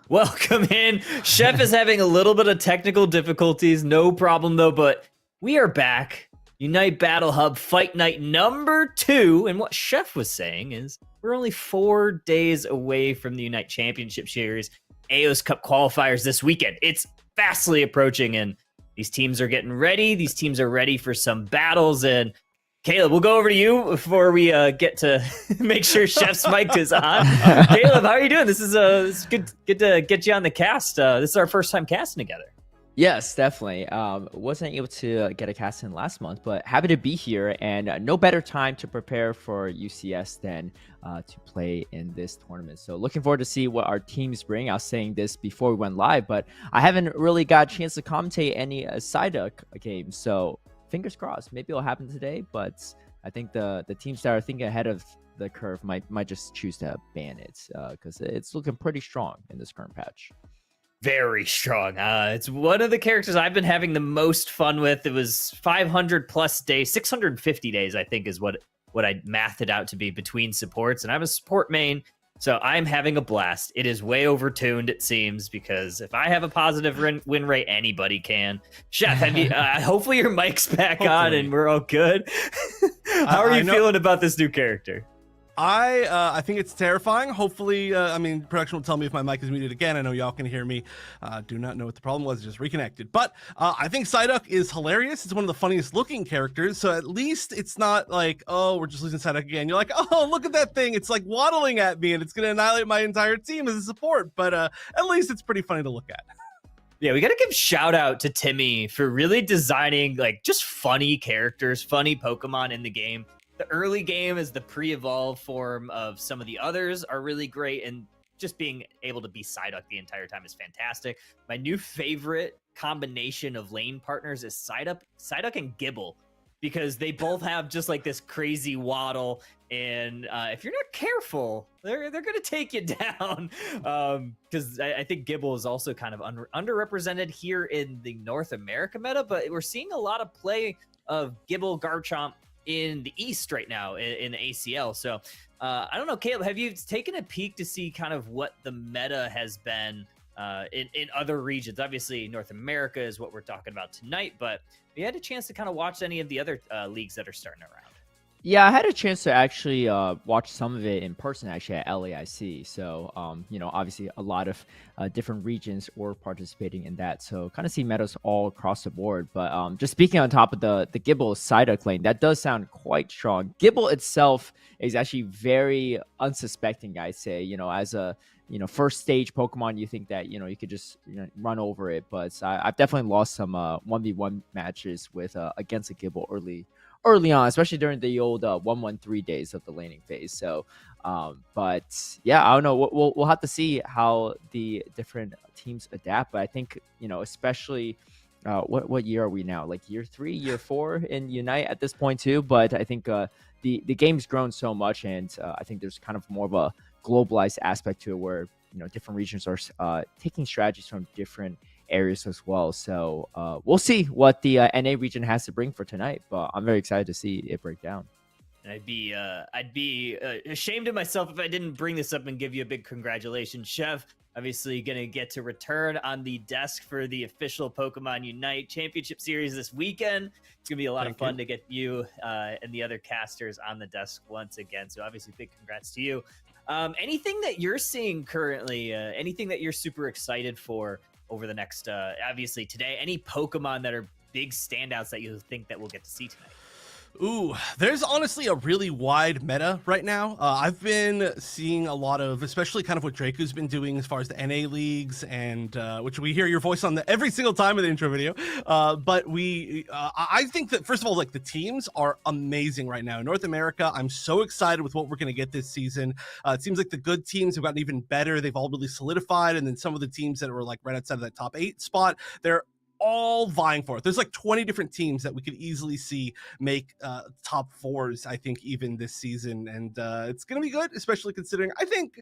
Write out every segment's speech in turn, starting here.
Welcome in. Chef is having a little bit of technical difficulties. No problem, though, but we are back. Unite Battle Hub Fight Night number 2. And what Chef was saying is we're only 4 days away from the Unite Championship Series AOS Cup qualifiers this weekend. It's fastly approaching, and these teams are getting ready. These teams are ready for some battles, and Caleb, we'll go over to you before we get to make sure Chef's mic is on. Caleb, how are you doing? This is good to get you on the cast. This is our first time casting together. Yes, definitely. Wasn't able to get a cast in last month, but happy to be here, and no better time to prepare for UCS than to play in this tournament. So looking forward to see what our teams bring. I was saying this before we went live, but I haven't really got a chance to commentate any Psyduck games. So fingers crossed, maybe it'll happen today, but I think the teams that are thinking ahead of the curve might just choose to ban it because it's looking pretty strong in this current patch. Very strong. It's one of the characters I've been having the most fun with. It was 500 plus days, 650 days, I think is what I mathed it out to be between supports. And I'm a support main, so I'm having a blast. It is way overtuned, it seems, because if I have a positive win rate, anybody can. Chef, have you, hopefully your mic's back on and we're all good. How are you feeling about this new character? I think it's terrifying. Hopefully, I mean, production will tell me if my mic is muted again. I know y'all can hear me. Do not know what the problem was. Just reconnected. But I think Psyduck is hilarious. It's one of the funniest looking characters. So at least it's not like, oh, we're just losing Psyduck again. You're like, oh, look at that thing. It's like waddling at me and it's going to annihilate my entire team as a support. But at least it's pretty funny to look at. Yeah, we got to give shout out to Timmy for really designing like just funny characters, funny Pokemon in the game. The early game is the pre-evolved form of some of the others are really great, and just being able to be Psyduck the entire time is fantastic. My new favorite combination of lane partners is Psyduck and Gibble, because they both have just like this crazy waddle, and if you're not careful, they're gonna take you down. Because I think Gibble is also kind of underrepresented here in the North America meta, but we're seeing a lot of play of Gibble, Garchomp in the East right now in the ACL. So I don't know, Caleb, have you taken a peek to see kind of what the meta has been in other regions? Obviously North America is what we're talking about tonight, but you had a chance to kind of watch any of the other leagues that are starting around? Yeah, I had a chance to actually watch some of it in person, actually, at LAIC. So, you know, obviously a lot of different regions were participating in that. So kind of see metas all across the board. But just speaking on top of the Gibble Psyduck lane, that does sound quite strong. Gibble itself is actually very unsuspecting, I'd say. You know, as a first stage Pokemon, you think that, you could just run over it. But I've definitely lost some 1v1 matches with against a Gibble early on, especially during the old 113 days of the laning phase. So, but yeah, I don't know. We'll have to see how the different teams adapt. But I think, especially what year are we now? Like year 3, year 4 in Unite at this point too. But I think the game's grown so much, and I think there's kind of more of a globalized aspect to it where different regions are taking strategies from different areas as well. So we'll see what the NA region has to bring for tonight, but I'm very excited to see it break down. I'd be ashamed of myself if I didn't bring this up and give you a big congratulations, Chef. Obviously gonna get to return on the desk for the official Pokemon Unite Championship Series this weekend. It's gonna be a lot of fun to get you and the other casters on the desk once again. So obviously big congrats to you. Anything that you're seeing currently, anything that you're super excited for over the next, obviously today, any Pokemon that are big standouts that you think that we'll get to see tonight? Ooh, there's honestly a really wide meta right now. I've been seeing a lot of, especially kind of what Draco's been doing as far as the NA leagues, and which we hear your voice on every single time in the intro video. But I think that, first of all, like the teams are amazing right now. In North America, I'm so excited with what we're going to get this season. It seems like the good teams have gotten even better. They've all really solidified. And then some of the teams that were like right outside of that top 8 spot, they're all vying for it. There's like 20 different teams that we could easily see make top fours, I think, even this season. And it's going to be good, especially considering I think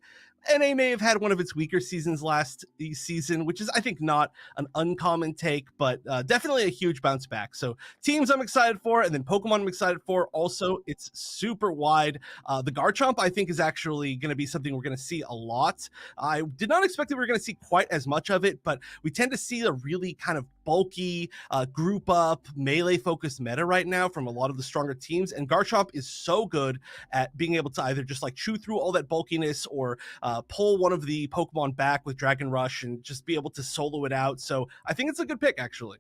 NA may have had one of its weaker seasons last season, which is, I think, not an uncommon take, but definitely a huge bounce back. So teams I'm excited for, and then Pokemon I'm excited for. Also, it's super wide. The Garchomp, I think, is actually going to be something we're going to see a lot. I did not expect that we were going to see quite as much of it, but we tend to see a really kind of bulky, group up, melee focused meta right now from a lot of the stronger teams. And Garchomp is so good at being able to either just like chew through all that bulkiness or pull one of the Pokemon back with Dragon Rush and just be able to solo it out. So I think it's a good pick, actually.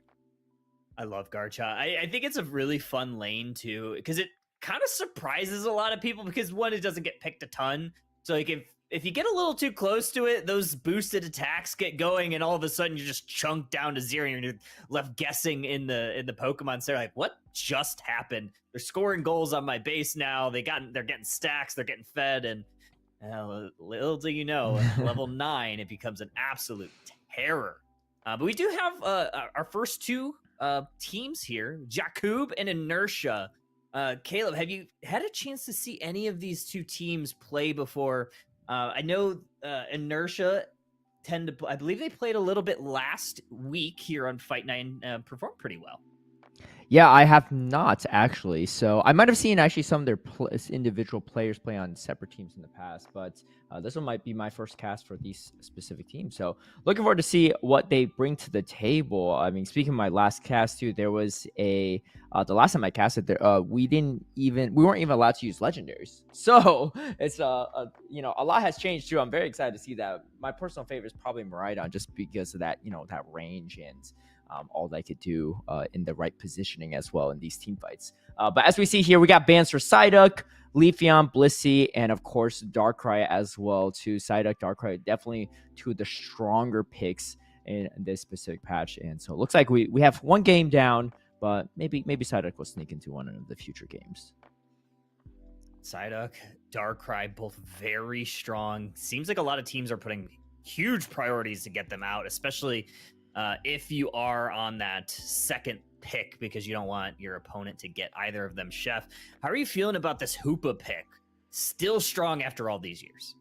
I love Garchomp. I think it's a really fun lane too, because it kind of surprises a lot of people because one, it doesn't get picked a ton. So like if you get a little too close to it, those boosted attacks get going, and all of a sudden you're just chunked down to zero, and you're left guessing in the Pokemon. So they're like, what just happened? They're scoring goals on my base now. They're getting stacks. They're getting fed, and little do you know, at level 9, it becomes an absolute terror. But we do have our first two teams here, Jakub and Inertia. Caleb, have you had a chance to see any of these two teams play before? I know Inertia I believe they played a little bit last week here on Fight Night and performed pretty well. Yeah, I have not actually. So I might have seen actually some of their individual players play on separate teams in the past, but this one might be my first cast for these specific teams. So looking forward to see what they bring to the table. I mean, speaking of my last cast too, there was the last time I casted there, we weren't even allowed to use legendaries. So it's a lot has changed too. I'm very excited to see that. My personal favorite is probably Miraidon, just because of that, that range and all they could do in the right positioning as well in these team fights. But as we see here, we got bans for Psyduck, Leafeon, Blissey, and of course Darkrai as well too. Psyduck, Darkrai, definitely two of the stronger picks in this specific patch. And so it looks like we have one game down, but maybe Psyduck will sneak into one of the future games. Psyduck, Darkrai, both very strong. Seems like a lot of teams are putting huge priorities to get them out, especially if you are on that second pick, because you don't want your opponent to get either of them. Chef, how are you feeling about this Hoopa pick? Still strong after all these years.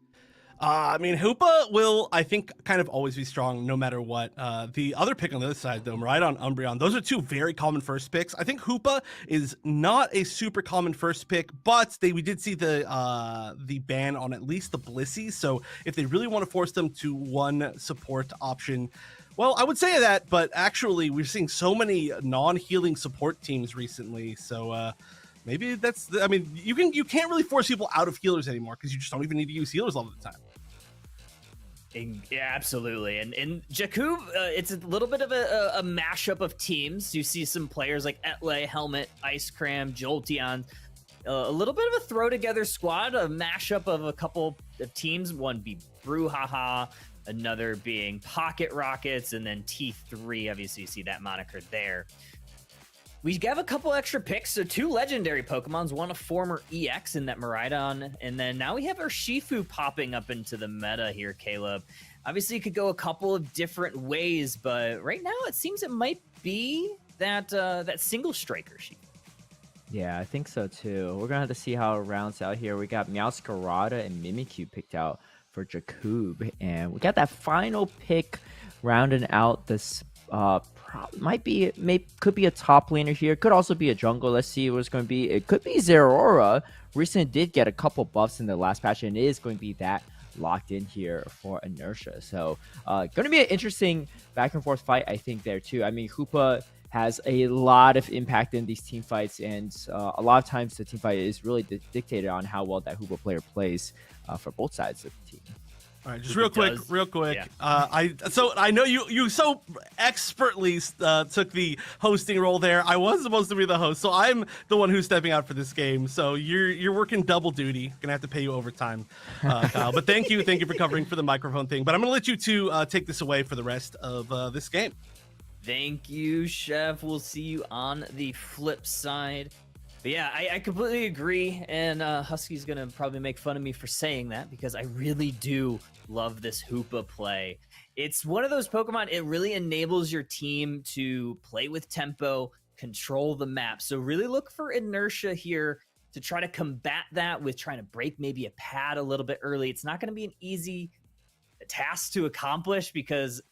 I mean, Hoopa will, I think, kind of always be strong no matter what. The other pick on the other side, though, Miraidon, Umbreon, those are two very common first picks. I think Hoopa is not a super common first pick, but we did see the ban on at least the Blissey. So if they really want to force them to one support option, well, I would say that, but actually we're seeing so many non-healing support teams recently. So maybe that's, I mean, you can't really force people out of healers anymore because you just don't even need to use healers all the time. Yeah, absolutely. And Jakub, it's a little bit of a mashup of teams. You see some players like Etley, Helmet, Ice Cram, Jolteon. A little bit of a throw together squad, a mashup of a couple of teams. One be Brouhaha, another being Pocket Rockets, and then T3. Obviously, you see that moniker there. We have a couple extra picks, so 2 legendary Pokemons, one a former EX in that Miraidon, and then now we have our Shifu popping up into the meta here, Caleb. Obviously, it could go a couple of different ways, but right now it seems it might be that single striker Shifu. Yeah, I think so too. We're gonna have to see how it rounds out here. We got Meowscarada and Mimikyu picked out for Jakub, and we got that final pick rounding out this could be a top laner here, could also be a jungle. Let's see what it's going to be. It could be Zeraora. Recently did get a couple buffs in the last patch, and it is going to be that locked in here for Inertia. So going to be an interesting back and forth fight, I think, there too. I mean, Hoopa has a lot of impact in these team fights, and a lot of times the team fight is really dictated on how well that Hoopa player plays for both sides of the team. All right, just real quick. Yeah. I know you so expertly took the hosting role there. I was supposed to be the host, so I'm the one who's stepping out for this game. So you're working double duty. Gonna have to pay you overtime, Kyle. But thank you for covering for the microphone thing. But I'm gonna let you two take this away for the rest of this game. Thank you, Chef. We'll see you on the flip side. But yeah, I completely agree, and Husky's gonna probably make fun of me for saying that because I really do love this Hoopa play. It's one of those Pokemon, it really enables your team to play with tempo, control the map. So really look for inertia here to try to combat that with trying to break maybe a pad a little bit early. It's not gonna be an easy task to accomplish because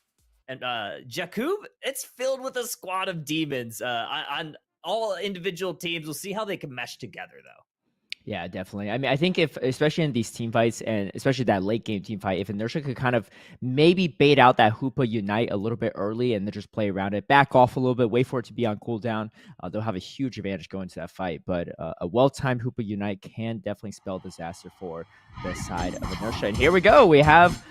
Jakub, it's filled with a squad of demons on all individual teams. We'll see how they can mesh together, though. Yeah, definitely. I mean, I think if, especially in these team fights, and especially that late game team fight, if Inertia could kind of maybe bait out that Hoopa Unite a little bit early and then just play around it, back off a little bit, wait for it to be on cooldown, they'll have a huge advantage going to that fight. But a well-timed Hoopa Unite can definitely spell disaster for the side of Inertia. And here we go. We have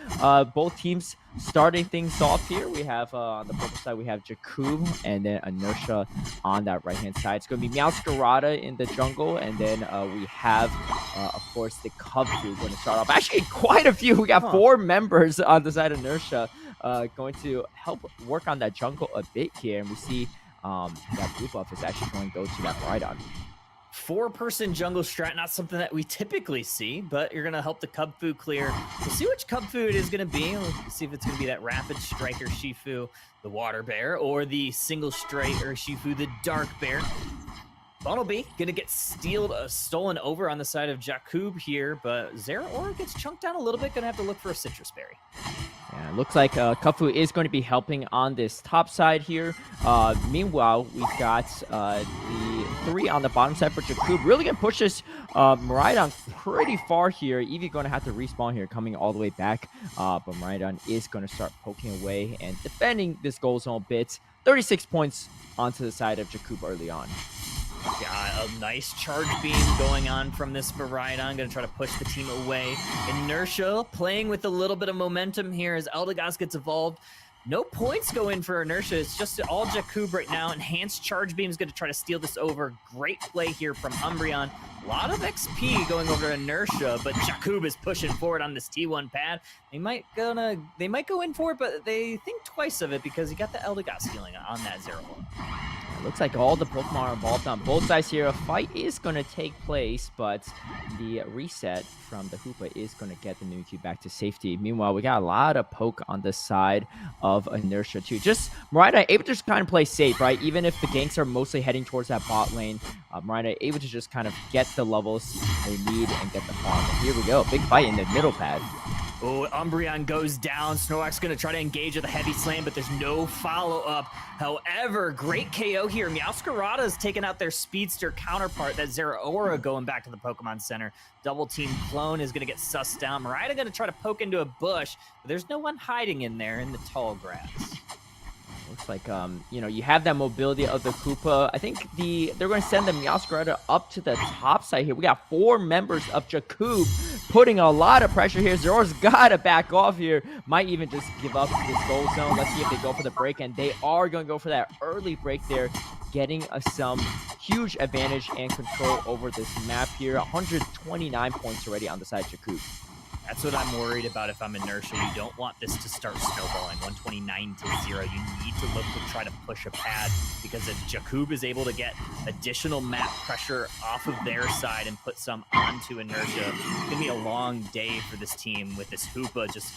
both teams starting things off here. We have on the purple side, we have Jakub and then Inertia on that right-hand side. It's going to be Meowscarada in the jungle, and then we have, of course, the Cubfu going to start off. Actually, quite a few. We got 4 members on the side of Inertia going to help work on that jungle a bit here, and we see that blue buff is actually going to go to that Rhydon. 4-person jungle strat, not something that we typically see, but you're going to help the Cubfu clear. We'll see which Cubfu it is going to be. We'll see if it's going to be that Rapid Striker Shifu, the Water Bear, or the Single Striker Shifu, the Dark Bear. Bunnelby going to get stolen over on the side of Jakub here, but Zeraora gets chunked down a little bit. Going to have to look for a Citrus Berry. Yeah, it looks like Cubfu is going to be helping on this top side here. Meanwhile, we've got the 3 on the bottom side for Jakub. Really going to push this Miraidon pretty far here. Eevee going to have to respawn here, coming all the way back. But Miraidon is going to start poking away and defending this goal zone bit. 36 points onto the side of Jakub early on. Got a nice charge beam going on from this Miraidon. Going to try to push the team away. Inertia playing with a little bit of momentum here as Eldegoss gets evolved. No points go in for Inertia. It's just all Jakub right now. Enhanced charge beam is going to try to steal this over. Great play here from Umbreon. A lot of XP going over to Inertia, but Jakub is pushing forward on this T1 pad. They might go in for it, but they think twice of it because you got the Eldegoss healing on that Zeraora. It looks like all the Pokemon are involved on both sides here. A fight is going to take place, but the reset from the Hoopa is going to get the Mimikyu back to safety. Meanwhile, we got a lot of poke on the side of Inertia too. Just Miraidon able to just kind of play safe, right? Even if the ganks are mostly heading towards that bot lane, Miraidon able to just kind of get the levels they need and get the farm. And here we go. Big fight in the middle pad. Oh, Umbreon goes down. Snorlax going to try to engage with a heavy slam, but there's no follow-up. However, great KO here. Meowscarada is taking out their speedster counterpart, that Zeraora going back to the Pokemon Center. Double team clone is going to get sussed down. Miraidon going to try to poke into a bush, but there's no one hiding in there in the tall grass. Looks like, you have that mobility of the Koopa. I think they're going to send the Meowscarada up to the top side here. We got 4 members of Jakub putting a lot of pressure here. Zeraora's got to back off here. Might even just give up this goal zone. Let's see if they go for the break, and they are going to go for that early break there, getting some huge advantage and control over this map here. 129 points already on the side of Jakub. That's what I'm worried about if I'm Inertia. You don't want this to start snowballing. 129-0. You need to look to try to push a pad because if Jakub is able to get additional map pressure off of their side and put some onto Inertia, it's going to be a long day for this team with this Hoopa just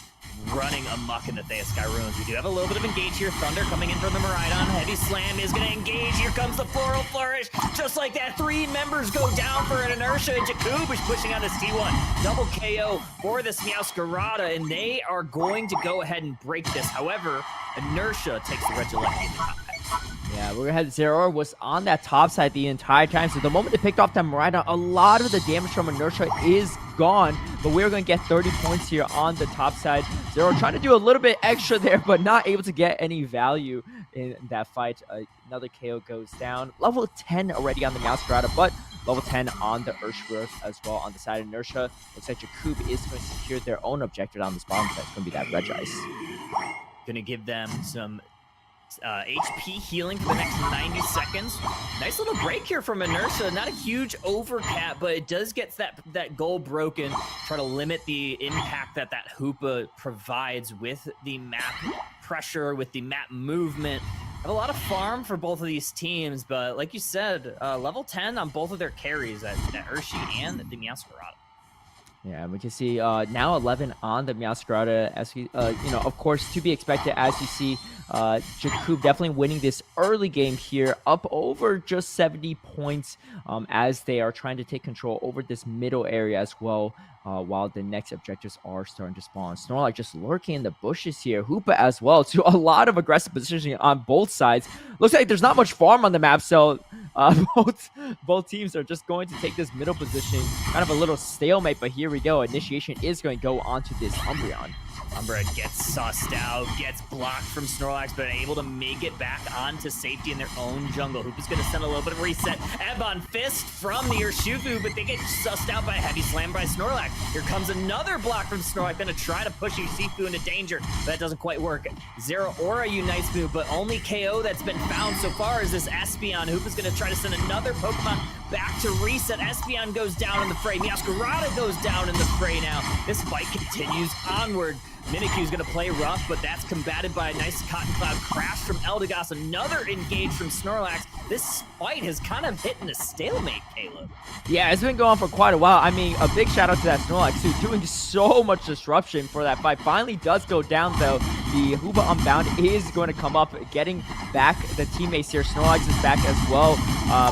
running amok in the Theosky Ruins. We do have a little bit of engage here. Thunder coming in from the Miraidon. Heavy Slam is going to engage. Here comes the Floral Flourish. Just like that, 3 members go down for an Inertia. Jakub is pushing on this T1. Double KO for this Meowscarada, and they are going to go ahead and break this. However, Inertia takes the Regieleki in the top pack. Yeah, we're going to have Zeraora was on that top side the entire time. So the moment they picked off that Miraidon, a lot of the damage from Inertia is gone. But we're going to get 30 points here on the top side. Zeraora trying to do a little bit extra there, but not able to get any value in that fight. Another KO goes down. Level 10 already on the Meowscarada, but level 10 on the Urshifu as well on the side of Inertia. Looks like Jakub is going to secure their own objective on this bottom side. It's going to be that Regice. Going to give them some HP healing for the next 90 seconds. Nice little break here from Inertia. Not a huge overcap, but it does get that goal broken. Try to limit the impact that Hoopa provides with the map pressure, with the map movement. Have a lot of farm for both of these teams, but like you said, level 10 on both of their carries at Urshi and the Meowscarada. Yeah, we can see now 11 on the Meowscarada, as we, of course, to be expected, as you see, Jakub definitely winning this early game here, up over just 70 points, as they are trying to take control over this middle area as well, while the next objectives are starting to spawn. Snorlax just lurking in the bushes here. Hoopa as well, to a lot of aggressive positioning on both sides. Looks like there's not much farm on the map, so both teams are just going to take this middle position. Kind of a little stalemate, but here we go. Initiation is going to go onto this Umbreon. Umbra gets sussed out, gets blocked from Snorlax, but able to make it back onto safety in their own jungle. Hoop is going to send a little bit of reset. Ebon Fist from the Urshifu, but they get sussed out by a heavy slam by Snorlax. Here comes another block from Snorlax, going to try to push Urshifu into danger, but that doesn't quite work. Zero Aura unites move, but only KO that's been found so far is this Espeon. Hoop is going to try to send another Pokemon back to reset. Espeon goes down in the fray. Meowscarada goes down in the fray now. This fight continues onward. Mimikyu's going to play rough, but that's combated by a nice Cotton Cloud crash from Eldegoss. Another engage from Snorlax. This fight has kind of hit in a stalemate, Caleb. Yeah, it's been going on for quite a while. I mean, a big shout out to that Snorlax, who's doing so much disruption for that fight. Finally does go down, though. The Hoopa Unbound is going to come up, getting back the teammates here. Snorlax is back as well,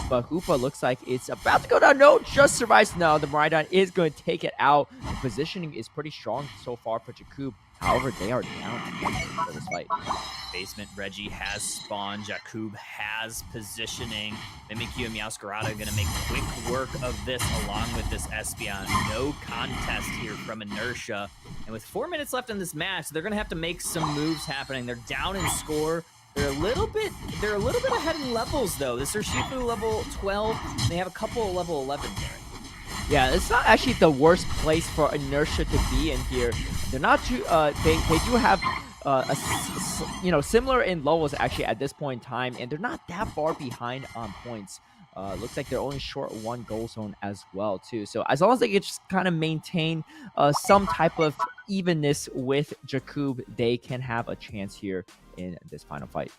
but Hoopa looks like it's about to go down. No, just survives. No, the Miraidon is going to take it out. The positioning is pretty strong so far for Jakub. However, they are down for this fight. Basement Reggie has spawned. Jakub has positioning. Mimikyu and Meowscarada are going to make quick work of this along with this Espeon. No contest here from Inertia. And with 4 minutes left in this match, they're going to have to make some moves happening. They're down in score. They're a little bit ahead in levels, though. This Urshifu level 12. And they have a couple of level 11s there. Yeah, it's not actually the worst place for Inertia to be in here. They're not too. They do have similar in levels actually at this point in time, and they're not that far behind on points. Looks like they're only short 1 goal zone as well too. So as long as they can just kind of maintain some type of evenness with Jakub, they can have a chance here in this final fight.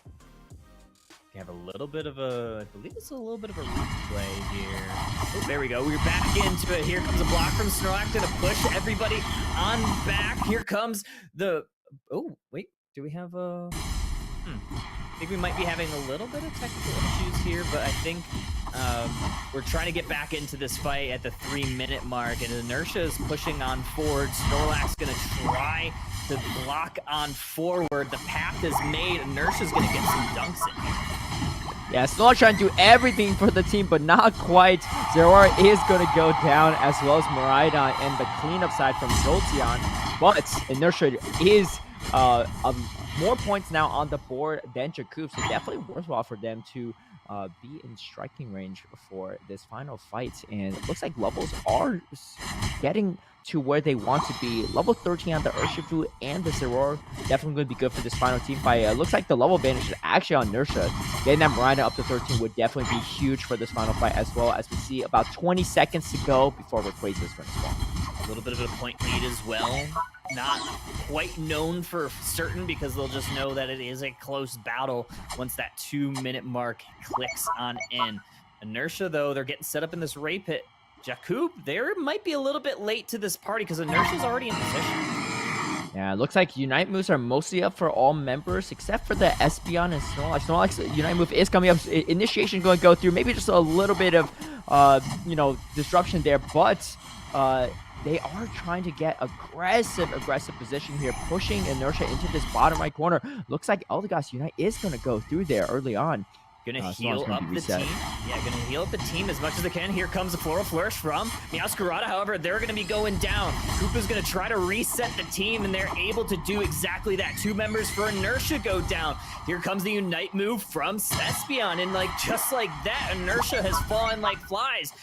We have a little bit of I believe it's a little bit of a replay here. Oh, there we go. We're back into it. Here comes a block from Snorlax to push everybody on back. Here comes the... Oh, wait. Do we have a... I think we might be having a little bit of technical issues here, but I think we're trying to get back into this fight at the 3-minute mark, and Inertia is pushing on forward. Snorlax going to try to block on forward. The path is made. Inertia's going to get some dunks in here. Yeah, Snorlax trying to do everything for the team, but not quite. Zeraora is going to go down, as well as Miraidon and the cleanup side from Jolteon. But Inertia is more points now on the board than Jakub, so definitely worthwhile for them to be in striking range for this final fight. And it looks like levels are getting to where they want to be. Level 13 on the Urshifu and the Zeraora definitely going to be good for this final team fight. Looks like the level advantage is actually on Inertia. Getting that Miraidon up to 13 would definitely be huge for this final fight, as well as we see about 20 seconds to go before Rayquaza is going to spawn. A little bit of a point lead as well. Not quite known for certain, because they'll just know that it is a close battle once that 2-minute mark clicks on in. Inertia, though, they're getting set up in this Ray Pit. Jakub, they might be a little bit late to this party because Inertia's already in position. Yeah, it looks like Unite moves are mostly up for all members except for the Espeon and Snorlax. Snorlax Unite move is coming up. Initiation going to go through. Maybe just a little bit of, disruption there, but they are trying to get aggressive position here, pushing Inertia into this bottom right corner. Looks like Eldegoss Unite is going to go through there early on. Gonna heal up the team. Yeah, gonna heal up the team as much as they can. Here comes the Floral Flourish from Meowscarada. However, they're gonna be going down. Koopa's gonna try to reset the team, and they're able to do exactly that. 2 members for Inertia go down. Here comes the Unite move from Espeon, and just like that, Inertia has fallen like flies.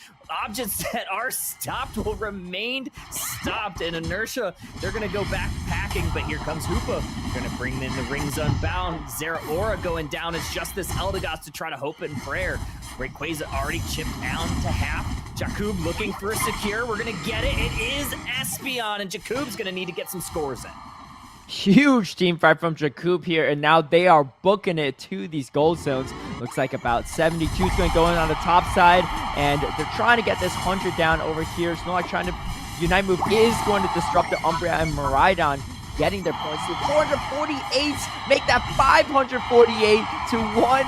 Objects that are stopped will remain stopped, and Inertia, they're going to go back packing, but here comes Hoopa. Going to bring in the Rings Unbound. Zeraora going down. It's just this Eldegoss to try to hope and prayer. Rayquaza already chipped down to half. Jakub looking for a secure. We're going to get it. It is Espeon, and Jakub's going to need to get some scores in. Huge team fight from Jakub here, and now they are booking it to these gold zones. Looks like about 72 is going to go in on the top side, and they're trying to get this 100 down over here. Snorlax trying to Unite move is going to disrupt the Umbria, and Miraidon getting their points to 448, make that 548 to 199.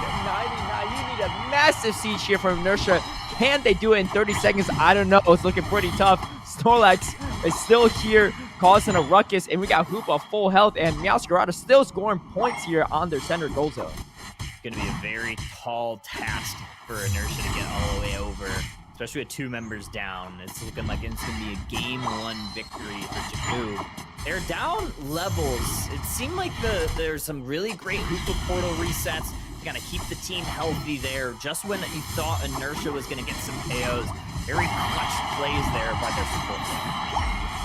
You need a massive siege here from Inertia. Can they do it in 30 seconds? I don't know. It's looking pretty tough. Snorlax is still here causing a ruckus, and we got Hoopa full health, and Meowscarada still scoring points here on their center goal zone. It's going to be a very tall task for Inertia to get all the way over, especially with 2 members down. It's looking like it's going to be a game 1 victory for Jakub. They're down levels. It seemed like there's some really great Hoopa portal resets to kind of keep the team healthy there. Just when you thought Inertia was going to get some KOs, very clutch plays there by their support team.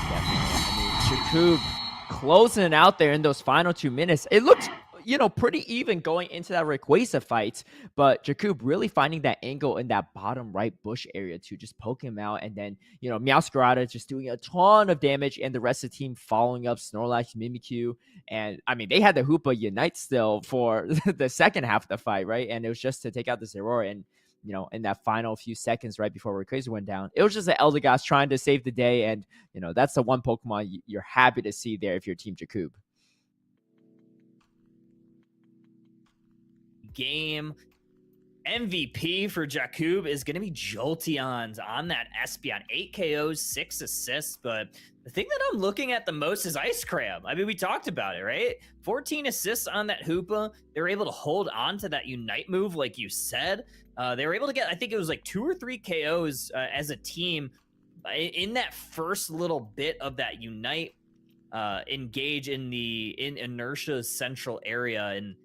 Definitely. I mean, Jakub closing it out there in those final 2 minutes. It looked, pretty even going into that Rayquaza fight, but Jakub really finding that angle in that bottom right bush area to just poke him out, and then, Meowscarada just doing a ton of damage, and the rest of the team following up Snorlax, Mimikyu, and, I mean, they had the Hoopa Unite still for the second half of the fight, right? And it was just to take out this Aurora, and in that final few seconds right before Rayquaza went down, it was just an Eldegoss trying to save the day, and, that's the one Pokemon you're happy to see there if you're Team Jakub. Game MVP for Jakub is going to be Jolteon's on that Espeon. 8 KOs, 6 assists, but the thing that I'm looking at the most is Ice Crab. I mean, we talked about it, right? 14 assists on that Hoopa. They were able to hold on to that Unite move, like you said. They were able to get, I think it was like 2 or 3 KOs as a team in that first little bit of that Unite engage in Inertia's central area, and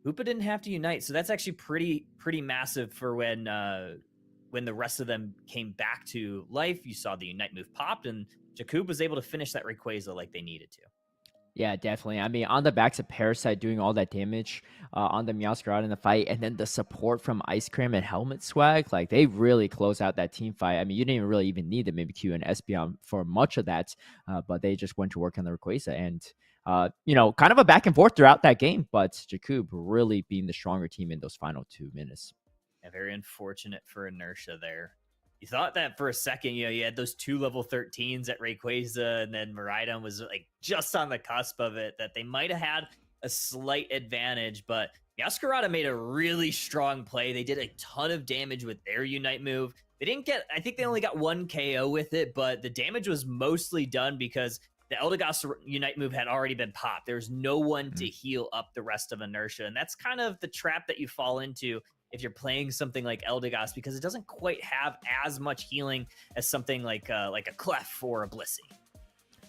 Hoopa didn't have to unite, so that's actually pretty massive for when the rest of them came back to life. You saw the Unite move popped, and Jakub was able to finish that Rayquaza like they needed to. Yeah, definitely. I mean, on the backs of Parasite doing all that damage on the Meowscarada in the fight, and then the support from Ice Cream and Helmet Swag, like they really close out that team fight. I mean, you didn't even need the Mimikyu and Espeon for much of that, but they just went to work on the Rayquaza, and kind of a back and forth throughout that game, but Jakub really being the stronger team in those final 2 minutes. Yeah, very unfortunate for Inertia there. You thought that for a second, you had those 2 level 13s at Rayquaza, and then Miraidon was like just on the cusp of it, that they might have had a slight advantage, but Meowscarada made a really strong play. They did a ton of damage with their Unite move. They didn't get, I think they only got 1 KO with it, but the damage was mostly done because the Eldegoss Unite move had already been popped. There's no one to heal up the rest of Inertia, and that's kind of the trap that you fall into if you're playing something like Eldegoss, because it doesn't quite have as much healing as something like a Clef or a Blissey.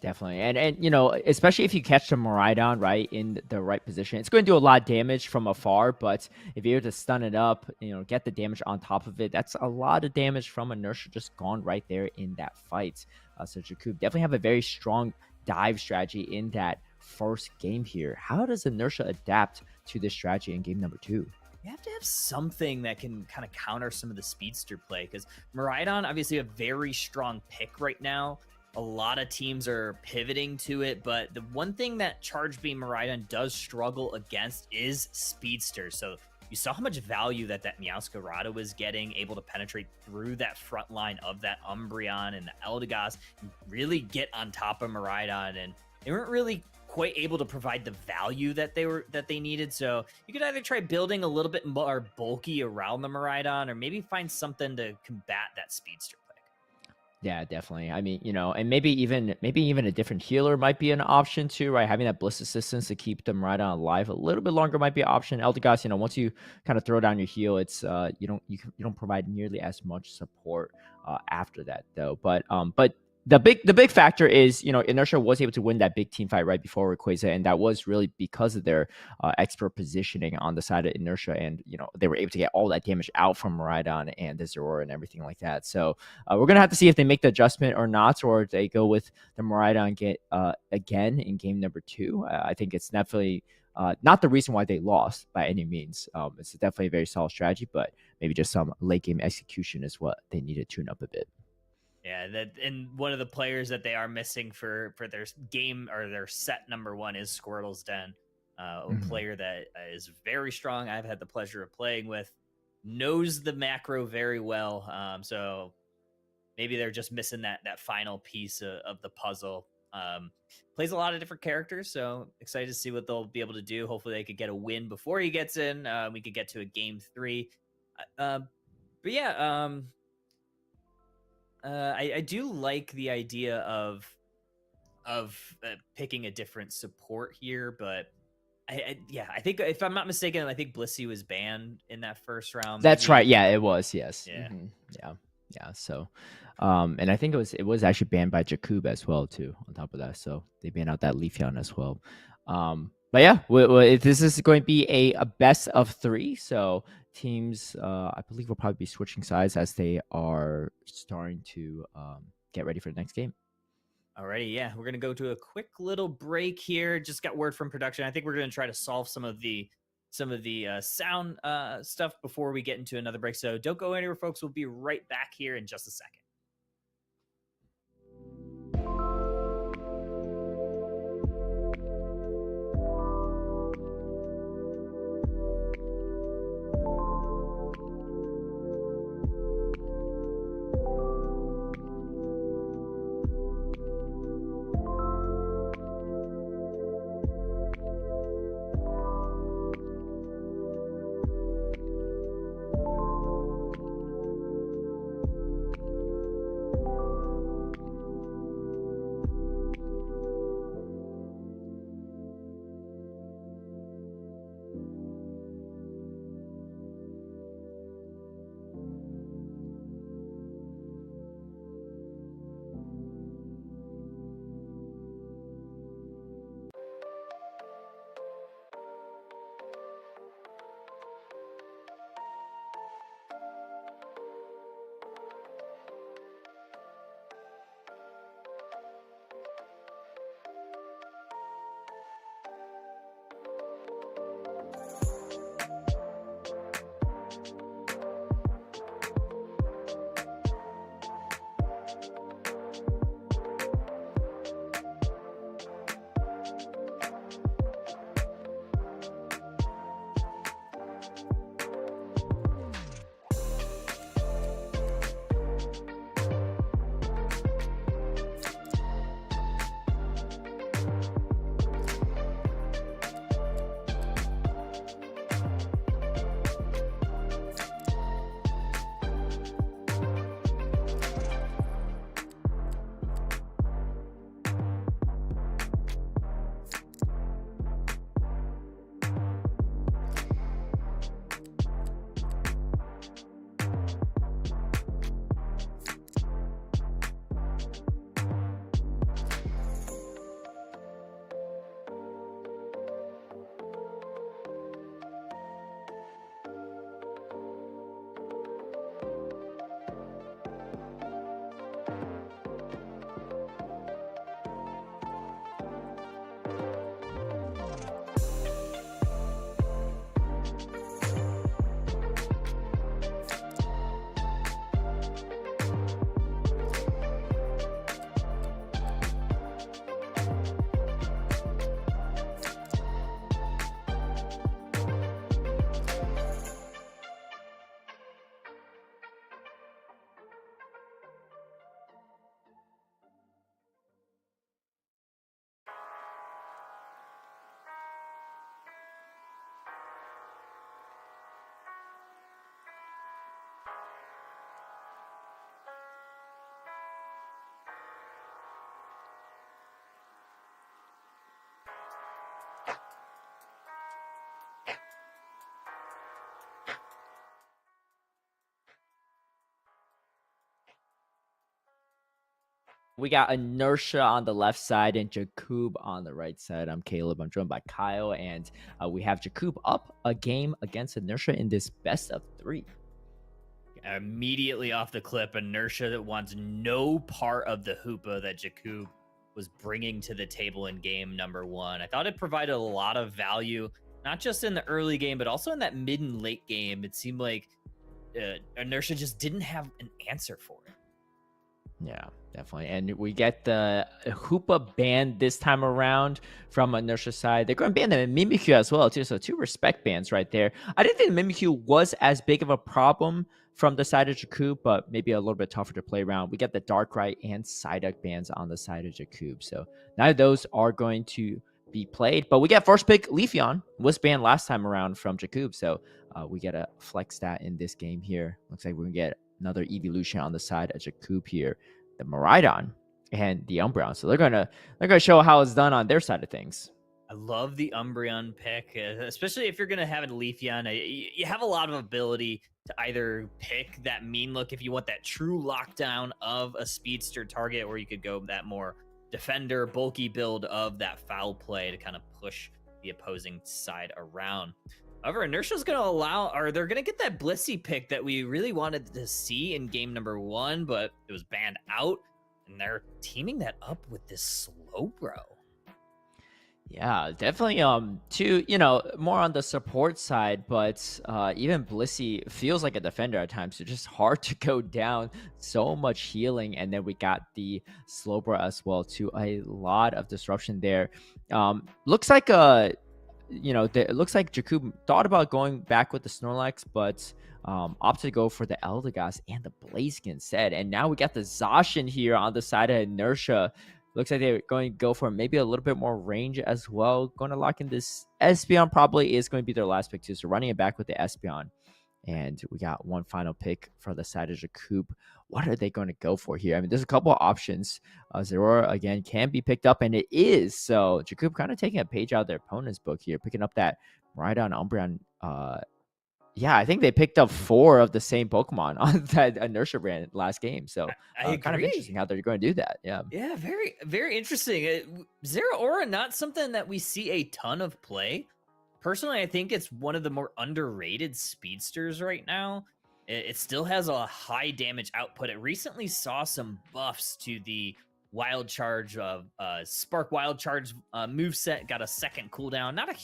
Definitely. And especially if you catch the Miraidon right in the right position, it's going to do a lot of damage from afar, but if you're able to stun it up, get the damage on top of it, that's a lot of damage from Inertia just gone right there in that fight. So Jakub definitely have a very strong dive strategy in that first game here. How does Inertia adapt to this strategy in game number 2? You have to have something that can kind of counter some of the speedster play, because Miraidon, obviously a very strong pick right now. A lot of teams are pivoting to it, but the one thing that Charge Beam Miraidon does struggle against is speedster. So you saw how much value that Meowscarada was getting, able to penetrate through that front line of that Umbreon and the Eldegoss, and really get on top of Miraidon, and they weren't really quite able to provide the value that they needed. So you could either try building a little bit more bulky around the Miraidon, or maybe find something to combat that speedster pick. Yeah, definitely. I mean, and maybe even a different healer might be an option too, right? Having that Bliss Assistance to keep the Miraidon alive a little bit longer might be an option. Eldegoss, once you kind of throw down your heal, it's you don't provide nearly as much support after that though. But the big factor is, Inertia was able to win that big team fight right before Rayquaza, and that was really because of their expert positioning on the side of Inertia, and they were able to get all that damage out from Miraidon and the Aurora and everything like that. So we're gonna have to see if they make the adjustment or not, or if they go with the Miraidon again in game number 2. I think it's definitely not the reason why they lost by any means. It's definitely a very solid strategy, but maybe just some late game execution is what they need to tune up a bit. Yeah, that and one of the players that they are missing for their game or their set number one is Squirtle's Den, a player that is very strong. I've had the pleasure of playing with, knows the macro very well. So maybe they're just missing that final piece of the puzzle. Plays a lot of different characters, so excited to see what they'll be able to do. Hopefully, they could get a win before he gets in. We could get to a game 3. But yeah, I do like the idea of picking a different support here, but I think if I'm not mistaken, I think Blissey was banned in that first round. That's maybe. right. Yeah, it was. Yes. Yeah. Yeah. So, and I think it was actually banned by Jakub as well too. On top of that, so they banned out that Leafeon as well. But yeah, this is going to be a best of 3. So teams, I believe, will probably be switching sides as they are starting to get ready for the next game. Alrighty, yeah, we're gonna go to a quick little break here. Just got word from production. I think we're gonna try to solve some of the sound stuff before we get into another break. So don't go anywhere, folks. We'll be right back here in just a second. We got Inertia on the left side and Jakub on the right side. I'm Caleb. I'm joined by Kyle, and we have Jakub up a game against Inertia in this best of 3. Immediately off the clip, Inertia that wants no part of the Hoopa that Jakub was bringing to the table in game number 1. I thought it provided a lot of value, not just in the early game, but also in that mid and late game. It seemed like Inertia just didn't have an answer for it. Yeah, definitely. And we get the Hoopa ban this time around from Inertia side. They're going to ban the Mimikyu as well, too. So 2 respect bans right there. I didn't think Mimikyu was as big of a problem from the side of Jakub, but maybe a little bit tougher to play around. We get the Darkrai and Psyduck bans on the side of Jakub. So now those are going to be played. But we get first pick Leafeon, was banned last time around from Jakub. So we get a flex that in this game here. Looks like we're going to get another evolution on the side of Jakub here, the Miraidon and the Umbreon. So they're gonna show how it's done on their side of things. I love the Umbreon pick, especially if you're going to have a Leafeon. You have a lot of ability to either pick that mean look if you want that true lockdown of a speedster target, or you could go that more defender, bulky build of that foul play to kind of push the opposing side around. However, Inertia's going to allow, or they're going to get that Blissey pick that we really wanted to see in game number 1, but it was banned out, and they're teaming that up with this Slowbro. Yeah, definitely. More on the support side, but even Blissey feels like a defender at times. It's just hard to go down. So much healing, and then we got the Slowbro as well too. A lot of disruption there. Looks like it looks like Jakub thought about going back with the Snorlax, but opted to go for the Eldegoss and the Blaziken instead. And now we got the Zacian here on the side of Inertia. Looks like they're going to go for maybe a little bit more range as well. Going to lock in this Espeon, probably is going to be their last pick too. So running it back with the Espeon. And we got one final pick for the side of Jakub. What are they going to go for here? I mean, there's a couple of options. Zeraora, again, can be picked up, and it is. So Jakub kind of taking a page out of their opponent's book here, picking up that Miraidon, Umbreon. Yeah, I think they picked up 4 of the same Pokemon on that Inertia brand last game. So kind of interesting how they're going to do that. Yeah. Yeah, very, very interesting. Zeraora, not something that we see a ton of play. Personally, I think it's one of the more underrated speedsters right now. It still has a high damage output. It recently saw some buffs to the Wild Charge of Spark Wild Charge moveset. Got a second cooldown. Not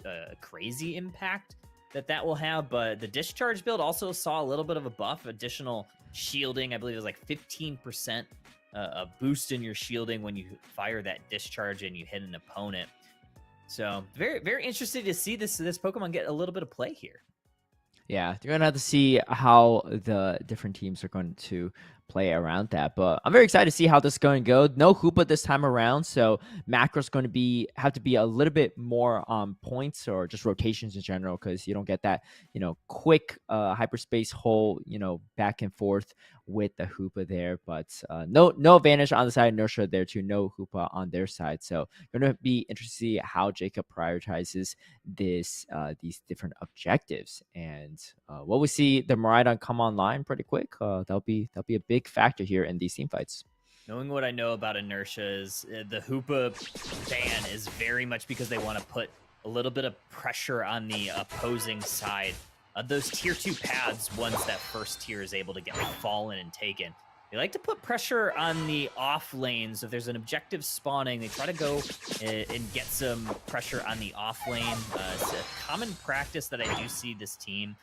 a crazy impact that will have, but the Discharge build also saw a little bit of a buff, additional shielding. I believe it was like 15% a boost in your shielding when you fire that Discharge and you hit an opponent. So very, very interested to see this Pokemon get a little bit of play here. Yeah, you're going to have to see how the different teams are going to play around that. But I'm very excited to see how this is going to go. No Hoopa this time around, so macro's going to have to be a little bit more on points or just rotations in general, because you don't get that, quick hyperspace hole, back and forth with the Hoopa there. But no advantage on the side of Inertia there too. No Hoopa on their side. So going to be interested to see how Jacob prioritizes these different objectives. And what we see the Miraidon come online pretty quick. That'll be a big factor here in these team fights. Knowing what I know about Inertia is the Hoopa ban is very much because they want to put a little bit of pressure on the opposing side. Those tier 2 paths, once that first tier is able to get fallen and taken, they like to put pressure on the off lanes. If there's an objective spawning, they try to go and get some pressure on the off lane. It's a common practice that I do see this team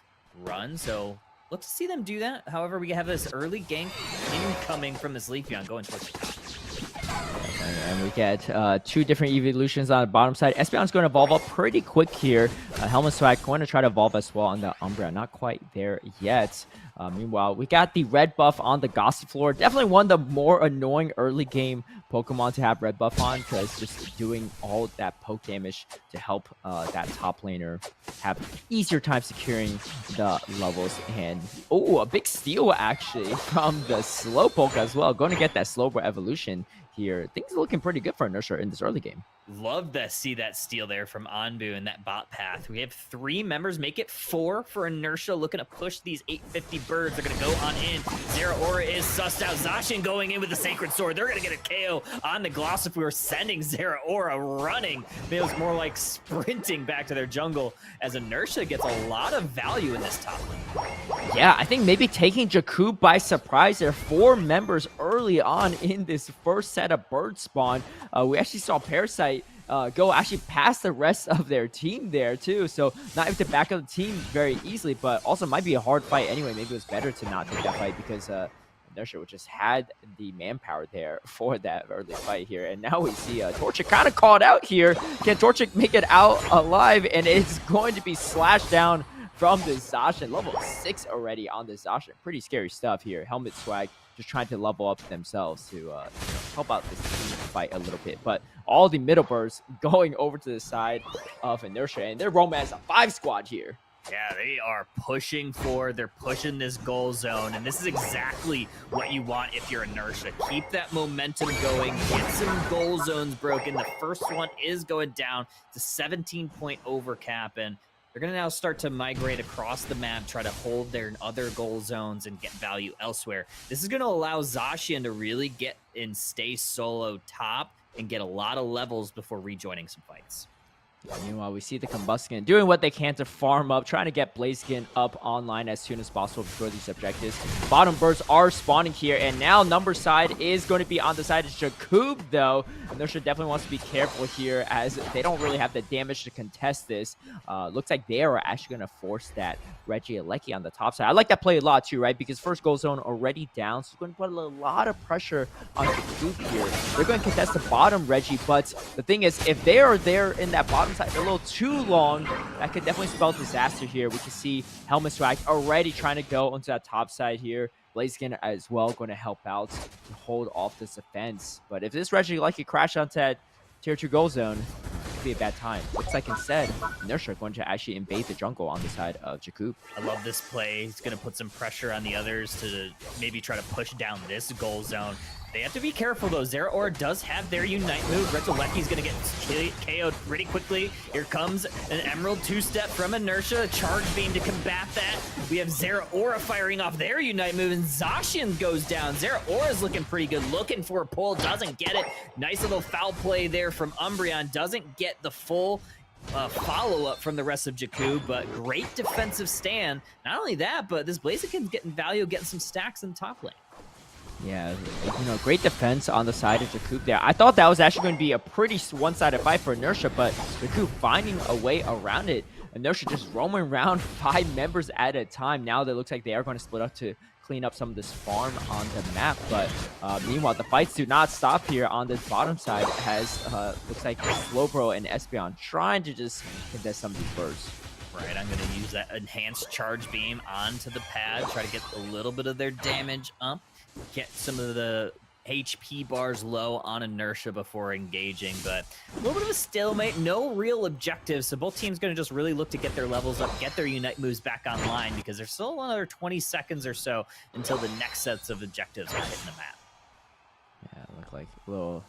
run, so look to see them do that. However, we have this early gank incoming from this Leafeon going towards the top. And we get 2 different evolutions on the bottom side. Espeon's going to evolve up pretty quick here. Helmet Swag going to try to evolve as well on the Umbreon. Not quite there yet. Meanwhile, we got the red buff on the Gossifleur. Definitely one of the more annoying early game Pokemon to have red buff on, because just doing all that poke damage to help that top laner have easier time securing the levels. And a big steal actually from the Slowpoke as well. Going to get that Slowbro evolution here. Things are looking pretty good for Inertia in this early game. Love to see that steal there from Anbu and that bot path. We have 3 members, make it 4 for Inertia, looking to push these 850 birds. They're going to go on in. Zeraora is sussed out. Zacian going in with the Sacred Sword. They're going to get a KO on the Glossifleur, sending Zeraora running. Feels more like sprinting back to their jungle, as Inertia gets a lot of value in this top lane. Yeah, I think maybe taking Jakub by surprise. There are 4 members early on in this first set of bird spawn. We actually saw Parasite go actually past the rest of their team there too. So not able to back up the team very easily, but also might be a hard fight anyway. Maybe it was better to not take that fight, because Inertia, which just had the manpower there for that early fight here. And now we see Torchic kind of called out here. Can Torchic make it out alive? And it's going to be slashed down from the Zacian. Level 6 already on the Zacian. Pretty scary stuff here. Helmet Swag just trying to level up themselves to help out this team fight a little bit. But all the middle birds going over to the side of Inertia, and they're roaming as a 5 squad here. Yeah, they are pushing forward. They're pushing this goal zone, and this is exactly what you want if you're Inertia. Keep that momentum going. Get some goal zones broken. The first one is going down. It's a 17-point overcap, and they're going to now start to migrate across the map, try to hold their other goal zones and get value elsewhere. This is going to allow Zacian to really get and stay solo top and get a lot of levels before rejoining some fights. Meanwhile, we see the Combuskin doing what they can to farm up, trying to get Blaziken up online as soon as possible before these objectives. Bottom birds are spawning here, and now number side is going to be on the side of Jakub, though. Inertia definitely wants to be careful here as they don't really have the damage to contest this. Looks like they are actually going to force that Regieleki on the top side. I like that play a lot too, right? Because first goal zone already down, so it's going to put a lot of pressure on Jakub here. They're going to contest the bottom Reggie, but the thing is, if they are there in that bottom side a little too long, that could definitely spell disaster here. We can see Helmet Swag already trying to go onto that top side here. Blaziken as well going to help out to hold off this offense. But if this Regieleki crash onto that tier 2 goal zone, it could be a bad time. Looks like instead, Inertia are going to actually invade the jungle on the side of Jakub. I love this play. He's going to put some pressure on the others to maybe try to push down this goal zone. They have to be careful, though. Zeraora does have their Unite move. Regieleki's going to get KO'd pretty quickly. Here comes an Emerald 2-step from Inertia. A charge beam to combat that. We have Zeraora firing off their Unite move, and Zacian goes down. Zeraora's looking pretty good. Looking for a pull. Doesn't get it. Nice little foul play there from Umbreon. Doesn't get the full follow-up from the rest of Jakub, but great defensive stand. Not only that, but this Blaziken's getting value, getting some stacks in the top lane. Yeah, great defense on the side of Jakub there. I thought that was actually going to be a pretty one-sided fight for Inertia, but Jakub finding a way around it. Inertia just roaming around 5 members at a time. Now that it looks like they are going to split up to clean up some of this farm on the map. But meanwhile, the fights do not stop here on the bottom side as looks like Slowbro and Espeon trying to just contest some of these birds. Right, I'm going to use that enhanced charge beam onto the pad, try to get a little bit of their damage up. Get some of the HP bars low on Inertia before engaging, but a little bit of a stalemate, no real objectives, so both teams going to just really look to get their levels up, get their Unite moves back online, because there's still another 20 seconds or so until the next sets of objectives are hitting the map. Yeah, look like a little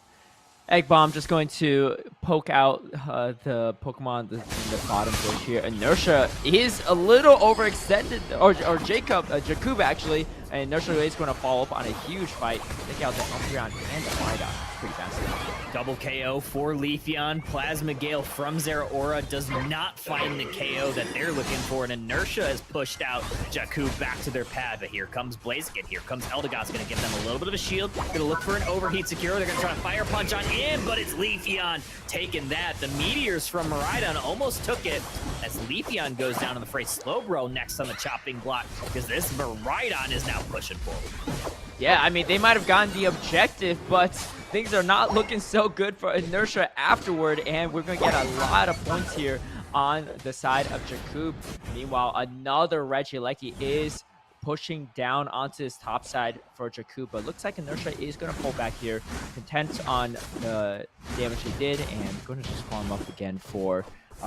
Egg Bomb just going to poke out the Pokemon in the bottom bush here. Inertia is a little overextended, or Jakub actually, and Inertia is going to follow up on a huge fight. Take out the Umbreon and the Rhydon. Pretty fast. Double KO for Leafeon. Plasma Gale from Zeraora does not find the KO that they're looking for, and Inertia has pushed out Jakub back to their pad, but here comes Blaziken. Here comes Eldegoss, going to give them a little bit of a shield. Going to look for an overheat secure. They're going to try to fire punch on him, but it's Leafeon taking that. The Meteors from Rhydon almost took it as Leafeon goes down in the fray. Slowbro next on the chopping block because this Rhydon is now pushing forward. Yeah, I mean, they might have gotten the objective, but things are not looking so good for Inertia afterward, and we're going to get a lot of points here on the side of Jakub. Meanwhile, another Regieleki is pushing down onto his top side for Jakub, but looks like Inertia is going to pull back here, content on the damage he did, and going to just farm up again for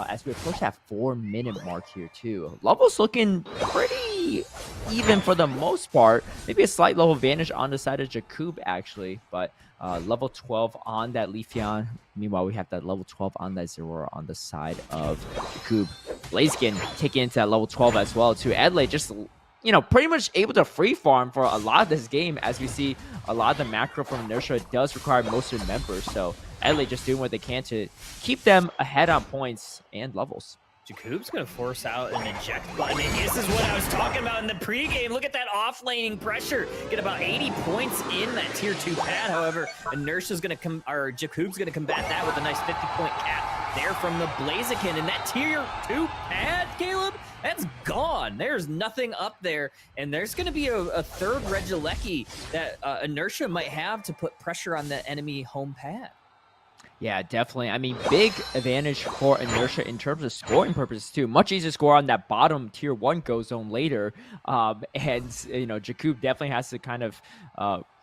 as we approach that 4-minute mark here too. Level's looking pretty even for the most part. Maybe a slight level advantage on the side of Jakub actually, but level 12 on that Leafeon. Meanwhile, we have that level 12 on that Zeraora on the side of Jakub. Blaziken taking into that level 12 as well too. Adelaide just, you know, pretty much able to free farm for a lot of this game, as we see a lot of the macro from Inertia does require most of the members. So Adelaide just doing what they can to keep them ahead on points and levels. Jakub's going to force out an eject button. And this is what I was talking about in the pregame. Look at that off-laning pressure. Get about 80 points in that tier 2 pad. However, Inertia's going to Jakub's going to combat that with a nice 50-point cap. there from the Blaziken, and that tier 2 pad, Caleb, that's gone. There's nothing up there, and there's going to be a third Regieleki that Inertia might have to put pressure on the enemy home pad. Yeah, definitely. I mean, big advantage for Inertia in terms of scoring purposes too. Much easier to score on that bottom tier 1 go zone later. And, Jakub definitely has to kind of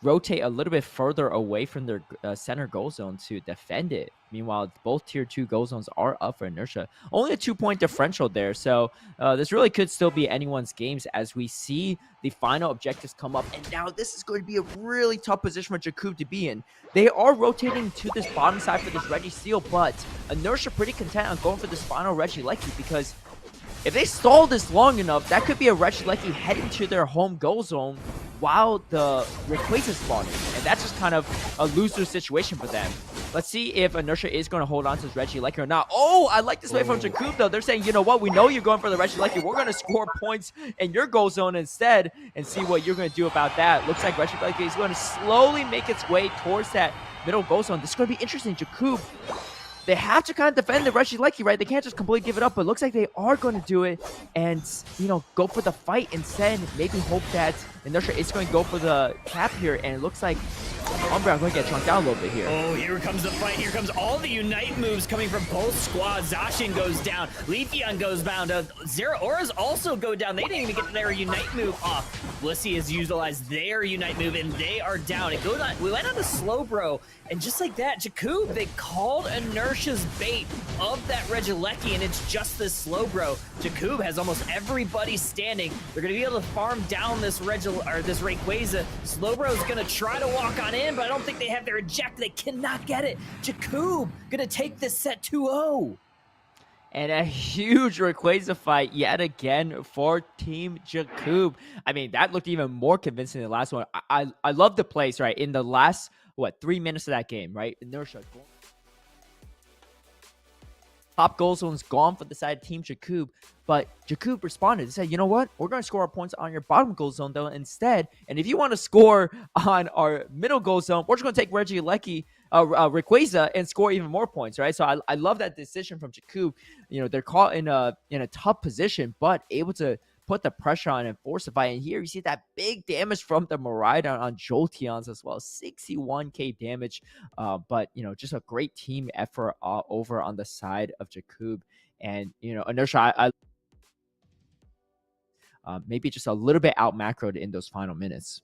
rotate a little bit further away from their center goal zone to defend it. Meanwhile, both tier 2 goal zones are up for Inertia. Only a 2-point differential there. So this really could still be anyone's games as we see the final objectives come up. And now this is going to be a really tough position for Jakub to be in. They are rotating to this bottom side for this Registeel, but Inertia pretty content on going for this final Regieleki, because if they stall this long enough, that could be a Regieleki heading to their home goal zone while the Rayquaza is spawning. And that's just kind of a lose-lose situation for them. Let's see if Inertia is going to hold on to this Regieleki or not. Oh, I like this play from Jakub, though. They're saying, you know what? We know you're going for the Regieleki. We're going to score points in your goal zone instead and see what you're going to do about that. Looks like Regieleki is going to slowly make its way towards that middle goal zone. This is going to be interesting. Jakub, they have to kind of defend the Regieleki, right? They can't just completely give it up, but it looks like they are going to do it and, go for the fight instead. Maybe hope that Inertia is going to go for the cap here, and it looks like Umbreon going to get chunked out a little bit here. Oh, here comes the fight. Here comes all the Unite moves coming from both squads. Zacian goes down. Leafeon goes down. Zero Auras also go down. They didn't even get their Unite move off. Blissey has utilized their Unite move, and they are down. It goes on. We went on to Slowbro, and just like that, Jakub, they called Inertia's bait of that Regieleki, and it's just this Slowbro. Jakub has almost everybody standing. They're going to be able to farm down this Rayquaza. Slowbro's going to try to walk on in, but I don't think they have their eject. They cannot get it. Jakub going to take this set 2-0. And a huge Rayquaza fight yet again for Team Jakub. I mean, that looked even more convincing than the last one. I love the plays, right? In the last, 3 minutes of that game, right? Inertia. Top goal zone's gone for the side of Team Jakub, but Jakub responded and said, you know what? We're going to score our points on your bottom goal zone, though, instead. And if you want to score on our middle goal zone, we're just going to take Regieleki, Rayquaza, and score even more points, right? So I love that decision from Jakub. They're caught in a tough position, but able to put the pressure on and force the fight. And here you see that big damage from the Miraidon on Jolteons as well. 61k damage. But, just a great team effort over on the side of Jakub. And, Inertia, maybe just a little bit out macroed in those final minutes.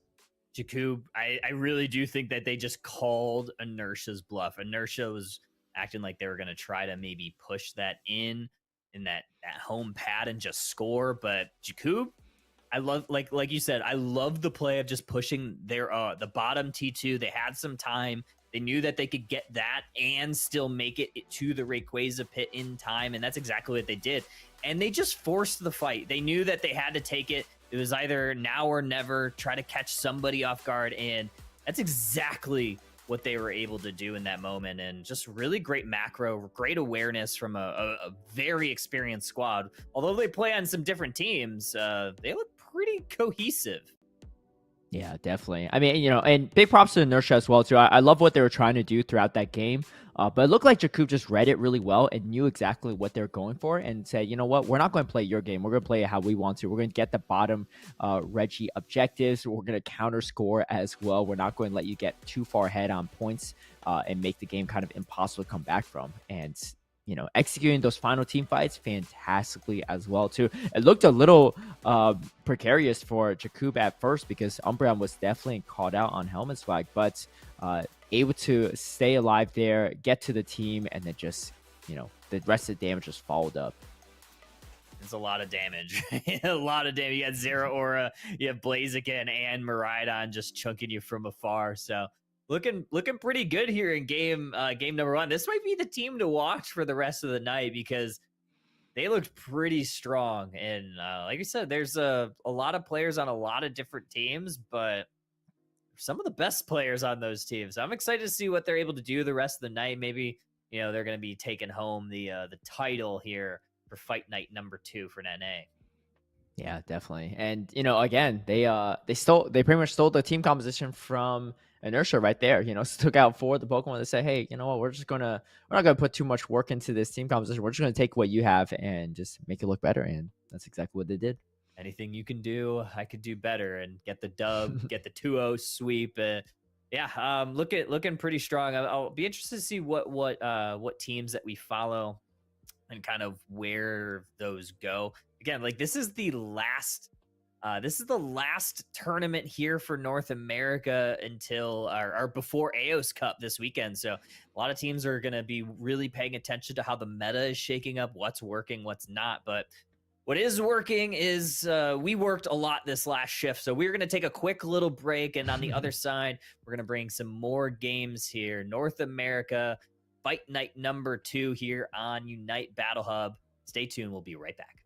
Jakub, I really do think that they just called Inertia's bluff. Inertia was acting like they were going to try to maybe push that in that home pad and just score. But Jakub, I love, like you said, I love the play of just pushing their the bottom T2. They had some time. They knew that they could get that and still make it to the Rayquaza pit in time, and that's exactly what they did. And they just forced the fight. They knew that they had to take it. It was either now or never, try to catch somebody off guard, and that's exactly what they were able to do in that moment. And just really great macro, great awareness from a very experienced squad. Although they play on some different teams, they look pretty cohesive. Yeah, definitely. I mean, and big props to Inertia as well, too. I love what they were trying to do throughout that game. But it looked like Jakub just read it really well and knew exactly what they're going for and said, you know what, we're not going to play your game. We're going to play it how we want to. We're going to get the bottom Reggie objectives. We're going to counter score as well. We're not going to let you get too far ahead on points and make the game kind of impossible to come back from. And executing those final team fights fantastically as well, too. It looked a little precarious for Jakub at first because Umbreon was definitely called out on Helmet Swag, but able to stay alive there, get to the team, and then just, the rest of the damage just followed up. It's a lot of damage. A lot of damage. You got Zero Aura, you have Blaziken and Miraidon just chunking you from afar. So looking pretty good here in game number 1. This might be the team to watch for the rest of the night because they looked pretty strong. And like I said, there's a lot of players on a lot of different teams, but some of the best players on those teams. I'm excited to see what they're able to do the rest of the night. Maybe, they're going to be taking home the title here for Fight Night number 2 for NA. Yeah, definitely. And, again, they pretty much stole the team composition from inertia right there. Took out 4 of the Pokemon to say, hey, you know what? We're not gonna put too much work into this team composition. We're just gonna take what you have and just make it look better. And that's exactly what they did. Anything you can do, I could do better and get the dub, get the 2-0 sweep. Yeah, looking pretty strong. I'll be interested to see what teams that we follow and kind of where those go. Again, like this is the last tournament here for North America until or before AOS Cup this weekend. So a lot of teams are going to be really paying attention to how the meta is shaking up, what's working, what's not. But what is working is we worked a lot this last shift. So we're going to take a quick little break. And on the other side, we're going to bring some more games here. North America Fight Night number 2 here on Unite Battle Hub. Stay tuned. We'll be right back.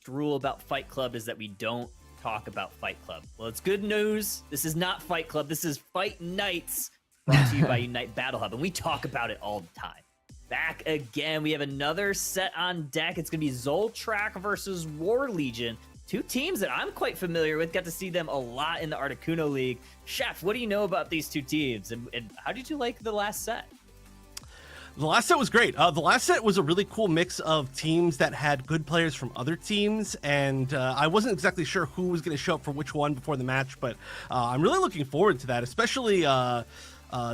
Rule about Fight Club is that we don't talk about Fight Club. Well, it's good news. This is not Fight Club. This is Fight Nights, brought to you by Unite Battle Hub, and we talk about it all the time. Back again. We have another set on deck. It's going to be Zoltrak versus War Legion. 2 teams that I'm quite familiar with. Got to see them a lot in the Articuno League. Chef, what do you know about these 2 teams, and how did you like the last set? The last set was great. The last set was a really cool mix of teams that had good players from other teams, and I wasn't exactly sure who was going to show up for which one before the match, but I'm really looking forward to that, especially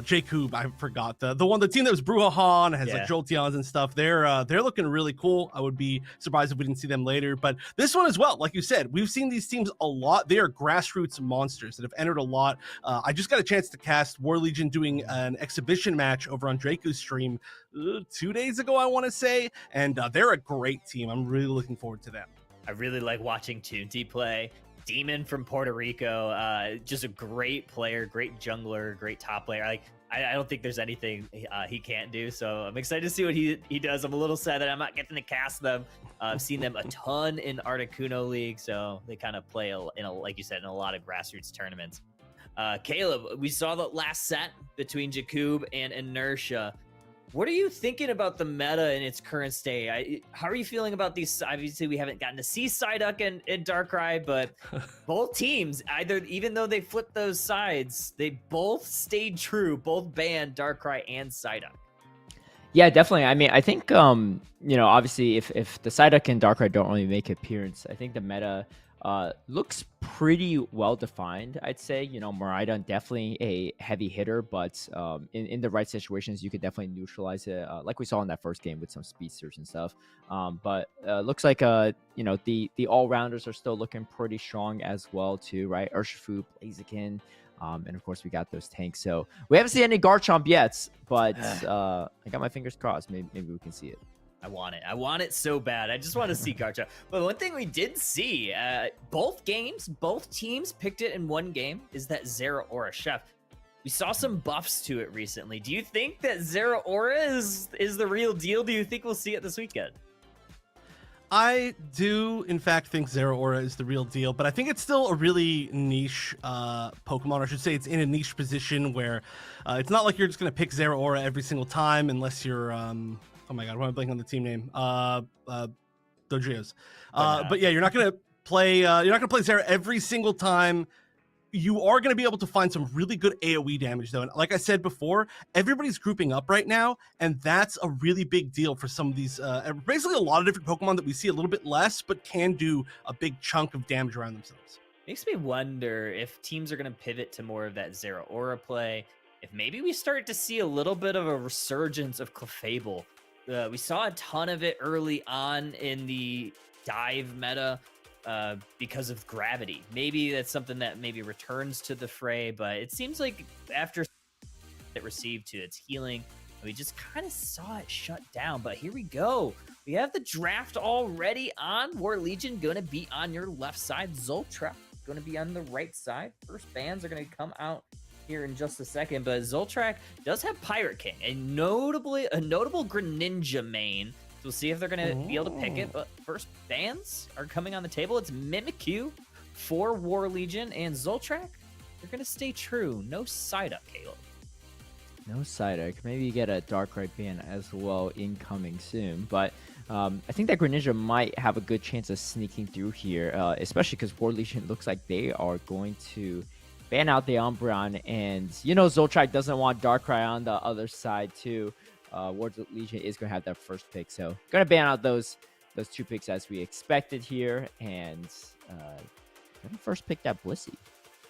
Jacob, I forgot the team that was Bruhaha and has like Jolteons and stuff. They're looking really cool. I would be surprised if we didn't see them later, but this one as well, like you said, we've seen these teams a lot. They are grassroots monsters that have entered a lot. I just got a chance to cast War Legion doing an exhibition match over on Draco's stream 2 days ago, I want to say, and they're a great team. I'm really looking forward to them. I really like watching Toonti play. Demon from Puerto Rico, just a great player, great jungler, great top player. Like I don't think there's anything he can't do. So I'm excited to see what he does. I'm a little sad that I'm not getting to cast them. I've seen them a ton in Articuno League, so they kind of play like you said, in a lot of grassroots tournaments. Caleb, we saw the last set between Jakub and Inertia. What are you thinking about the meta in its current state? How are you feeling about these? Obviously, we haven't gotten to see Psyduck and Darkrai, but both teams, even though they flipped those sides, they both stayed true, both banned Darkrai and Psyduck. Yeah, definitely. I mean, I think, obviously, if the Psyduck and Darkrai don't really make an appearance, I think the meta looks pretty well defined, I'd say. Miraidon definitely a heavy hitter, but in the right situations, you could definitely neutralize it, like we saw in that first game with some speedsters and stuff. But looks like the all-rounders are still looking pretty strong as well too, right? Urshifu, Blaziken, and of course we got those tanks. So we haven't seen any Garchomp yet, but I got my fingers crossed. Maybe we can see it. I want it. I want it so bad. I just want to see Garchomp. But one thing we did see, both teams picked it in one game, is that Zeraora Chef. We saw some buffs to it recently. Do you think that Zeraora is the real deal? Do you think we'll see it this weekend? I do, in fact, think Zeraora is the real deal, but I think it's still a really niche Pokemon. Or I should say it's in a niche position where it's not like you're just going to pick Zeraora every single time unless you're... oh my god, why am I blanking on the team name? Dodrios. But yeah, you're not gonna play Zera every single time. You are gonna be able to find some really good AoE damage though. And like I said before, everybody's grouping up right now, and that's a really big deal for some of these basically a lot of different Pokemon that we see a little bit less, but can do a big chunk of damage around themselves. Makes me wonder if teams are gonna pivot to more of that Zeraora play. If maybe we start to see a little bit of a resurgence of Clefable. We saw a ton of it early on in the dive meta because of gravity. Maybe that's something that maybe returns to the fray, but it seems like after it received to its healing, we just kind of saw it shut down. But here we go. We have the draft already on. War Legion going to be on your left side. Zoltrak going to be on the right side. First bans are going to come out here in just a second, but Zoltrak does have Pirate King, a notable Greninja main. So we'll see if they're going to be able to pick it. But first bans are coming on the table. It's Mimikyu for War Legion, and Zoltrak, they're going to stay true. No Psyduck, Caleb. No Psyduck. Maybe you get a Darkrai ban as well incoming soon, but I think that Greninja might have a good chance of sneaking through here, especially because War Legion looks like they are going to ban out the Umbreon, and Zoltrak doesn't want Darkrai on the other side too. War Legion is going to have that first pick, so going to ban out those two picks as we expected here, and going to first pick that Blissey.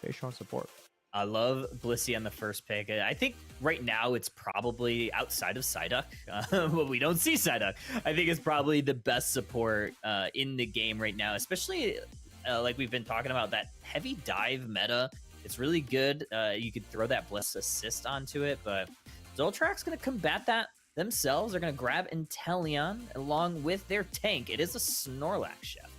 Very strong support. I love Blissey on the first pick. I think right now it's probably outside of Psyduck. But we don't see Psyduck. I think it's probably the best support in the game right now, especially like we've been talking about, that heavy dive meta. It's really good. You could throw that Bliss assist onto it, but Zoltrak's going to combat that themselves. They're going to grab Inteleon along with their tank. It is a Snorlax Chef.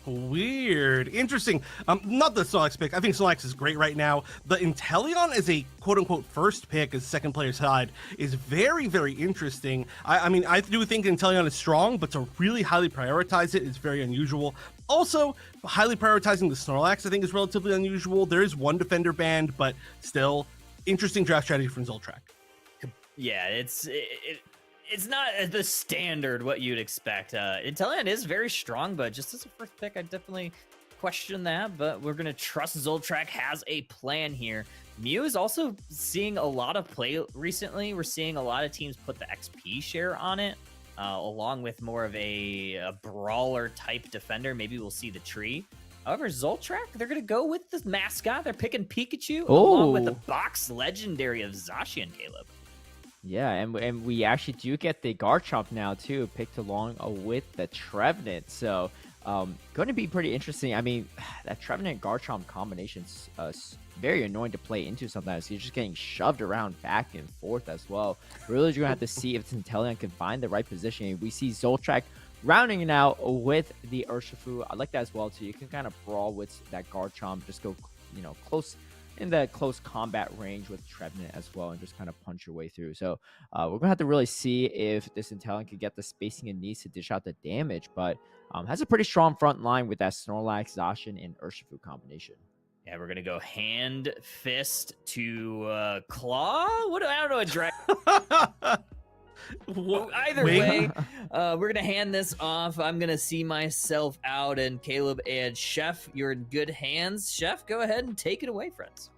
Weird. Interesting. Not the Snorlax pick. I think Snorlax is great right now. The Inteleon as a quote-unquote first pick as second player's side is very, very interesting. I mean, I do think Inteleon is strong, but to really highly prioritize it is very unusual. Also, highly prioritizing the Snorlax, I think, is relatively unusual. There is one defender banned, but still, interesting draft strategy from Zoltrak. Yeah, it's not the standard what you'd expect. Inteleon is very strong, but just as a first pick, I definitely question that. But we're going to trust Zoltrak has a plan here. Mew is also seeing a lot of play recently. We're seeing a lot of teams put the XP share on it. Along with more of a brawler type defender. Maybe we'll see the tree. However, Zoltrak, they're going to go with the mascot. They're picking Pikachu along with the box legendary of Zacian, Caleb. Yeah, and we actually do get the Garchomp now too, picked along with the Trevenant. So going to be pretty interesting. I mean, that Trevenant Garchomp combination's very annoying to play into sometimes. You're just getting shoved around back and forth as well. Really, you're going to have to see if Inteleon can find the right positioning. We see Zoltrak Rounding it out with the Urshifu, I like that as well too. You can kind of brawl with that Garchomp, just go, close in the close combat range with Trevenant as well, and just kind of punch your way through. So we're gonna have to really see if this Inteleon can get the spacing it needs to dish out the damage, but has a pretty strong front line with that Snorlax, Zacian, and Urshifu combination. Yeah, we're gonna go hand fist to claw. What I don't know, a drag. Either way, we're gonna hand this off. I'm gonna see myself out, and Caleb and Chef, you're in good hands. Chef, go ahead and take it away, friends.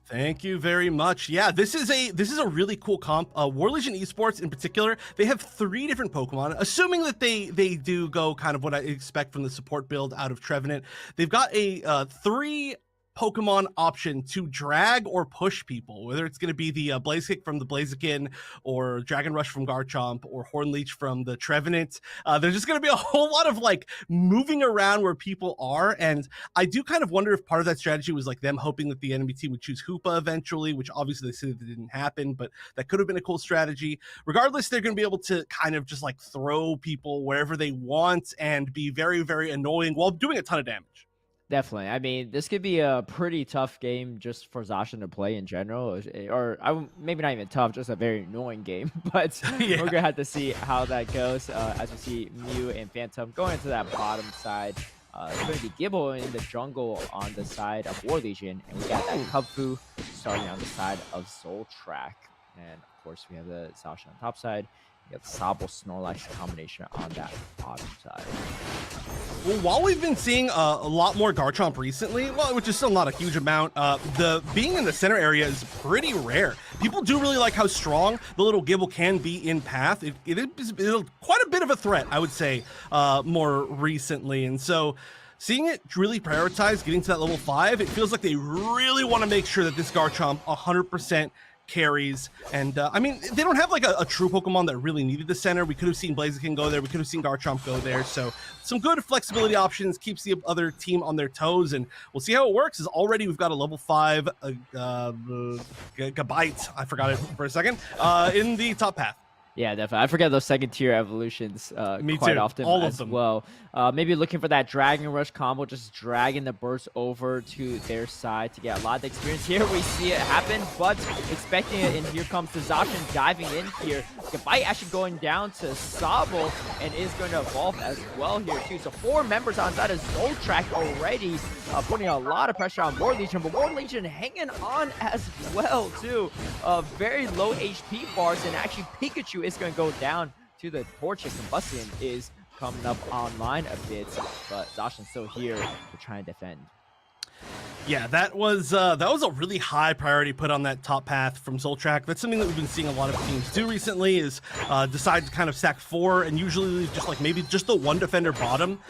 Thank you very much. Yeah, this is a really cool comp. War Legion Esports in particular, they have 3 different Pokemon. Assuming that they do go kind of what I expect from the support build out of Trevenant, they've got a 3 Pokemon option to drag or push people, whether it's going to be the Blaziken from the Blaziken, or Dragon Rush from Garchomp, or Horn Leech from the Trevenant. There's just going to be a whole lot of like moving around where people are, and I do kind of wonder if part of that strategy was like them hoping that the enemy team would choose Hoopa eventually, which obviously they said that didn't happen, but that could have been a cool strategy. Regardless, they're going to be able to kind of just like throw people wherever they want and be very, very annoying while doing a ton of damage. Definitely. I mean, this could be a pretty tough game just for Zacian to play in general, or maybe not even tough, just a very annoying game. But Yeah. we're going to have to see how that goes as we see Mew and Phantom going into that bottom side. It's going to be Gibble in the jungle on the side of War Legion, and we got that Kubfu starting on the side of Zoltrak. And, of course, we have the Zacian on top side. We have the Sobble Snorlax combination on that bottom side. Well, while we've been seeing a lot more Garchomp recently, well, which is still not a huge amount, the being in the center area is pretty rare. People do really like how strong the little Gibble can be in path. It is quite a bit of a threat, I would say, more recently. And so seeing it really prioritize getting to that level 5, it feels like they really want to make sure that this Garchomp 100% carries. And I mean, they don't have like a true Pokemon that really needed the center. We could have seen Blaziken go there, we could have seen Garchomp go there, so some good flexibility options, keeps the other team on their toes, and we'll see how it works. Is already we've got a level 5 Gabite, I forgot it for a second, in the top path. Yeah, definitely. I forget those second tier evolutions Me quite too. often All of as them. well. Maybe looking for that Dragon Rush combo, just dragging the burst over to their side to get a lot of experience here. We see it happen, but expecting it, and here comes the Zacian diving in here. Gabite actually going down to Sobble, and is going to evolve as well here too. So 4 members on side of Zoltrak already, putting a lot of pressure on War Legion, but War Legion hanging on as well too. Very low HP bars, and actually Pikachu is going to go down to the Torchic. Combustion is coming up online a bit, but Zacian's still here to try and defend. Yeah, that was a really high priority put on that top path from Zoltrak. That's something that we've been seeing a lot of teams do recently, is decide to kind of stack 4 and usually leave just like maybe just the 1 defender bottom,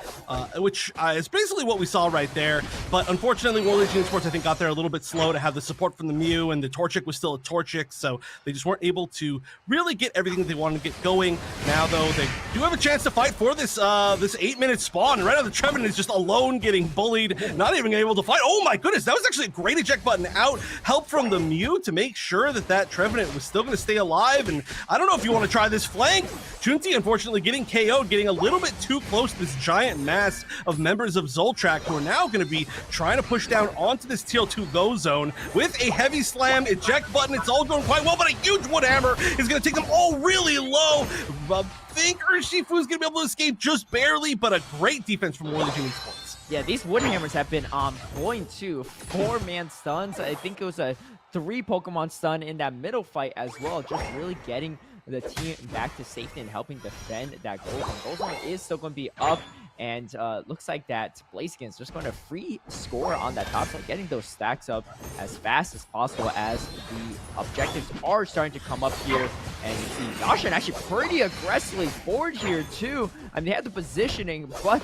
which is basically what we saw right there. But unfortunately, War Legion Esports I think got there a little bit slow to have the support from the Mew, and the Torchic was still a Torchic, so they just weren't able to really get everything that they wanted to get going. Now though, they do have a chance to fight for this 8-minute spawn. Right now the Trevenant is just alone getting bullied, not even able to fight. Oh my goodness, that was actually a great eject button out. Help from the Mew to make sure that that Trevenant was still going to stay alive. And I don't know if you want to try this flank. Chunti, unfortunately, getting KO'd, getting a little bit too close to this giant mass of members of Zoltrak, who are now going to be trying to push down onto this TL2 go zone with a heavy slam, eject button. It's all going quite well, but a huge wood hammer is going to take them all really low. I think Urshifu's going to be able to escape just barely, but a great defense from War Legion Esports. Yeah, these wood hammers have been on point too. 4-man stuns. I think it was a 3 Pokemon stun in that middle fight as well. Just really getting the team back to safety and helping defend that goal zone. Goal zone is still going to be up, and looks like that Blaziken is just going to free score on that top side, getting those stacks up as fast as possible as the objectives are starting to come up here. And you see Zacian actually pretty aggressively forward here too. I mean, they have the positioning, but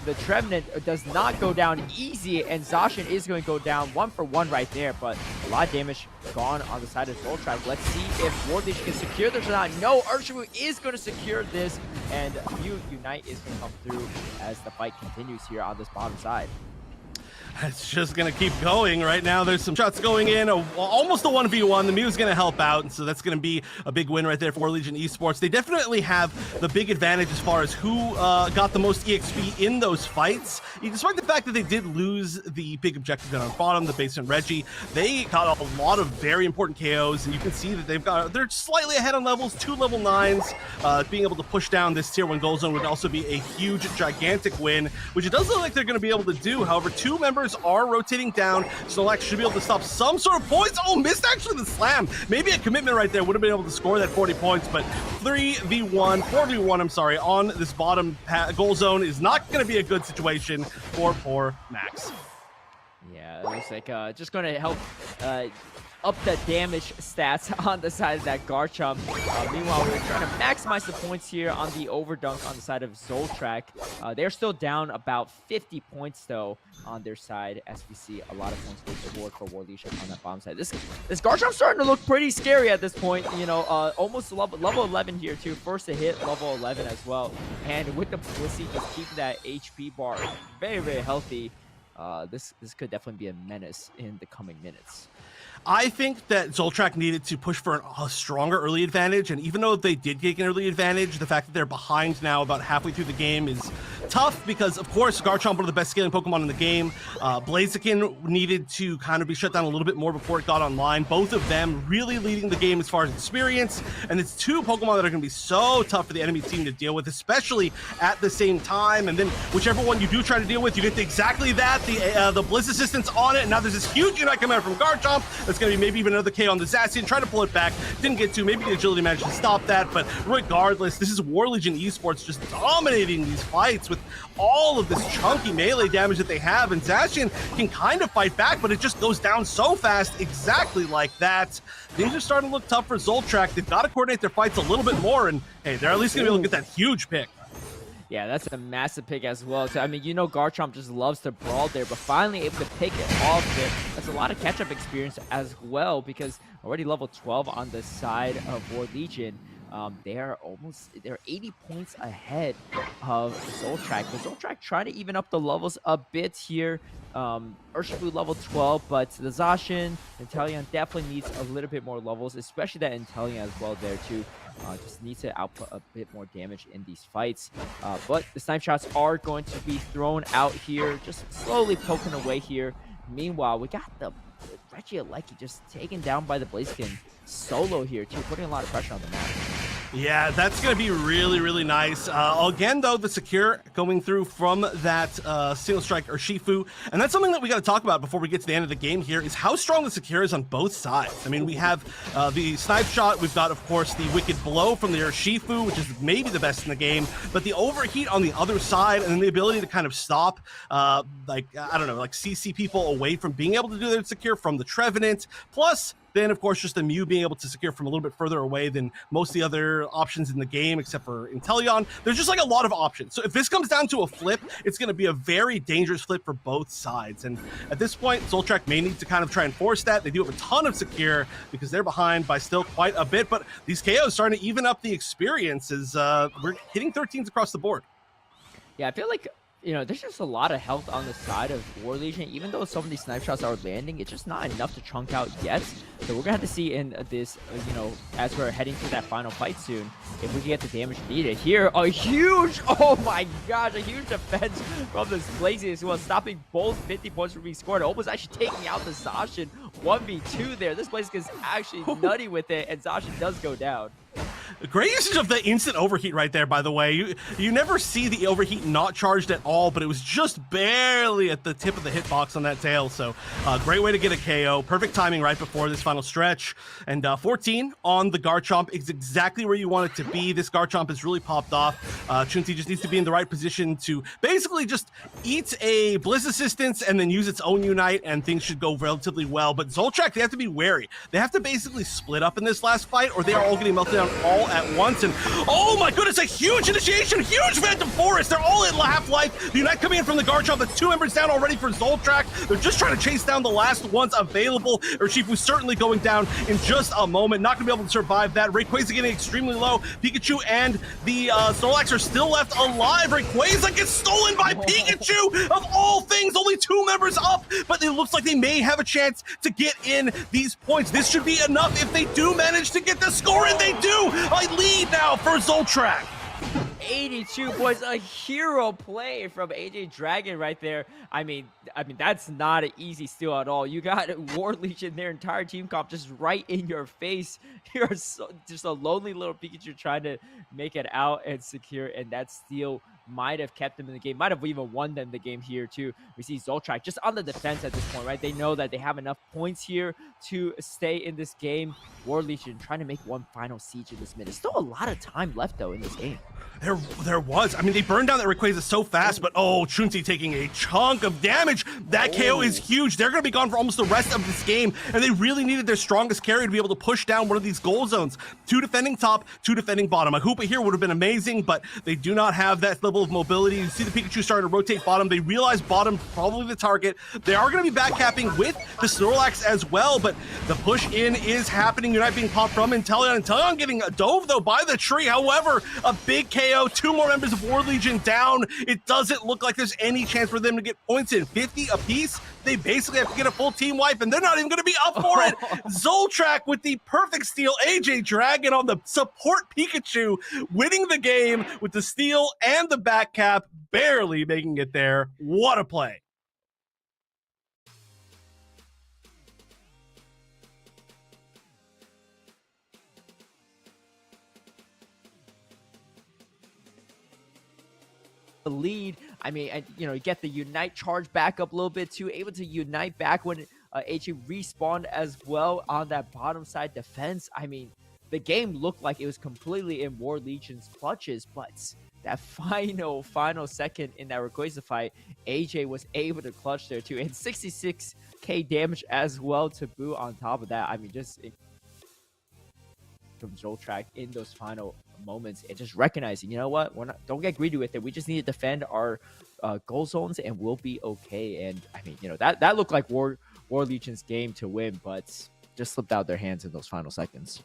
the Trevenant does not go down easy, and Zacian is going to go down 1 for 1 right there, but a lot of damage gone on the side of Zoltrak. Let's see if War Legion can secure this or not. No, Urshifu is going to secure this, and Mew Unite is going to come through as the fight continues here on this bottom side. It's just going to keep going. Right now, there's some shots going in, almost a 1v1. The Mew's going to help out, and so that's going to be a big win right there for Legion Esports. They definitely have the big advantage as far as who got the most EXP in those fights. Despite the fact that they did lose the big objective gun on bottom, the Basement Reggie, they got a lot of very important KOs, and you can see that they're slightly ahead on levels, 2 level 9s. Being able to push down this tier 1 goal zone would also be a huge, gigantic win, which it does look like they're going to be able to do. However, 2 members are rotating down. Snorlax should be able to stop some sort of points. Oh, missed actually the slam. Maybe a commitment right there would have been able to score that 40 points, but 4v1, I'm sorry, on this bottom goal zone is not going to be a good situation for poor Max. Yeah, it looks like just going to help up the damage stats on the side of that Garchomp. Meanwhile, we're trying to maximize the points here on the overdunk on the side of Zoltrak. They're still down about 50 points, though, on their side, as we see a lot of points being scored for War Legion on that bottom side. This Garchomp's starting to look pretty scary at this point. You know, almost level 11 here, too. First to hit level 11 as well. And with the Blissey just keeping that HP bar very, very healthy, this could definitely be a menace in the coming minutes. I think that Zoltrak needed to push for a stronger early advantage, and even though they did get an early advantage, the fact that they're behind now about halfway through the game is tough because, of course, Garchomp, one of the best scaling Pokemon in the game. Blaziken needed to kind of be shut down a little bit more before it got online. Both of them really leading the game as far as experience, and it's 2 Pokemon that are going to be so tough for the enemy team to deal with, especially at the same time. And then whichever one you do try to deal with, you get exactly that, the Blizz Assistance on it, and now there's this huge Unite coming out from Garchomp. That's going to be maybe even another K on the Zacian. Try to pull it back. Didn't get to. Maybe the agility managed to stop that. But regardless, this is War Legion Esports just dominating these fights with all of this chunky melee damage that they have. And Zacian can kind of fight back, but it just goes down so fast, exactly like that. Things are starting to look tough for Zoltrak. They've got to coordinate their fights a little bit more. And hey, they're at least going to be able to get that huge pick. Yeah, that's a massive pick as well. So, I mean, you know Garchomp just loves to brawl there, but finally able to pick it off there. That's a lot of catch-up experience as well, because already level 12 on the side of War Legion. They're 80 points ahead of Zoltrak. But Zoltrak trying to even up the levels a bit here. Urshifu level 12, but the Zacian, Inteleon definitely needs a little bit more levels, especially that Inteleon as well there too. Just needs to output a bit more damage in these fights. But the snipe shots are going to be thrown out here, just slowly poking away here. Meanwhile, we got the Reggie Alecki just taken down by the Blaziken solo here too, putting a lot of pressure on the map. Yeah, that's going to be really, really nice. Again, though, the secure going through from that single strike Urshifu. And that's something that we got to talk about before we get to the end of the game here, is how strong the secure is on both sides. I mean, we have the snipe shot. We've got, of course, the wicked blow from the Urshifu, which is maybe the best in the game. But the overheat on the other side, and then the ability to kind of stop, like, I don't know, like CC people away from being able to do their secure from the Trevenant. Plus, then, of course, just the Mew being able to secure from a little bit further away than most of the other options in the game, except for Inteleon. There's just like a lot of options. So if this comes down to a flip, it's going to be a very dangerous flip for both sides. And at this point, Zoltrak may need to kind of try and force that. They do have a ton of secure because they're behind by still quite a bit. But these KOs starting to even up the experience as we're hitting 13s across the board. Yeah, I feel like, you know, there's just a lot of health on the side of War Legion. Even though some of these snipe shots are landing, it's just not enough to chunk out yet. So we're going to have to see in this, you know, as we're heading to that final fight soon, if we can get the damage needed. Here, a huge, oh my gosh, a huge defense from this Blaziken as well, stopping both 50 points from being scored. Almost actually taking out the Zacian 1v2 there. This Blaziken is actually nutty with it, and Zacian does go down. Great usage of the instant overheat right there, by the way. You never see the overheat not charged at all, but it was just barely at the tip of the hitbox on that tail. So great way to get a KO. Perfect timing right before this final stretch. And 14 on the Garchomp is exactly where you want it to be. This Garchomp has really popped off. Chunti just needs to be in the right position to basically just eat a Blizz Assistance and then use its own Unite, and things should go relatively well. but Zoltrak, they have to be wary. They have to basically split up in this last fight, or they are all getting melted down all at once. And oh my goodness, a huge initiation, huge Phantom Forest. They're all at half-life. The Unite coming in from the guard shop. That's 2 members down already for Zoltrak. They're just trying to chase down the last ones available. Urshifu's certainly going down in just a moment. Not going to be able to survive that. Rayquaza getting extremely low. Pikachu and the Snorlax are still left alive. Rayquaza gets stolen by Pikachu. Of all things, only 2 members up, but it looks like they may have a chance to get in these points. This should be enough if they do manage to get the score, and they do. A lead now for Zoltrak. 82 points, a hero play from AJ Dragon right there. I mean, that's not an easy steal at all. You got War Legion, their entire team comp just right in your face. You're just a lonely little Pikachu trying to make it out and secure, and that steal might have kept them in the game, might have even won them the game here too. We see Zoltrak just on the defense at this point, right? They know that they have enough points here to stay in this game. War Legion trying to make one final siege in this minute. Still a lot of time left though in this game. There was. I mean, they burned down that Rayquaza so fast, but oh, Chunti taking a chunk of damage. That KO is huge. They're going to be gone for almost the rest of this game, and they really needed their strongest carry to be able to push down one of these goal zones. 2 defending top, 2 defending bottom. A Hoopa here would have been amazing, but they do not have that level of mobility. You see the Pikachu starting to rotate bottom. They realize bottom probably the target. They are going to be backcapping with the Snorlax as well, but the push in is happening. You're not being popped from Inteleon. Inteleon getting dove, though, by the tree. However, a big KO. 2 more members of War Legion down. It doesn't look like there's any chance for them to get points in. 50 apiece. They basically have to get a full team wipe, and they're not even going to be up for it. Zoltrak with the perfect steal. AJ Dragon on the support Pikachu, winning the game with the steal and the back cap, barely making it there. What a play. The lead. I mean, and, you know, you get the Unite charge back up a little bit too, able to Unite back when AJ respawned as well on that bottom side defense. I mean, the game looked like it was completely in War Legion's clutches, but that final second in that Rayquaza fight, AJ was able to clutch there too, and 66k damage as well to boot on top of that. I mean, just from Zoltrak in those final moments and just recognizing, you know what, don't get greedy with it. We just need to defend our goal zones and we'll be okay. And I mean, you know, that looked like War Legion's game to win, but just slipped out their hands in those final seconds.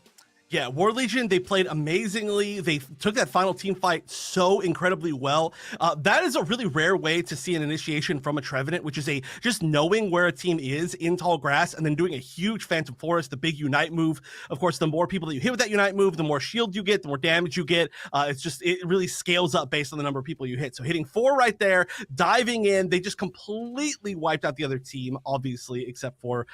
Yeah, War Legion, they played amazingly. They took that final team fight so incredibly well. That is a really rare way to see an initiation from a Trevenant, which is just knowing where a team is in tall grass and then doing a huge Phantom Forest, the big Unite move. Of course, the more people that you hit with that Unite move, the more shield you get, the more damage you get. It really scales up based on the number of people you hit. So hitting 4 right there, diving in, they just completely wiped out the other team, obviously, except for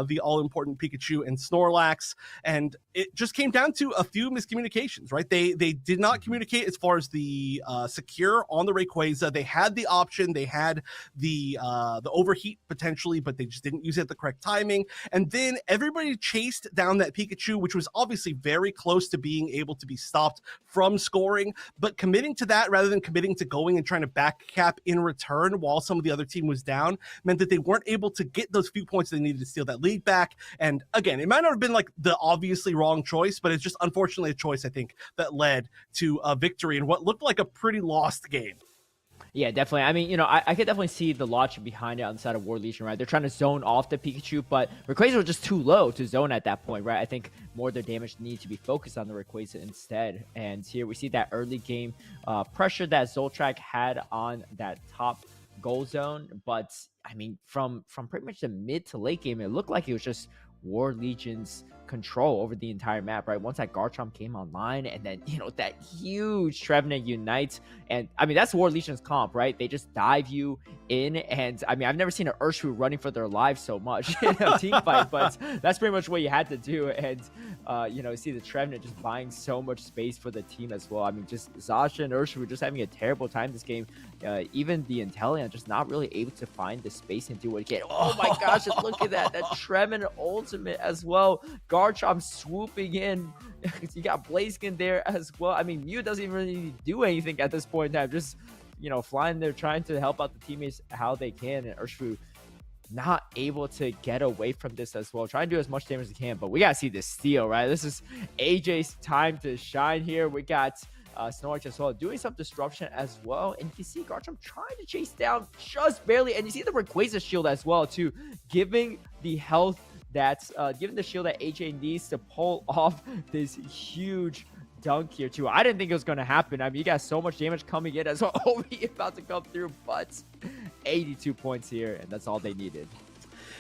the all-important Pikachu and Snorlax. And it just came down to a few miscommunications, right? They did not communicate as far as the secure on the Rayquaza. They had the option, they had the overheat potentially, but they just didn't use it at the correct timing. And then everybody chased down that Pikachu, which was obviously very close to being able to be stopped from scoring, but committing to that rather than committing to going and trying to back cap in return while some of the other team was down meant that they weren't able to get those few points they needed to steal that lead back. And again, it might not have been like the obviously wrong choice, but it's just unfortunately a choice, I think, that led to a victory in what looked like a pretty lost game. Yeah, definitely. I mean, you know, I could definitely see the logic behind it on the side of War Legion, right? They're trying to zone off the Pikachu, but Rayquaza was just too low to zone at that point, right? I think more of their damage needs to be focused on the Rayquaza instead. And here we see that early game pressure that Zoltrak had on that top goal zone. But, I mean, from pretty much the mid to late game, it looked like it was just War Legion's control over the entire map, right? Once that Garchomp came online, and then, you know, that huge Trevenant Unite, and I mean, that's War Legion's comp, right? They just dive you in, and I mean, I've never seen an Urshifu running for their lives so much in a team fight, but that's pretty much what you had to do. And you know, see the Trevenant just buying so much space for the team as well. I mean, just Zasha and Urshifu just having a terrible time this game. Even the Inteleon just not really able to find the space and do what it can. Oh my gosh, and look at that Trevenant ultimate as well. Garchomp swooping in. You got Blaziken there as well. I mean, Mew doesn't even really do anything at this point in time. Just, you know, flying there, trying to help out the teammates how they can. And Urshifu not able to get away from this as well. Try and do as much damage as he can, but we gotta see this steal, right? This is AJ's time to shine here. We got Snorlax as well doing some disruption as well, and you see Garchomp trying to chase down just barely, and you see the Rayquaza shield as well too, giving the health that's giving the shield that AJ needs to pull off this huge dunk here too. I didn't think it was going to happen. I mean, you got so much damage coming in as well. Ovi about to come through, but 82 points here, and that's all they needed.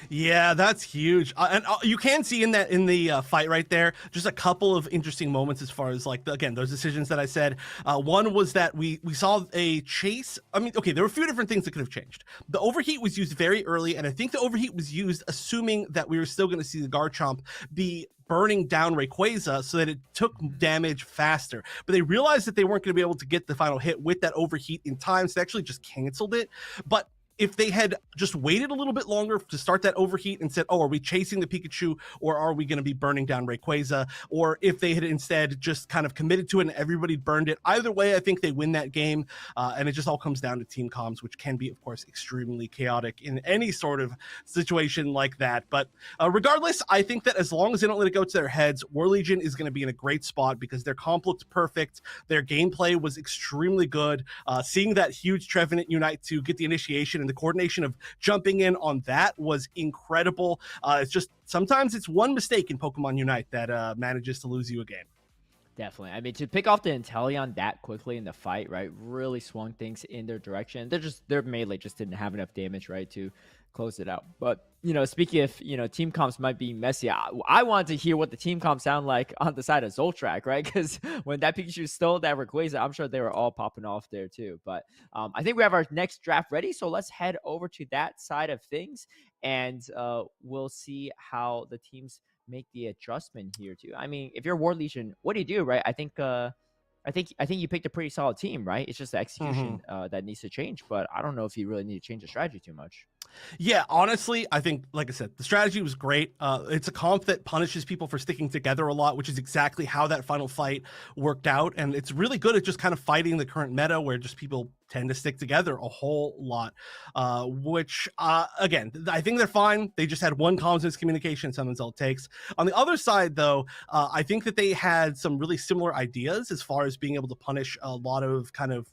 Yeah, that's huge. And you can see in the fight right there, just a couple of interesting moments as far as like, again, those decisions that I said. One was that we saw a chase. I mean, okay, there were a few different things that could have changed. The overheat was used very early, and I think the overheat was used assuming that we were still going to see the Garchomp be burning down Rayquaza so that it took damage faster. But they realized that they weren't going to be able to get the final hit with that overheat in time, so they actually just canceled it. But if they had just waited a little bit longer to start that overheat and said, oh, are we chasing the Pikachu or are we going to be burning down Rayquaza? Or if they had instead just kind of committed to it and everybody burned it, either way, I think they win that game. And it just all comes down to team comms, which can be, of course, extremely chaotic in any sort of situation like that. But regardless, I think that as long as they don't let it go to their heads, War Legion is going to be in a great spot because their comp looked perfect. Their gameplay was extremely good. Seeing that huge Trevenant Unite to get the initiation and the coordination of jumping in on that was incredible. It's just sometimes it's one mistake in Pokemon Unite that manages to lose you a game. Definitely. I mean, to pick off the Inteleon that quickly in the fight, right, really swung things in their direction. Their melee just didn't have enough damage, right, to close it out. But, you know, speaking of, you know, team comps might be messy. I wanted to hear what the team comps sound like on the side of Zoltrak, right? Because when that Pikachu stole that Rayquaza, I'm sure they were all popping off there too. But I think we have our next draft ready. So let's head over to that side of things and we'll see how the teams make the adjustment here too. I mean, if you're War Legion, what do you do, right? I think you picked a pretty solid team, right? It's just the execution that needs to change, but I don't know if you really need to change the strategy too much. Yeah, honestly, I think, like I said, the strategy was great. It's a comp that punishes people for sticking together a lot, which is exactly how that final fight worked out. And it's really good at just kind of fighting the current meta where just people tend to stick together a whole lot, which, again, I think they're fine. They just had one comms miscommunication, something's all it takes. On the other side, though, I think that they had some really similar ideas as far as being able to punish a lot of kind of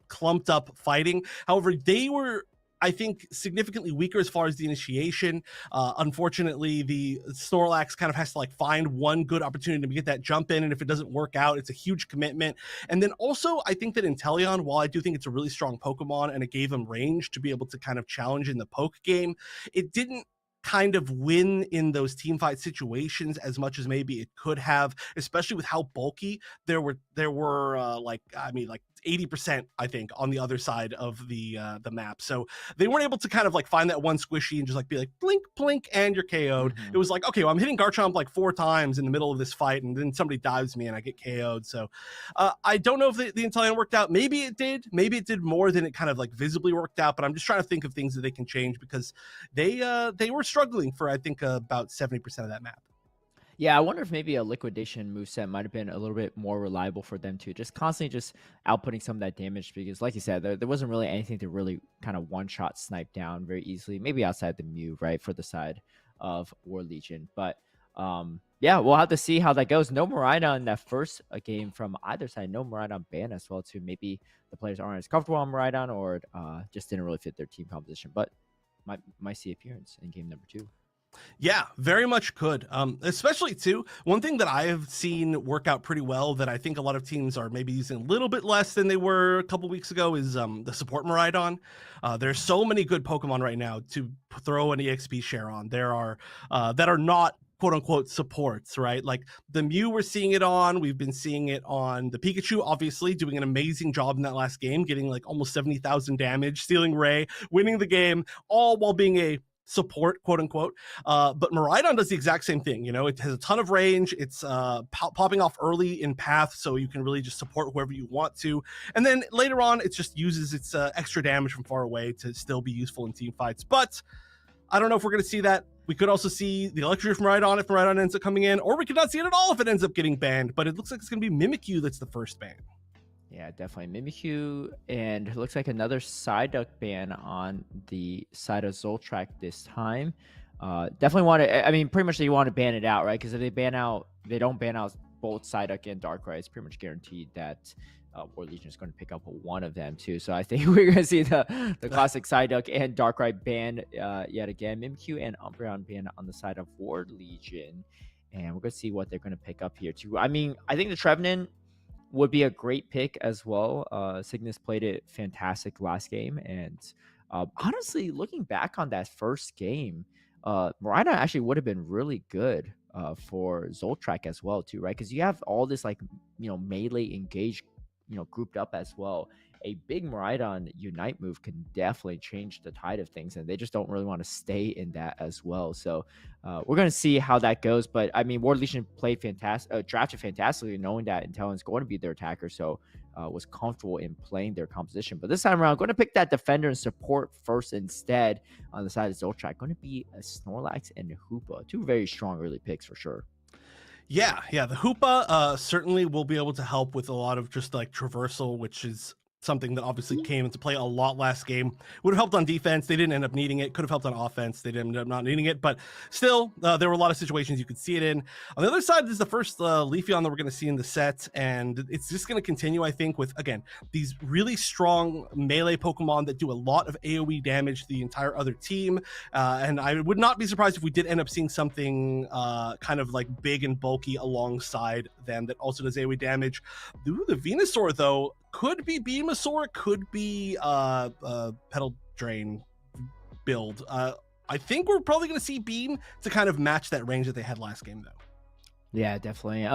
clumped up fighting. However, they were, I think, significantly weaker as far as the initiation. Unfortunately, the Snorlax kind of has to like find one good opportunity to get that jump in, and if it doesn't work out, it's a huge commitment. And then also, I think that Inteleon, while I do think it's a really strong Pokemon and it gave him range to be able to kind of challenge in the poke game, it didn't kind of win in those team fight situations as much as maybe it could have, especially with how bulky there were like 80%, I think, on the other side of the map. So they weren't able to kind of like find that one squishy and just like be like blink blink and you're KO'd. It was like, okay, well, I'm hitting Garchomp like 4 times in the middle of this fight and then somebody dives me and I get KO'd. So I don't know if the Inteleon worked out. Maybe it did more than it kind of like visibly worked out, but I'm just trying to think of things that they can change because they were struggling for I think about 70% of that map. Yeah, I wonder if maybe a liquidation moveset might have been a little bit more reliable for them to just constantly just outputting some of that damage because, like you said, there wasn't really anything to really kind of one-shot snipe down very easily, maybe outside the Mew, right, for the side of War Legion. But yeah, we'll have to see how that goes. No Miraidon in that first game from either side. No Miraidon ban as well, too. Maybe the players aren't as comfortable on Miraidon or just didn't really fit their team composition, but might see appearance in game number 2. Yeah, very much could. Especially too, one thing that I have seen work out pretty well that I think a lot of teams are maybe using a little bit less than they were a couple weeks ago is the support Miraidon. There's so many good Pokemon right now to throw an EXP share on. There are that are not quote unquote supports, right? Like the Mew we're seeing it on, we've been seeing it on the Pikachu, obviously doing an amazing job in that last game, getting like almost 70,000 damage, stealing Ray, winning the game, all while being a support, quote unquote. But Miraidon does the exact same thing. You know, it has a ton of range. It's popping off early in path, so you can really just support whoever you want to. And then later on, it just uses its extra damage from far away to still be useful in team fights. But I don't know if we're going to see that. We could also see the Electricity from Miraidon if Miraidon ends up coming in, or we could not see it at all if it ends up getting banned. But it looks like it's going to be Mimikyu that's the first ban. Yeah, Yeah, definitely Mimikyu, and it looks like another Psyduck ban on the side of Zoltrak this time. Definitely want to. I mean, pretty much they want to ban it out, right? Because if they don't ban out both Psyduck and Darkrai, it's pretty much guaranteed that War Legion is going to pick up one of them too. So I think we're going to see the classic Psyduck and Darkrai ban yet again. Mimikyu and Umbreon ban on the side of War Legion, and we're going to see what they're going to pick up here too. I mean, I think the Trevenant would be a great pick as well. Cygnus played it fantastic last game, and honestly, looking back on that first game, Marina actually would have been really good for Zoltrak as well too, right? Because you have all this like melee engage, grouped up as well. A big Miraidon Unite move can definitely change the tide of things, and they just don't really want to stay in that as well. So we're going to see how that goes. But I mean, War Legion played fantastic, drafted fantastically, knowing that Intellion is going to be their attacker, so was comfortable in playing their composition. But this time around, going to pick that defender and support first instead on the side of Zoltrak. Going to be a Snorlax and a Hoopa, two very strong early picks for sure. Yeah, the Hoopa certainly will be able to help with a lot of just like traversal, which is something that obviously came into play a lot last game. Would have helped on defense. They didn't end up needing it. Could have helped on offense. They didn't end up not needing it. But still, there were a lot of situations you could see it in. On the other side, this is the first Leafeon that we're going to see in the set. And it's just going to continue, I think, with, again, these really strong melee Pokemon that do a lot of AoE damage to the entire other team. And I would not be surprised if we did end up seeing something kind of like big and bulky alongside them that also does AoE damage. Ooh, the Venusaur, though, could be Beamosaur, could be Petal Drain build. I think we're probably going to see Beam to kind of match that range that they had last game, though. Yeah, definitely.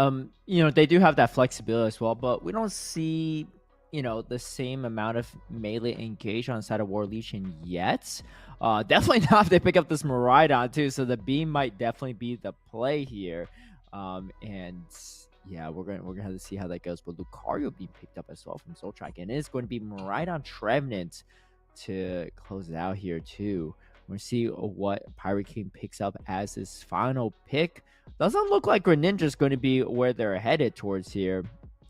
They do have that flexibility as well, but we don't see, the same amount of melee engage on the side of War Legion yet. Definitely not if they pick up this Miraidon too, so the Beam might definitely be the play here. And yeah, we're gonna have to see how that goes. But Lucario being picked up as well from Zoltrak, and it is going to be Miraidon Trevenant to close it out here too. We're gonna see what Pirate King picks up as his final pick. Doesn't look like Greninja's going to be where they're headed towards here.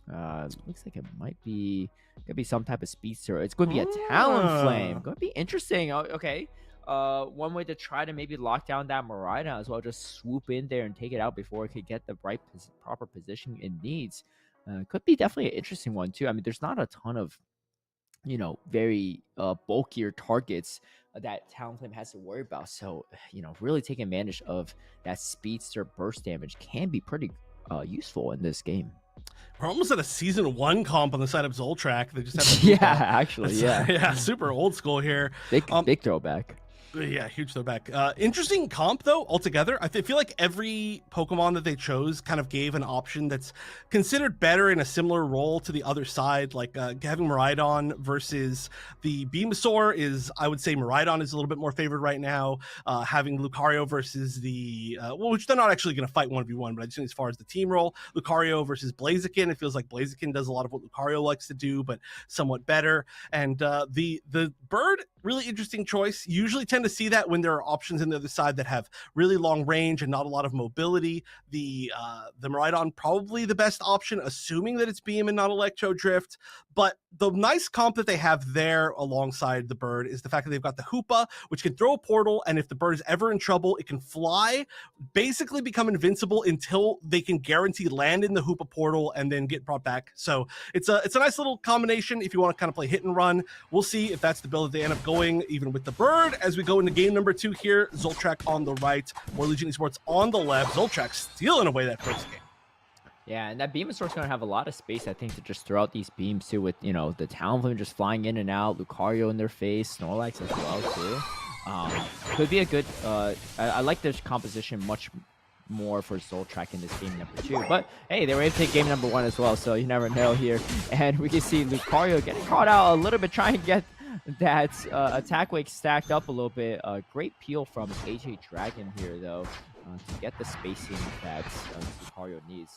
Looks like it might be gonna be some type of speedster. It's going to be a Talonflame. Going to be interesting. Okay. One way to try to maybe lock down that Miraidon as well, just swoop in there and take it out before it could get the right proper position it needs. Could be definitely an interesting one too. I mean, there's not a ton of very bulkier targets that Talonflame has to worry about, so really taking advantage of that speedster burst damage can be pretty useful in this game. We're almost at a season 1 comp on the side of Zoltrak. They just have yeah, actually, yeah. Yeah, super old school here. Big throwback. Yeah, huge throwback. Interesting comp, though, altogether. I feel like every Pokemon that they chose kind of gave an option that's considered better in a similar role to the other side. Like having Miraidon versus the Venusaur is, I would say Miraidon is a little bit more favored right now. Having Lucario versus the, which they're not actually going to fight 1v1, but I just think as far as the team role, Lucario versus Blaziken, it feels like Blaziken does a lot of what Lucario likes to do, but somewhat better. And the bird, really interesting choice. Usually tend to see that when there are options in the other side that have really long range and not a lot of mobility. The Miraidon probably the best option, assuming that it's Beam and not Electro Drift. But the nice comp that they have there alongside the bird is the fact that they've got the Hoopa, which can throw a portal, and if the bird is ever in trouble, it can fly, basically become invincible until they can guarantee land in the Hoopa portal and then get brought back. So it's a nice little combination if you want to kind of play hit and run. We'll see if that's the build that they end up going, even with the bird, as we go into game number 2 here. Zoltrak on the right, War Legion Esports on the left. Zoltrak stealing away that first game. Yeah, and that Venusaur's going to have a lot of space, I think, to just throw out these beams, too, with, the Talonflame just flying in and out, Lucario in their face, Snorlax as well, too. Could be a good... I like this composition much more for Zoltrak in this game number 2. But, hey, they were able to take game number 1 as well, so you never know here. And we can see Lucario getting caught out a little bit, trying to get that attack wake stacked up a little bit. Great peel from AJ Dragon here, though, to get the spacing that Lucario needs.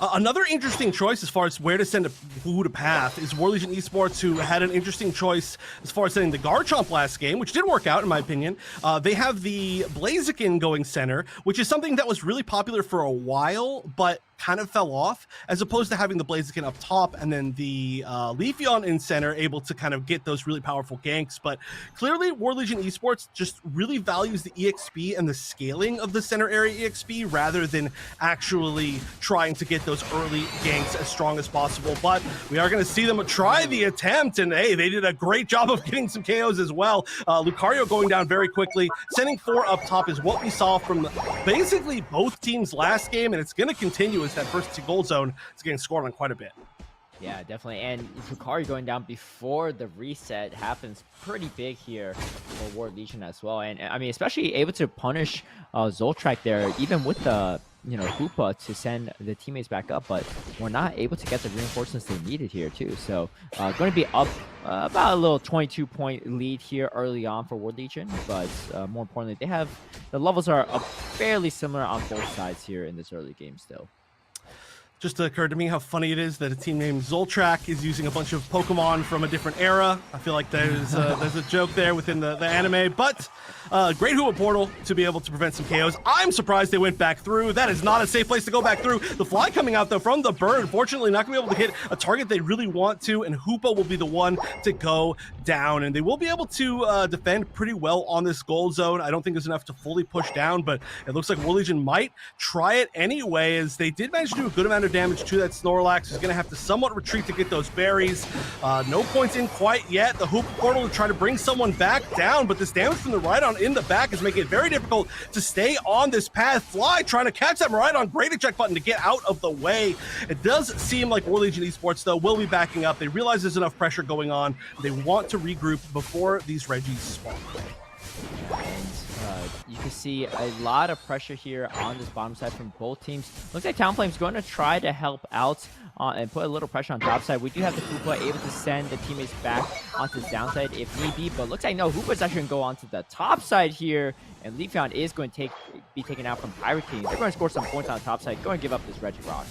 Another interesting choice as far as where to send who to path is War Legion Esports, who had an interesting choice as far as sending the Garchomp last game, which didn't work out in my opinion. They have the Blaziken going center, which is something that was really popular for a while, but kind of fell off, as opposed to having the Blaziken up top and then the Leafeon in center able to kind of get those really powerful ganks. But clearly War Legion Esports just really values the EXP and the scaling of the center area EXP rather than actually trying to get those early ganks as strong as possible. But we are going to see them try the attempt, and hey, they did a great job of getting some KOs as well. Lucario going down very quickly, sending 4 up top is what we saw from basically both teams last game, and it's going to continue as that first goal zone is getting scored on quite a bit. Yeah, definitely. And Lucario going down before the reset happens pretty big here for War Legion as well. And I mean, especially able to punish Zoltrak there, even with the Hoopa to send the teammates back up, but we're not able to get the reinforcements they needed here too. So going to be up about a little 22-point lead here early on for War Legion, but more importantly, they have the levels are fairly similar on both sides here in this early game still. Just occurred to me how funny it is that a team named Zoltrak is using a bunch of Pokemon from a different era. I feel like there's a joke there within the anime, but great Hua Portal to be able to prevent some KOs. I'm surprised they went back through. That is not a safe place to go back through. The fly coming out though from the bird, unfortunately not gonna be able to hit a target they really want to, and Hoopa will be the one to go down, and they will be able to defend pretty well on this goal zone. I don't think there's enough to fully push down, but it looks like War Legion might try it anyway, as they did manage to do a good amount of damage to that Snorlax, who's going to have to somewhat retreat to get those berries. No points in quite yet. The Hoop Portal to try to bring someone back down, but this damage from the Rhydon in the back is making it very difficult to stay on this path. Fly trying to catch that Rhydon. Great eject button to get out of the way. It does seem like War Legion Esports, though, will be backing up. They realize there's enough pressure going on. They want to regroup before these Reggies spawn. You can see a lot of pressure here on this bottom side from both teams. Looks like Talonflame's going to try to help out and put a little pressure on top side. We do have the Hoopa able to send the teammates back onto the downside if need be, but looks like no, Hoopa's actually going to go onto the top side here, and Leafeon is going to be taken out from Pirate King. They're going to score some points on the top side, going to give up this Regirock.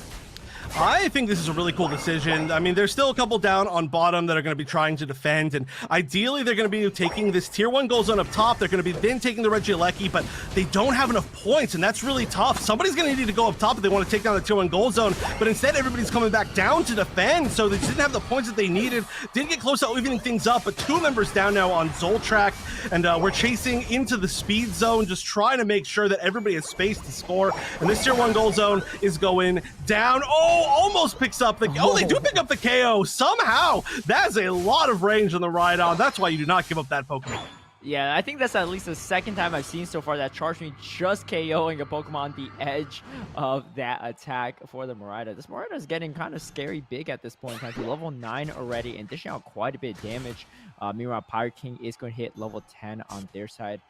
I think this is a really cool decision. I mean, there's still a couple down on bottom that are going to be trying to defend, and ideally they're going to be taking this tier 1 goal zone up top. They're going to be then taking the Regieleki, but they don't have enough points, and that's really tough. Somebody's going to need to go up top if they want to take down the tier 1 goal zone, but instead everybody's coming back down to defend, so they just didn't have the points that they needed. Didn't get close to evening things up, but 2 members down now on Zoltrak, and we're chasing into the speed zone, just trying to make sure that everybody has space to score, and this tier 1 goal zone is going down. Oh, almost picks up the... Oh, they do pick up the KO somehow. That's a lot of range on the Rhydon. That's why you do not give up that Pokemon. Yeah, I think that's at least the second time I've seen so far that charged me just KOing a Pokemon on the edge of that attack for the Miraida. This Miraida is getting kind of scary big at this point. He's level 9 already and dishing out quite a bit of damage. Meanwhile, Pirate King is going to hit level 10 on their side.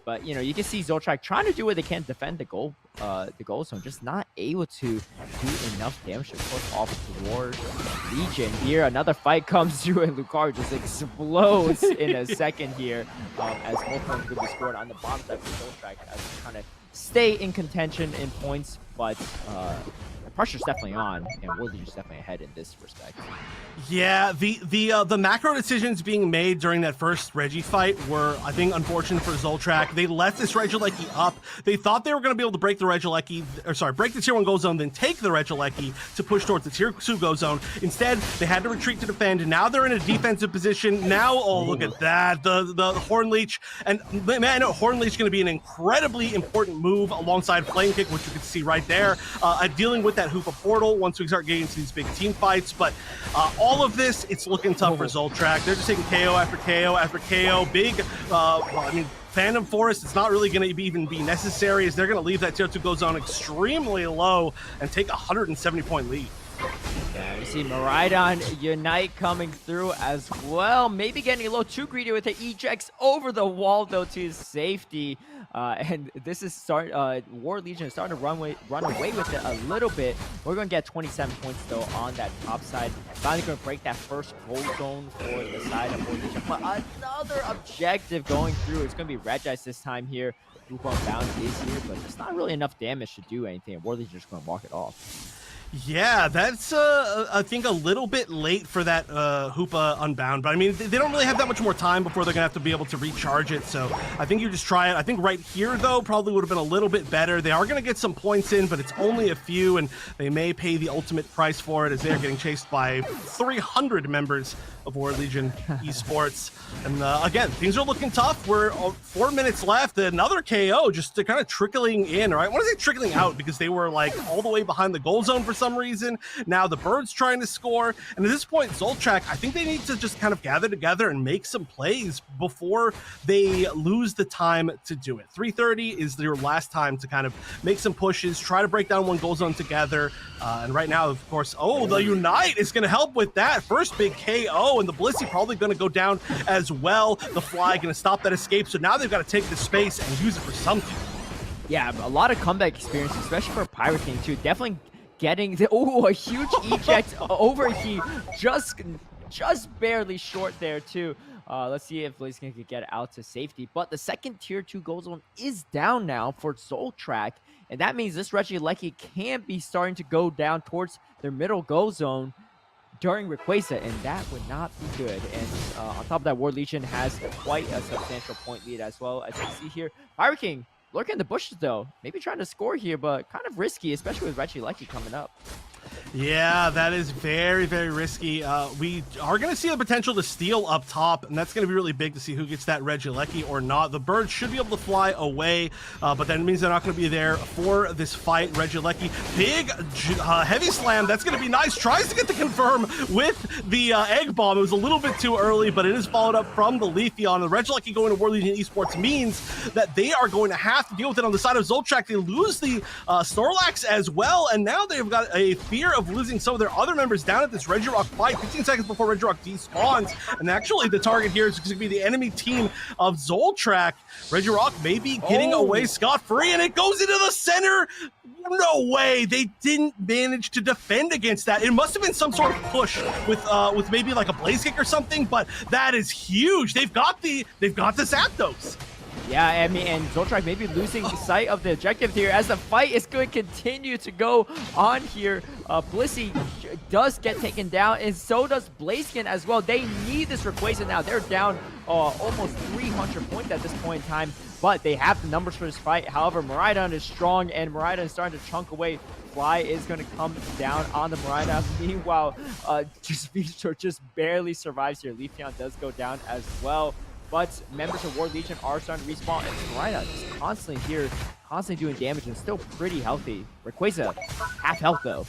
But you can see Zoltrak trying to do what they can to defend the goal zone, just not able to do enough damage to push off towards Legion. Here, another fight comes through, and Lucario just explodes in a second here, as more points could be scored on the bottom side for Zoltrak as they kind of stay in contention in points, but the pressure's definitely on, and War Legion's definitely ahead in this respect. Yeah, the macro decisions being made during that first Reggie fight were, I think, unfortunate for Zoltrak. They left this Regieleki up. They thought they were going to be able to break the Regieleki, or sorry, break the tier 1 goal zone, then take the Regieleki to push towards the tier 2 goal zone. Instead, they had to retreat to defend, and now they're in a defensive position. Now, oh, look at that, the Horn Leech, and man, I know Horn Leech is going to be an incredibly important move alongside Flame Kick, which you can see right there, dealing with that Hoopa Portal once we start getting into these big team fights. But all of this, it's looking tough for Zoltrak. They're just taking KO after KO after KO. Big, I mean, Phantom Forest, it's not really going to even be necessary, as they're going to leave that tier 2 goal zone extremely low and take a 170-point lead. Yeah, you see Miraidon Unite coming through as well. Maybe getting a little too greedy with the ejects over the wall, though, to his safety. And this is War Legion is starting to run away with it a little bit. We're going to get 27 points, though, on that top side. Finally going to break that first goal zone for the side of War Legion. But another objective going through. It's going to be Regice this time here. Group on bound is here, but it's not really enough damage to do anything. War Legion is going to walk it off. Yeah, that's I think a little bit late for that Hoopa Unbound, but I mean they don't really have that much more time before they're gonna have to be able to recharge it. So I think you just try it. I think right here though probably would have been a little bit better. They are gonna get some points in, but it's only a few, and they may pay the ultimate price for it as they're getting chased by 300 members of War Legion Esports. And again, things are looking tough. We're 4 minutes left. Another KO just kind of trickling in, right? I want to say trickling out because they were like all the way behind the goal zone for some reason. Now the Birds trying to score. And at this point, Zoltrak, I think they need to just kind of gather together and make some plays before they lose the time to do it. 3:30 is their last time to kind of make some pushes, try to break down one goal zone together. And right now, of course, the Unite is going to help with that. First big KO, and the Blissey probably going to go down as well. The Fly going to stop that escape, so now they've got to take the space and use it for something. Yeah, a lot of comeback experience, especially for Pirate King too. Definitely getting the a huge eject over here, just barely short there too. Let's see if Blaziken can get out to safety. But the second tier 2 goal zone is down now for Zoltrak, and that means this Regieleki can be starting to go down towards their middle goal zone during Rayquaza, and that would not be good. And on top of that, War Legion has quite a substantial point lead as well. As you see here, Pirate King lurking in the bushes though, maybe trying to score here, but kind of risky, especially with Regieleki coming up. Yeah, that is very, very risky. We are going to see the potential to steal up top, and that's going to be really big to see who gets that Regieleki or not. The Birds should be able to fly away, but that means they're not going to be there for this fight. Regieleki, big heavy slam. That's going to be nice. Tries to get the confirm with the egg bomb. It was a little bit too early, but it is followed up from the Leafeon. The Regieleki going to War Legion Esports means that they are going to have to deal with it on the side of Zoltrak. They lose the Snorlax as well, and now they've got a fear of losing some of their other members down at this Regirock fight. 15 seconds before Regirock despawns, and actually the target here is going to be the enemy team of Zoltrak. Regirock may be getting away scot-free, and it goes into the center. No way, they didn't manage to defend against that. It must have been some sort of push with maybe like a blaze kick or something, but that is huge. They've got the Zapdos. Yeah, I mean, and Zoltrak maybe losing sight of the objective here as the fight is going to continue to go on here. Blissey does get taken down, and so does Blaziken as well. They need this Rayquaza now. They're down almost 300 points at this point in time, but they have the numbers for this fight. However, Miraidon is strong, and Miraidon is starting to chunk away. Fly is going to come down on the Miraidon. Meanwhile, just barely survives here. Leafeon does go down as well. But members of War Legion are starting to respawn, and Miraidon just constantly here, constantly doing damage and still pretty healthy. Rayquaza, half health though.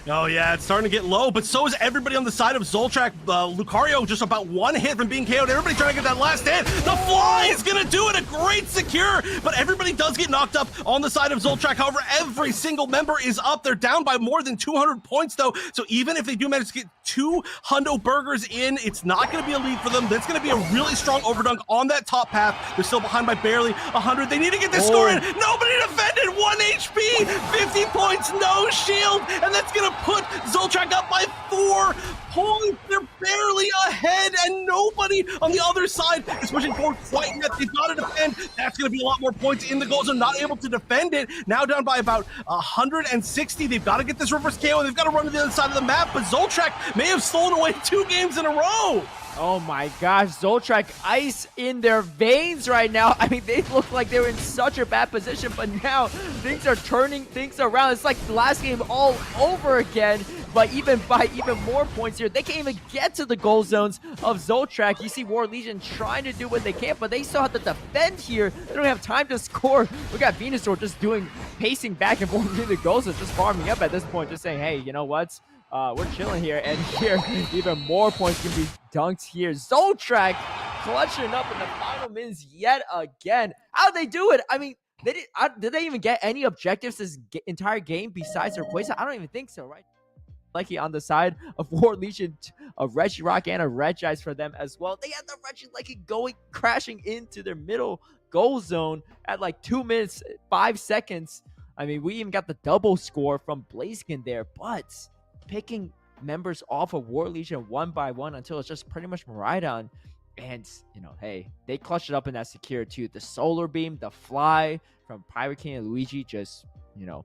Oh yeah, it's starting to get low, but so is everybody on the side of Zoltrak. Lucario just about one hit from being KO'd. Everybody trying to get that last hit. The Fly is gonna do it, a great secure, but everybody does get knocked up on the side of Zoltrak. However, every single member is up. They're down by more than 200 points though, so even if they do manage to get 2 hundo burgers in, it's not gonna be a lead for them. That's gonna be a really strong overdunk on that top path. They're still behind by barely 100. They need to get this score in. Nobody defended, 1 HP, 50 points, no shield, and that's gonna put Zoltrak up by 4 points. They're barely ahead, and nobody on the other side is pushing forward quite yet. They've got to defend. That's going to be a lot more points in the goal zone. Not able to defend it. Now down by about 160. They've got to get this reverse KO. They've got to run to the other side of the map, but Zoltrak may have stolen away 2 games in a row. Oh my gosh, Zoltrak, ice in their veins right now. I mean, they look like they were in such a bad position, but now things are turning things around. It's like the last game all over again, but even more points here. They can't even get to the goal zones of Zoltrak. You see War Legion trying to do what they can, but they still have to defend here. They don't have time to score. We got Venusaur just pacing back and forth through the goal zones, just farming up at this point, just saying, hey, you know what? We're chilling here, and here, even more points can be dunked here. Zoltrak clutching up in the final minutes yet again. How'd they do it? I mean, did they even get any objectives this entire game besides their Rayquaza? I don't even think so, right? Like on the side of War Legion, a Regirock and a Regice for them as well. They had the Regieleki crashing into their middle goal zone at like 2 minutes, 5 seconds. I mean, we even got the double score from Blaziken there, but picking members off of War Legion one by one until it's just pretty much Miraidon. And, you know, hey, they clutched it up in that secure too. The Solar Beam, the Fly from Pirate King and Luigi just, you know,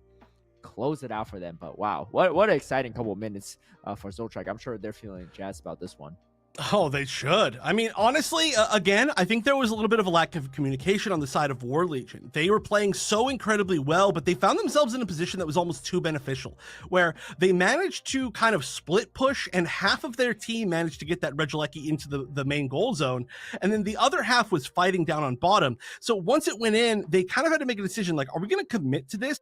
close it out for them. But wow, what an exciting couple of minutes for Zoltrak. I'm sure they're feeling jazzed about this one. Oh, they should. I mean, honestly, again, I think there was a little bit of a lack of communication on the side of War Legion. They were playing so incredibly well, but they found themselves in a position that was almost too beneficial, where they managed to kind of split push, and half of their team managed to get that Regieleki into the main goal zone, and then the other half was fighting down on bottom. So once it went in, they kind of had to make a decision, like, are we going to commit to this?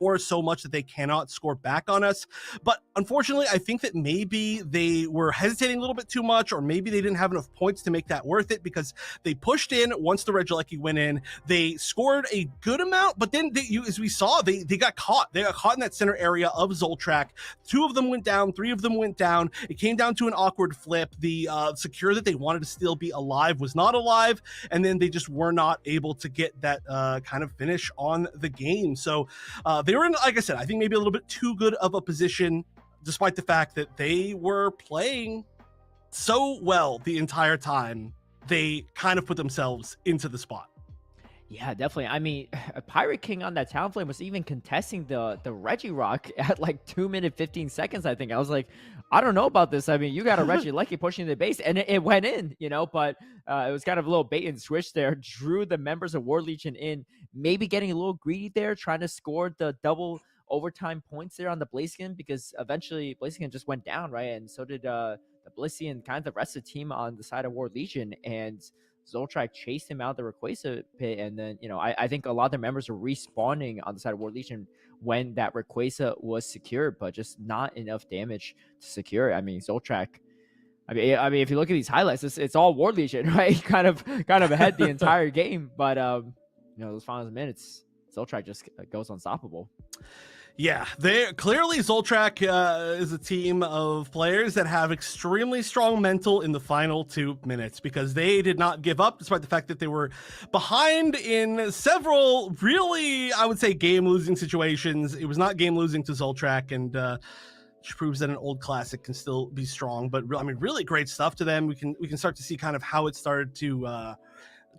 Or so much that they cannot score back on us. But unfortunately, I think that maybe they were hesitating a little bit too much, or maybe they didn't have enough points to make that worth it, because they pushed in once the Regieleki went in. They scored a good amount, but then as we saw, they got caught. They got caught in that center area of Zoltrak. 2 of them went down, 3 of them went down. It came down to an awkward flip. The secure that they wanted to still be alive was not alive, and then they just were not able to get that kind of finish on the game. So they were in, like I said, I think maybe a little bit too good of a position, despite the fact that they were playing so well the entire time. They kind of put themselves into the spot. Yeah, definitely. I mean, Pirate King on that Talonflame was even contesting the Regirock at like 2 minutes 15 seconds. I think I was like, I don't know about this. I mean, you got a Regieleki pushing the base, and it went in, but it was kind of a little bait and switch there. Drew the members of War Legion in, maybe getting a little greedy there, trying to score the double overtime points there on the Blaziken, because eventually Blaziken just went down, right? And so did the Blissey and kind of the rest of the team on the side of War Legion, and Zoltrak chased him out of the Rayquaza pit, and then I think a lot of the members were respawning on the side of War Legion when that Rayquaza was secured, but just not enough damage to secure it. I mean, Zoltrak. I mean, if you look at these highlights, it's all War Legion, right? kind of ahead the entire game, but those final minutes, Zoltrak just goes unstoppable. Yeah, clearly Zoltrak is a team of players that have extremely strong mental in the final 2 minutes, because they did not give up despite the fact that they were behind in several really, I would say, game-losing situations. It was not game-losing to Zoltrak, and which proves that an old classic can still be strong. But I mean, really great stuff to them. We can start to see kind of how it started to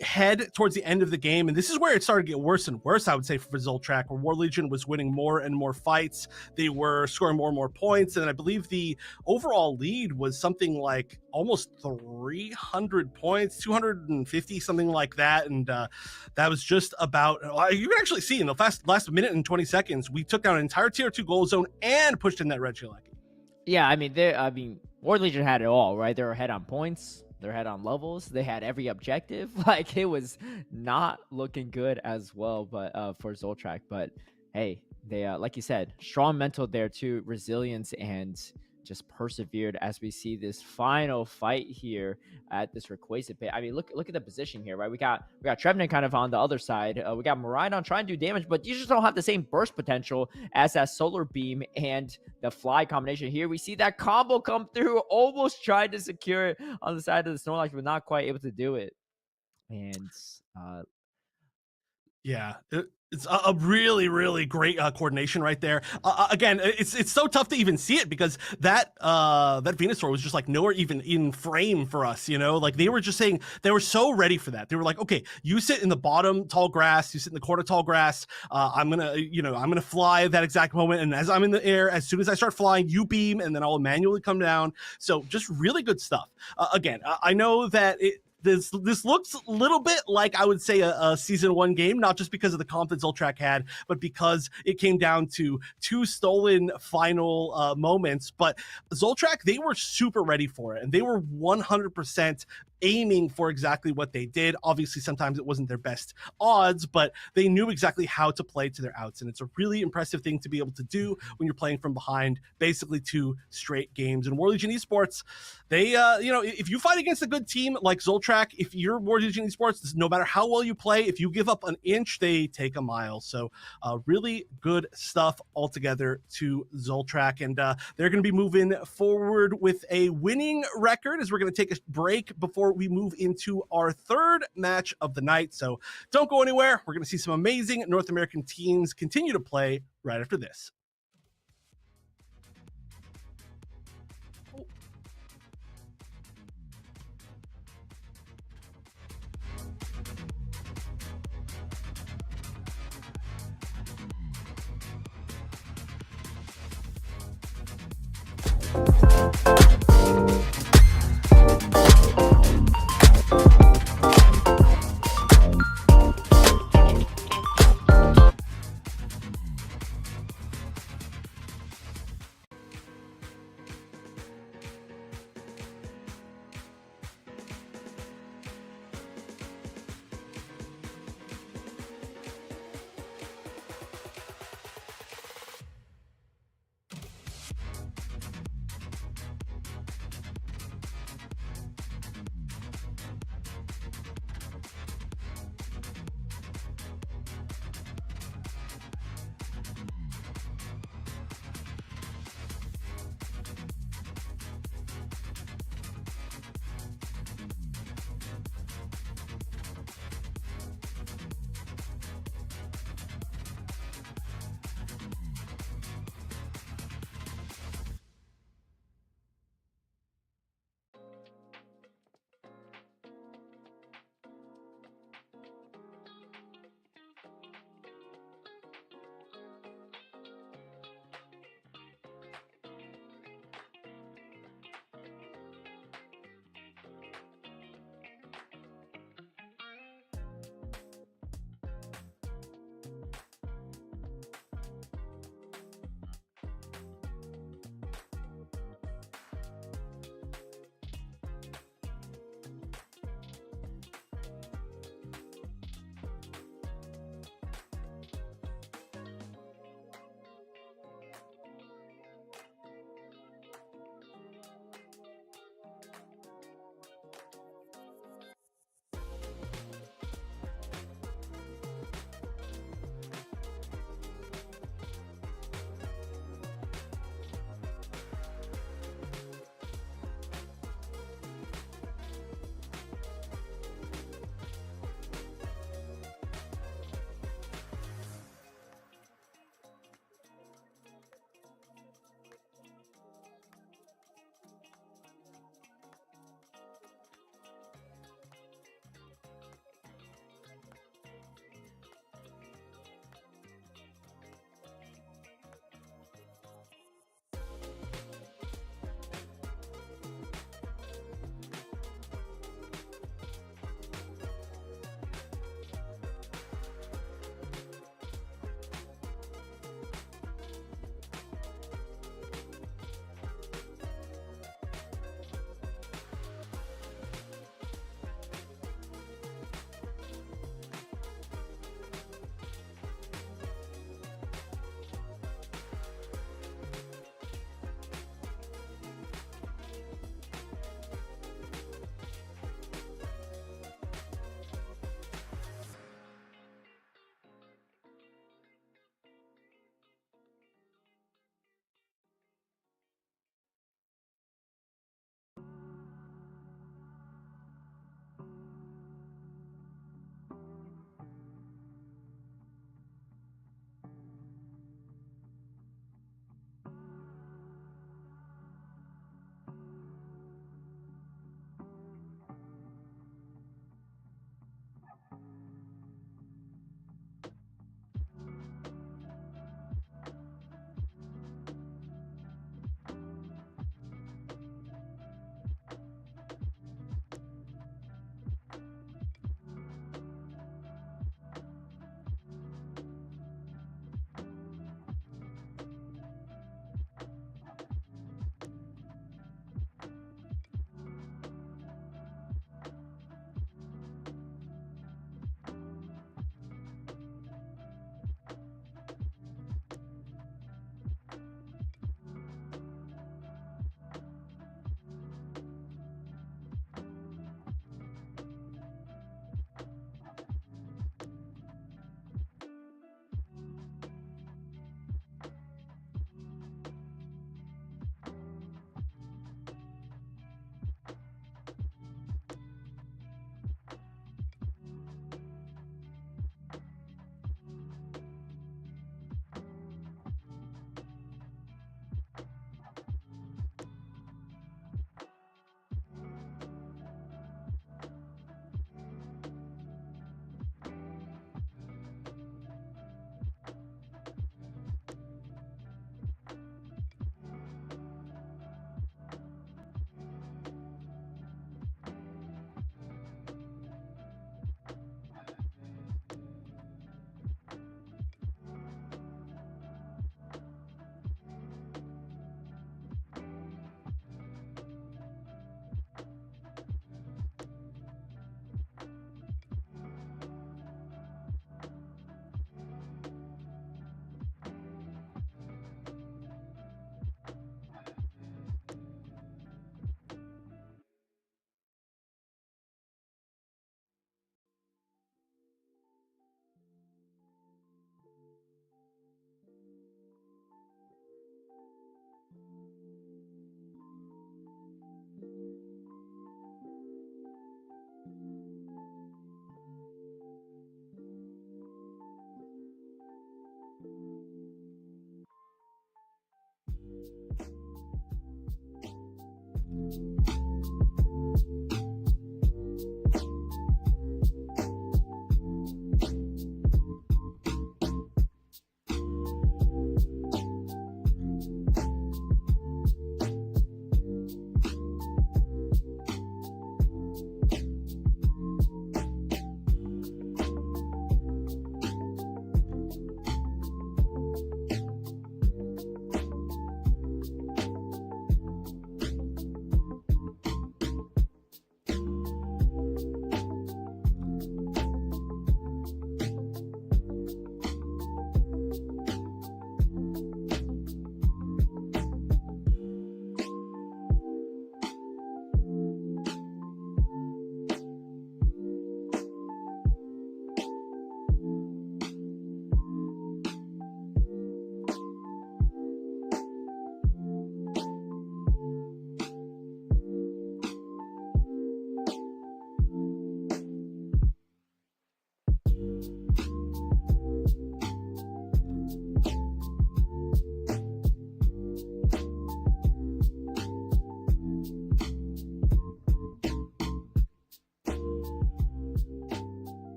head towards the end of the game, and this is where it started to get worse and worse, I would say, for Zoltrak, where War Legion was winning more and more fights. They were scoring more and more points, and I believe the overall lead was something like almost 300 points, 250, something like that. And that was just about, you can actually see in the last minute and 20 seconds, we took down an entire tier 2 goal zone and pushed in that Regieleki. Yeah, I mean, War Legion had it all, right? They were ahead on points. They're ahead on levels. They had every objective. Like, it was not looking good as well, but for Zoltrak. But hey, they like you said, strong mental there too, resilience, and just persevered as we see this final fight here at this Rayquaza pit. I mean, look at the position here, right? We got Trevenant kind of on the other side. We got Miraidon trying to do damage, but you just don't have the same burst potential as that Solar Beam and the Fly combination here. We see that combo come through, almost tried to secure it on the side of the Snorlax, but not quite able to do it. And yeah, it's a really, really great coordination right there. Again, it's so tough to even see it, because that Venusaur was just like nowhere even in frame for us, like they were just saying, they were so ready for that. They were like, okay, you sit in the bottom tall grass, you sit in the corner tall grass. I'm gonna fly at that exact moment, and as I'm in the air, as soon as I start flying, you beam, and then I'll manually come down. So just really good stuff. Again, I know that this looks a little bit like, I would say, a season 1 game, not just because of the comp that Zoltrak had, but because it came down to 2 stolen final moments. But Zoltrak, they were super ready for it, and they were 100% aiming for exactly what they did. Obviously, sometimes it wasn't their best odds, but they knew exactly how to play to their outs, and it's a really impressive thing to be able to do when you're playing from behind basically 2 straight games. And War Legion Esports, they if you fight against a good team like Zoltrak, if you're War Legion Esports, no matter how well you play, if you give up an inch, they take a mile. So really good stuff altogether to Zoltrak, and they're going to be moving forward with a winning record, as we're going to take a break before we move into our 3rd match of the night. So don't go anywhere. We're going to see some amazing North American teams continue to play right after this.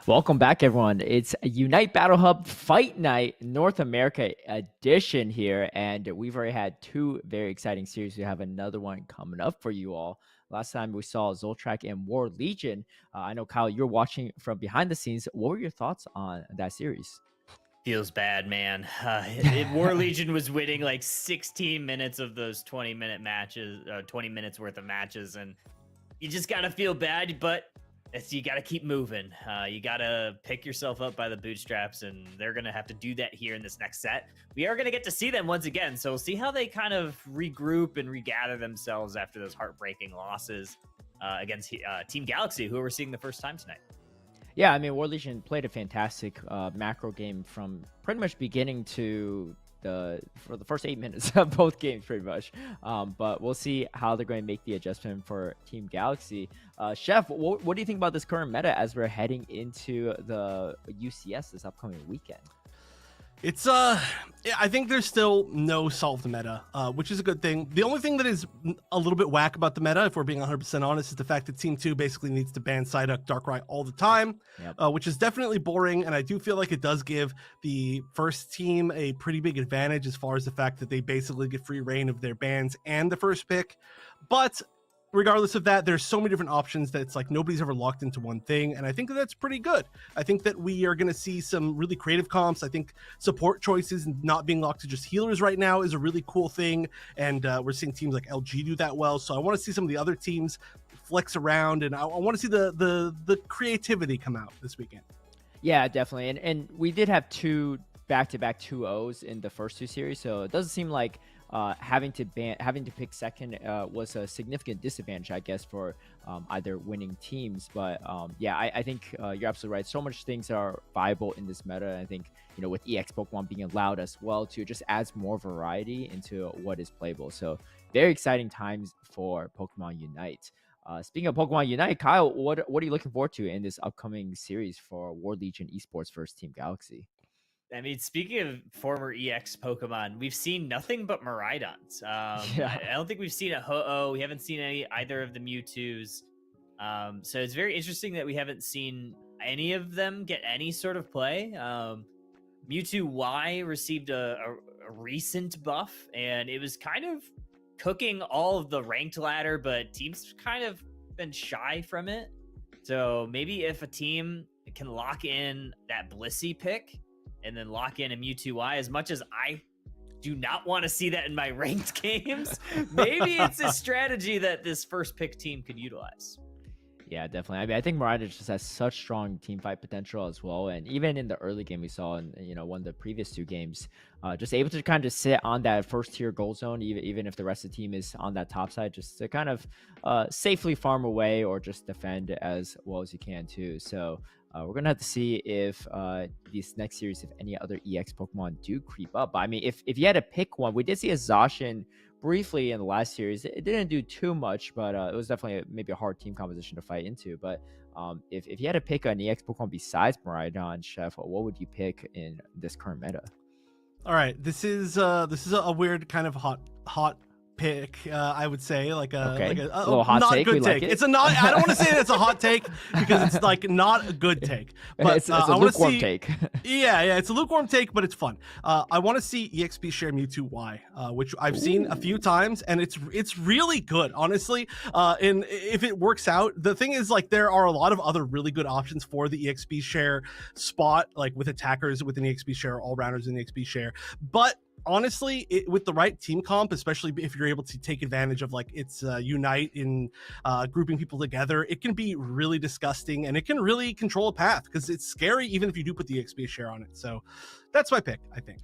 Welcome back, everyone. It's Unite Battle Hub Fight Night North America edition here, and we've already had two very exciting series. We have another one coming up for you all. Last time we saw Zoltrak and War Legion. I know, Kyle, you're watching from behind the scenes. What were your thoughts on that series? Feels bad, man. War Legion was winning like 16 minutes of those 20-minute matches, 20 minutes worth of matches, and you just gotta feel bad, but you gotta keep moving. You gotta pick yourself up by the bootstraps, and they're gonna have to do that here in this next set. We are gonna get to see them once again, so we'll see how they kind of regroup and regather themselves after those heartbreaking losses against Team Galaxy, who we're seeing the first time tonight. Yeah, I mean, War Legion played a fantastic macro game from pretty much beginning to for the first 8 minutes of both games, pretty much. But we'll see how they're going to make the adjustment for Team Galaxy. Chef, what do you think about this current meta as we're heading into the UCS this upcoming weekend? It's I think there's still no solved meta, which is a good thing. The only thing that is a little bit whack about the meta, if we're being 100% honest, is the fact that Team 2 basically needs to ban Psyduck Darkrai all the time, which is definitely boring, and I do feel like it does give the first team a pretty big advantage as far as the fact that they basically get free reign of their bans and the first pick. But regardless of that, there's so many different options that it's like nobody's ever locked into one thing, and I think that's pretty good. I think that we are going to see some really creative comps. I think support choices and not being locked to just healers right now is a really cool thing, and we're seeing teams like LG do that well. So I want to see some of the other teams flex around, and I want to see the creativity come out this weekend. Yeah, definitely, and we did have two back-to-back 2-0s in the first two series, so it doesn't seem like having to pick second was a significant disadvantage, I guess, for either winning teams. But yeah, I think you're absolutely right. So much things are viable in this meta. I think, you know, with EX Pokemon being allowed as well, to just adds more variety into what is playable. So very exciting times for Pokemon Unite. Speaking of Pokemon Unite, Kyle, what are you looking forward to in this upcoming series for War Legion Esports versus Team Galaxy? I mean, speaking of former EX Pokemon, we've seen nothing but Miraidons. Yeah. I don't think we've seen a Ho-Oh. We haven't seen either of the Mewtwo's. So it's very interesting that we haven't seen any of them get any sort of play. Mewtwo Y received a recent buff, and it was kind of cooking all of the ranked ladder, but teams kind of been shy from it. So maybe if a team can lock in that Blissey pick, and then lock in a Mewtwo Y, as much as I do not want to see that in my ranked games, maybe it's a strategy that this first pick team could utilize. Yeah, definitely. I mean, I think Miraidon just has such strong team fight potential as well. And even in the early game we saw in, you know, one of the previous two games, just able to kind of sit on that first tier gold zone, even if the rest of the team is on that top side, just to kind of safely farm away or just defend as well as you can too. So we're going to have to see if this next series, if any other EX Pokemon do creep up. But I mean, if you had to pick one, we did see a Zacian briefly in the last series. It didn't do too much, but it was definitely maybe a hard team composition to fight into. But if you had to pick an EX Pokemon besides Miraidon, Chef, what would you pick in this current meta? All right, this is a weird kind of hot pick, I would say, like a little hot not take. Good We take. like it. It's a not. I don't want to say it's a hot take because it's like not a good take. But it's a lukewarm take. Yeah, it's a lukewarm take, but it's fun. I want to see EXP share Mewtwo Y, which I've seen a few times, and it's really good, honestly. And if it works out, the thing is, like, there are a lot of other really good options for the EXP share spot, like with attackers with an EXP share, all rounders in the EXP share, but honestly, with the right team comp, especially if you're able to take advantage of like its unite in grouping people together, it can be really disgusting, and it can really control a path because it's scary even if you do put the XP share on it. So that's my pick, I think.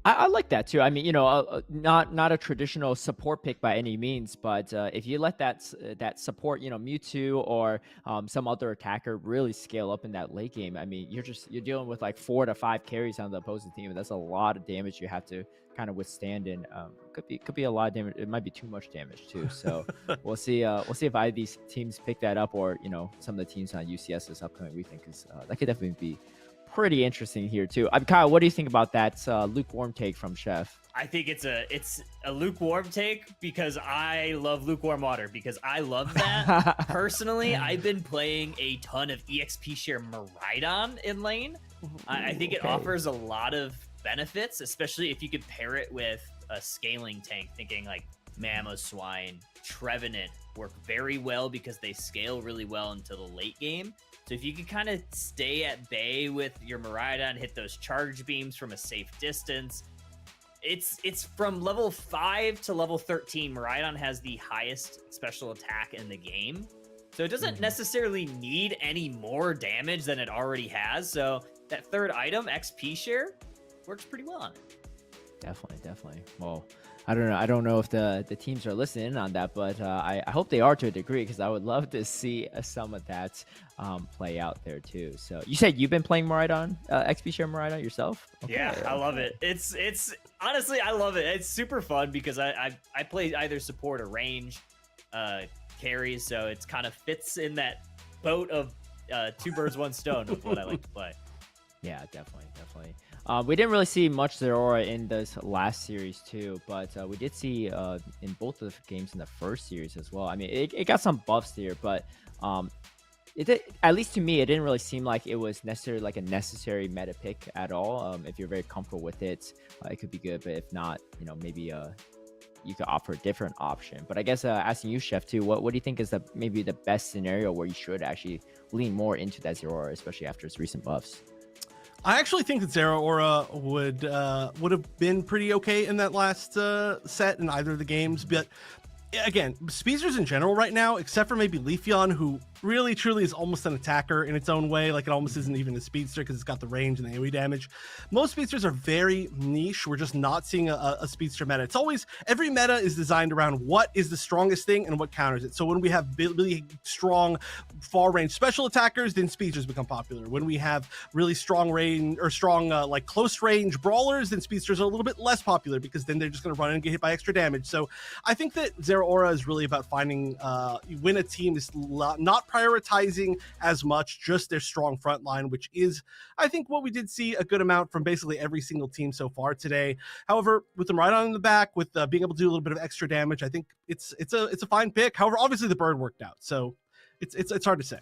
I like that too. I mean, you know, not a traditional support pick by any means, but if you let that support, you know, Mewtwo or some other attacker really scale up in that late game, I mean, you're dealing with like 4 to 5 carries on the opposing team, and that's a lot of damage you have to kind of withstand. And could be a lot of damage. It might be too much damage too. So we'll see if either of these teams pick that up, or you know, some of the teams on UCS this upcoming weekend, because that could definitely be pretty interesting here too. Kyle, what do you think about that lukewarm take from Chef? I think it's a lukewarm take because I love lukewarm water, because I love that. Personally, I've been playing a ton of EXP share Miraidon in lane. I think it offers a lot of benefits, especially if you could pair it with a scaling tank. Thinking like Mamoswine, Trevenant work very well because they scale really well into the late game. So if you can kind of stay at bay with your Miraidon, hit those charge beams from a safe distance, it's from level 5 to level 13. Miraidon has the highest special attack in the game. So it doesn't necessarily need any more damage than it already has. So that third item, XP share, works pretty well on it. Definitely. Well, I don't know. I don't know if the teams are listening in on that, but I hope they are to a degree because I would love to see some of that play out there too. So you said you've been playing Maridon, XP Share Maridon yourself? Yeah, I love it. It's honestly, I love it. It's super fun because I play either support or range carries, so it's kind of fits in that boat of two birds, one stone with what I like to play. Yeah, definitely. We didn't really see much Zeraora in this last series too, but we did see in both of the games in the first series as well. I mean, it got some buffs there, but it did, at least to me, it didn't really seem like it was necessarily like a necessary meta pick at all. If you're very comfortable with it, it could be good, but if not, maybe you could offer a different option. But I guess asking you, Chef, too, what do you think is maybe the best scenario where you should actually lean more into that Zeraora, especially after its recent buffs? I actually think that Zeraora would have been pretty okay in that last set in either of the games, but again, speedsters in general right now, except for maybe Leafeon, who really truly is almost an attacker in its own way. Like, it almost isn't even a speedster because it's got the range and the AoE damage. Most speedsters are very niche. We're just not seeing a speedster meta. It's always, every meta is designed around what is the strongest thing and what counters it. So when we have really strong far range special attackers, then speedsters become popular. When we have really strong range or strong like close range brawlers, then speedsters are a little bit less popular because then they're just going to run and get hit by extra damage. So I think that Zeraora is really about finding when a team is not prioritizing as much just their strong front line, which is, I think, what we did see a good amount from basically every single team so far today. However, with them right on in the back, with being able to do a little bit of extra damage, I think it's a fine pick. However, obviously the bird worked out, so it's hard to say.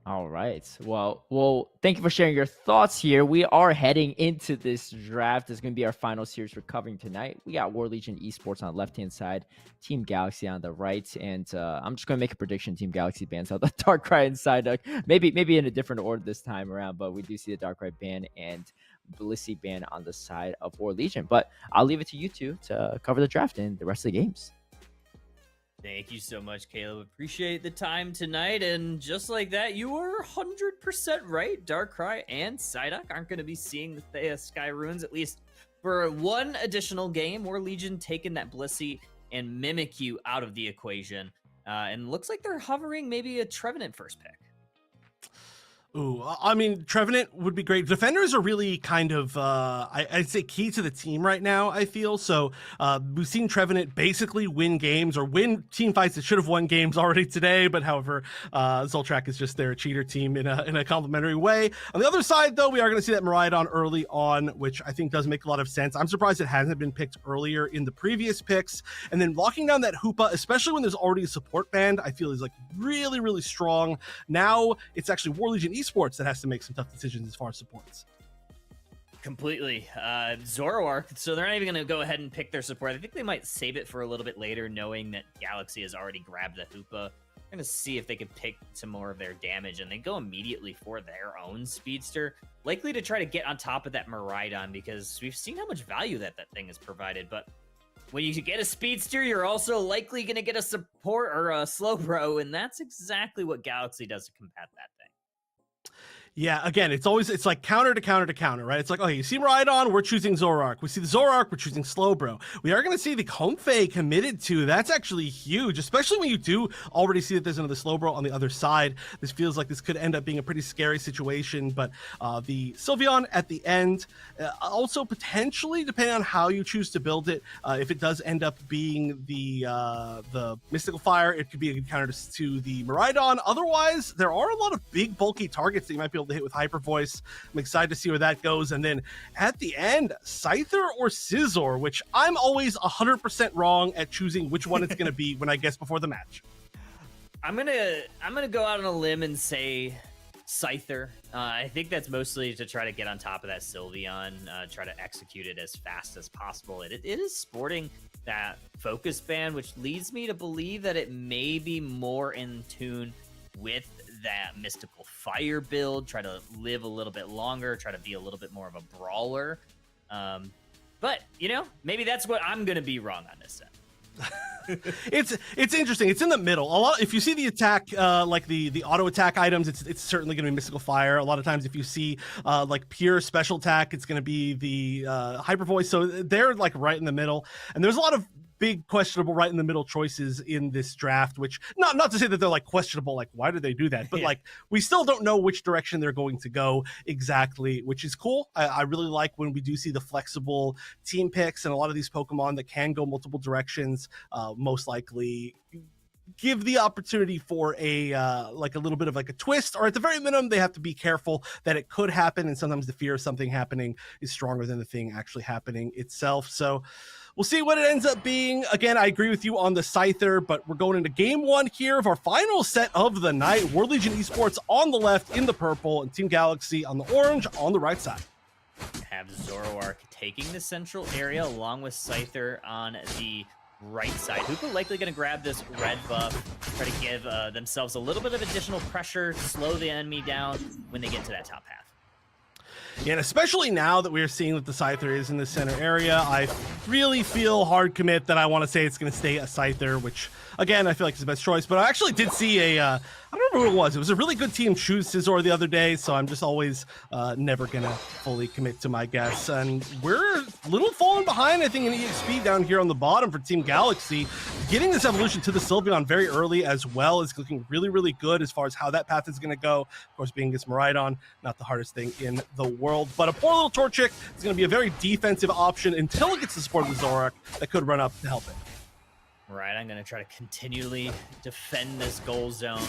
All right. Well, thank you for sharing your thoughts here. We are heading into this draft. This is going to be our final series we're covering tonight. We got War Legion Esports on the left-hand side, Team Galaxy on the right, and I'm just going to make a prediction. Team Galaxy bans out the Darkrai and Psyduck. Maybe in a different order this time around, but we do see the Darkrai ban and Blissey ban on the side of War Legion. But I'll leave it to you two to cover the draft and the rest of the games. Thank you so much, Caleb. Appreciate the time tonight. And just like that, you were 100% right. Darkrai and Psyduck aren't going to be seeing the Thea Sky Runes, at least for one additional game. War Legion taking that Blissey and Mimikyu out of the equation. And looks like they're hovering maybe a Trevenant first pick. Ooh, I mean, Trevenant would be great. Defenders are really kind of, I'd say, key to the team right now, I feel. So we've seen Trevenant basically win games or win team fights that should have won games already today. But however, Zoltrak is just their cheater team in a complimentary way. On the other side, though, we are going to see that Maridon early on, which I think does make a lot of sense. I'm surprised it hasn't been picked earlier in the previous picks. And then locking down that Hoopa, especially when there's already a support band, I feel is like really, really strong. Now it's actually War Legion Esports that has to make some tough decisions as far as supports. Completely. Zoroark, so they're not even going to go ahead and pick their support. I think they might save it for a little bit later, knowing that Galaxy has already grabbed the Hoopa. They're going to see if they can pick some more of their damage, and they go immediately for their own speedster, likely to try to get on top of that Maridon, because we've seen how much value that thing has provided. But when you get a speedster, you're also likely going to get a support or a Slowbro, and that's exactly what Galaxy does to combat that thing. Yeah, again, it's like counter to counter to counter, right? It's like, okay, you see Maridon, we're choosing Zoroark. We see the Zoroark, we're choosing Slowbro. We are going to see the Comfey committed to. That's actually huge, especially when you do already see that there's another Slowbro on the other side. This feels like this could end up being a pretty scary situation, but the Sylveon at the end, also potentially, depending on how you choose to build it, if it does end up being the Mystical Fire, it could be a good counter to the Maridon. Otherwise, there are a lot of big, bulky targets that you might be able to hit with Hyper Voice. I'm excited to see where that goes. And then at the end, Scyther or Scizor, which I'm always 100% wrong at choosing which one it's going to be when I guess before the match. I'm gonna go out on a limb and say Scyther. I think that's mostly to try to get on top of that Sylveon, try to execute it as fast as possible. It is sporting that focus band, which leads me to believe that it may be more in tune with that Mystical Fire build, try to live a little bit longer, try to be a little bit more of a brawler. But, maybe that's what I'm going to be wrong on this set. It's interesting. It's in the middle. A lot. If you see the attack, like the auto attack items, it's certainly going to be Mystical Fire. A lot of times, if you see like pure special attack, it's going to be the Hyper Voice. So they're like right in the middle. And there's a lot of big questionable right in the middle choices in this draft, which not to say that they're like questionable, like why did they do that? But like we still don't know which direction they're going to go exactly, which is cool. I really like when we do see the flexible team picks and a lot of these Pokemon that can go multiple directions, most likely give the opportunity for a like a little bit of like a twist, or at the very minimum they have to be careful that it could happen, and sometimes the fear of something happening is stronger than the thing actually happening itself. So we'll see what it ends up being. Again, I agree with you on the Scyther, but we're going into game one here of our final set of the night. World Legion Esports on the left in the purple, and Team Galaxy on the orange on the right side. Have Zoroark taking the central area along with Scyther on the right side. Hoopa likely going to grab this red buff, try to give themselves a little bit of additional pressure, slow the enemy down when they get to that top half. Yeah, and especially now that we're seeing that the Scyther is in the center area, I really feel hard commit that I want to say it's going to stay a Scyther, which, again, I feel like is the best choice. But I actually did see I don't remember who it was. It was a really good team choose Scizor the other day, so I'm just always never going to fully commit to my guess. And we're a little falling behind, I think, in EXP down here on the bottom for Team Galaxy. Getting this evolution to the Sylveon very early as well is looking really, really good as far as how that path is going to go. Of course, being this Miraidon, not the hardest thing in the world. But a poor little Torchic is going to be a very defensive option until it gets the support of the Zoroark that could run up to help it. Right, I'm going to try to continually defend this goal zone.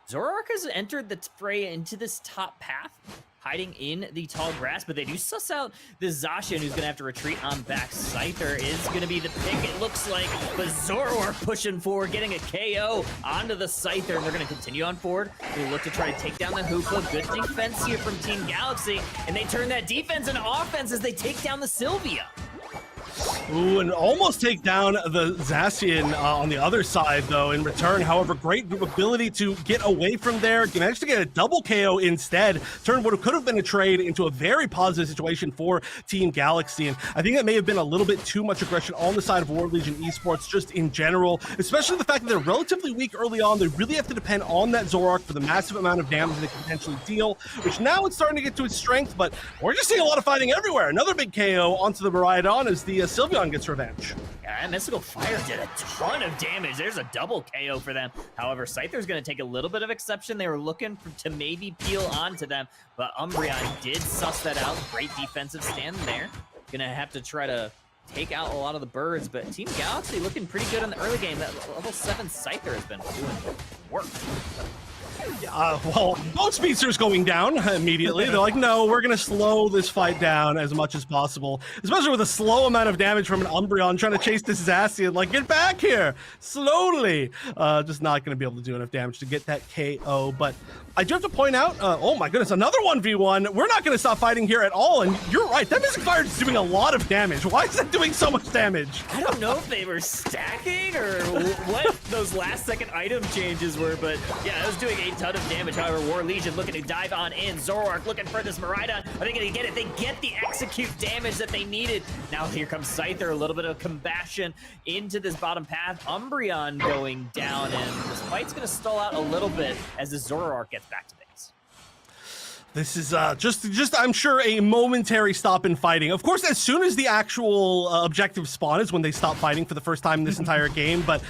Zoroark has entered the fray into this top path, hiding in the tall grass, but they do suss out the Zacian, who's going to have to retreat on back. Scyther is going to be the pick, it looks like, but Zoroark pushing forward, getting a KO onto the Scyther, and they're going to continue on forward. They look to try to take down the Hoopa. Good defense here from Team Galaxy, and they turn that defense into offense as they take down the Sylvia. Ooh, and almost take down the Zacian on the other side, though, in return. However, great ability to get away from there. Managed to get a double KO instead. Turned what could have been a trade into a very positive situation for Team Galaxy. And I think that may have been a little bit too much aggression on the side of World Legion Esports just in general, especially the fact that they're relatively weak early on. They really have to depend on that Zoroark for the massive amount of damage they can potentially deal, which now it's starting to get to its strength, but we're just seeing a lot of fighting everywhere. Another big KO onto the Miraidon as the Sylveon gets revenge. Yeah, and Mystical Fire did a ton of damage. There's a double KO for them. However, Scyther's going to take a little bit of exception. They were looking to maybe peel onto them, but Umbreon did suss that out. Great defensive stand there. Gonna have to try to take out a lot of the birds, but Team Galaxy looking pretty good in the early game. That level 7 Scyther has been doing work. Well, both speedsters going down immediately. They're like, no, we're going to slow this fight down as much as possible, especially with a slow amount of damage from an Umbreon trying to chase this Zacian. Like, get back here slowly. Just not going to be able to do enough damage to get that KO. But I do have to point out, oh my goodness, another 1v1. We're not going to stop fighting here at all. And you're right, that Mystic Fire is doing a lot of damage. Why is that doing so much damage? I don't know if they were stacking or what those last second item changes were, but yeah, it was doing a ton of damage. However, War Legion looking to dive on in. Zoroark looking for this Miraidon. Are they going to get it? They get the execute damage that they needed. Now here comes Scyther, a little bit of combustion into this bottom path. Umbreon going down, and this fight's going to stall out a little bit as the Zoroark gets back to base. This is just I'm sure a momentary stop in fighting. Of course, as soon as the actual objective spawn is when they stop fighting for the first time in this entire game. But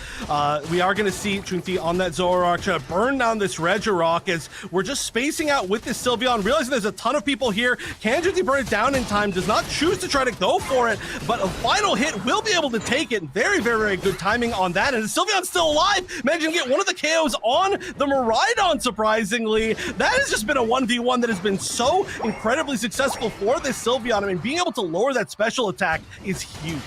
we are going to see Trinity on that Zoroark to burn down this Regirock as we're just spacing out with this Sylveon, realizing there's a ton of people here. Can Trinity burn it down in time? Does not choose to try to go for it, but a final hit will be able to take it. Very, very, very good timing on that. And Sylveon's still alive. Managing to get one of the KOs on the Miraidon, surprisingly. That has just been a 1v1 that has been so incredibly successful for this Sylveon. I mean, being able to lower that special attack is huge.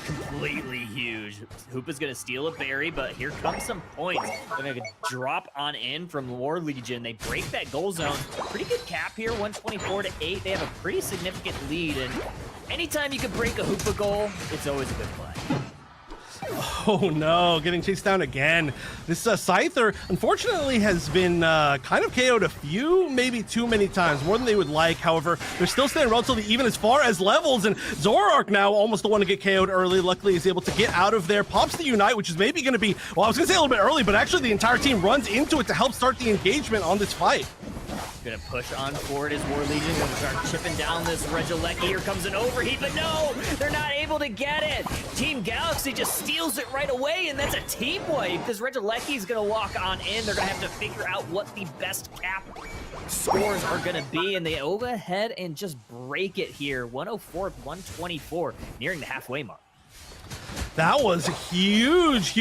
Completely huge. Hoopa's gonna steal a berry, but here comes some points. They're gonna drop on in from War Legion. They break that goal zone. Pretty good cap here, 124-8. They have a pretty significant lead, and anytime you can break a Hoopa goal, it's always a good play. Oh no, getting chased down again. This Scyther, unfortunately, has been kind of KO'd a few, maybe too many times, more than they would like. However, they're still staying relatively even as far as levels, and Zoroark now almost the one to get KO'd early. Luckily, is able to get out of there. Pops the Unite, which is maybe going to be, well, I was going to say a little bit early, but actually the entire team runs into it to help start the engagement on this fight. Gonna push on forward as War Legion gonna start chipping down this Regieleki. Here comes an overheat, but no, they're not able to get it. Team Galaxy just steals it right away, and that's a team wipe because Regieleki is gonna walk on in. They're gonna have to figure out what the best cap scores are gonna be, and they go ahead and just break it here. 104-124, nearing the halfway mark. That was a huge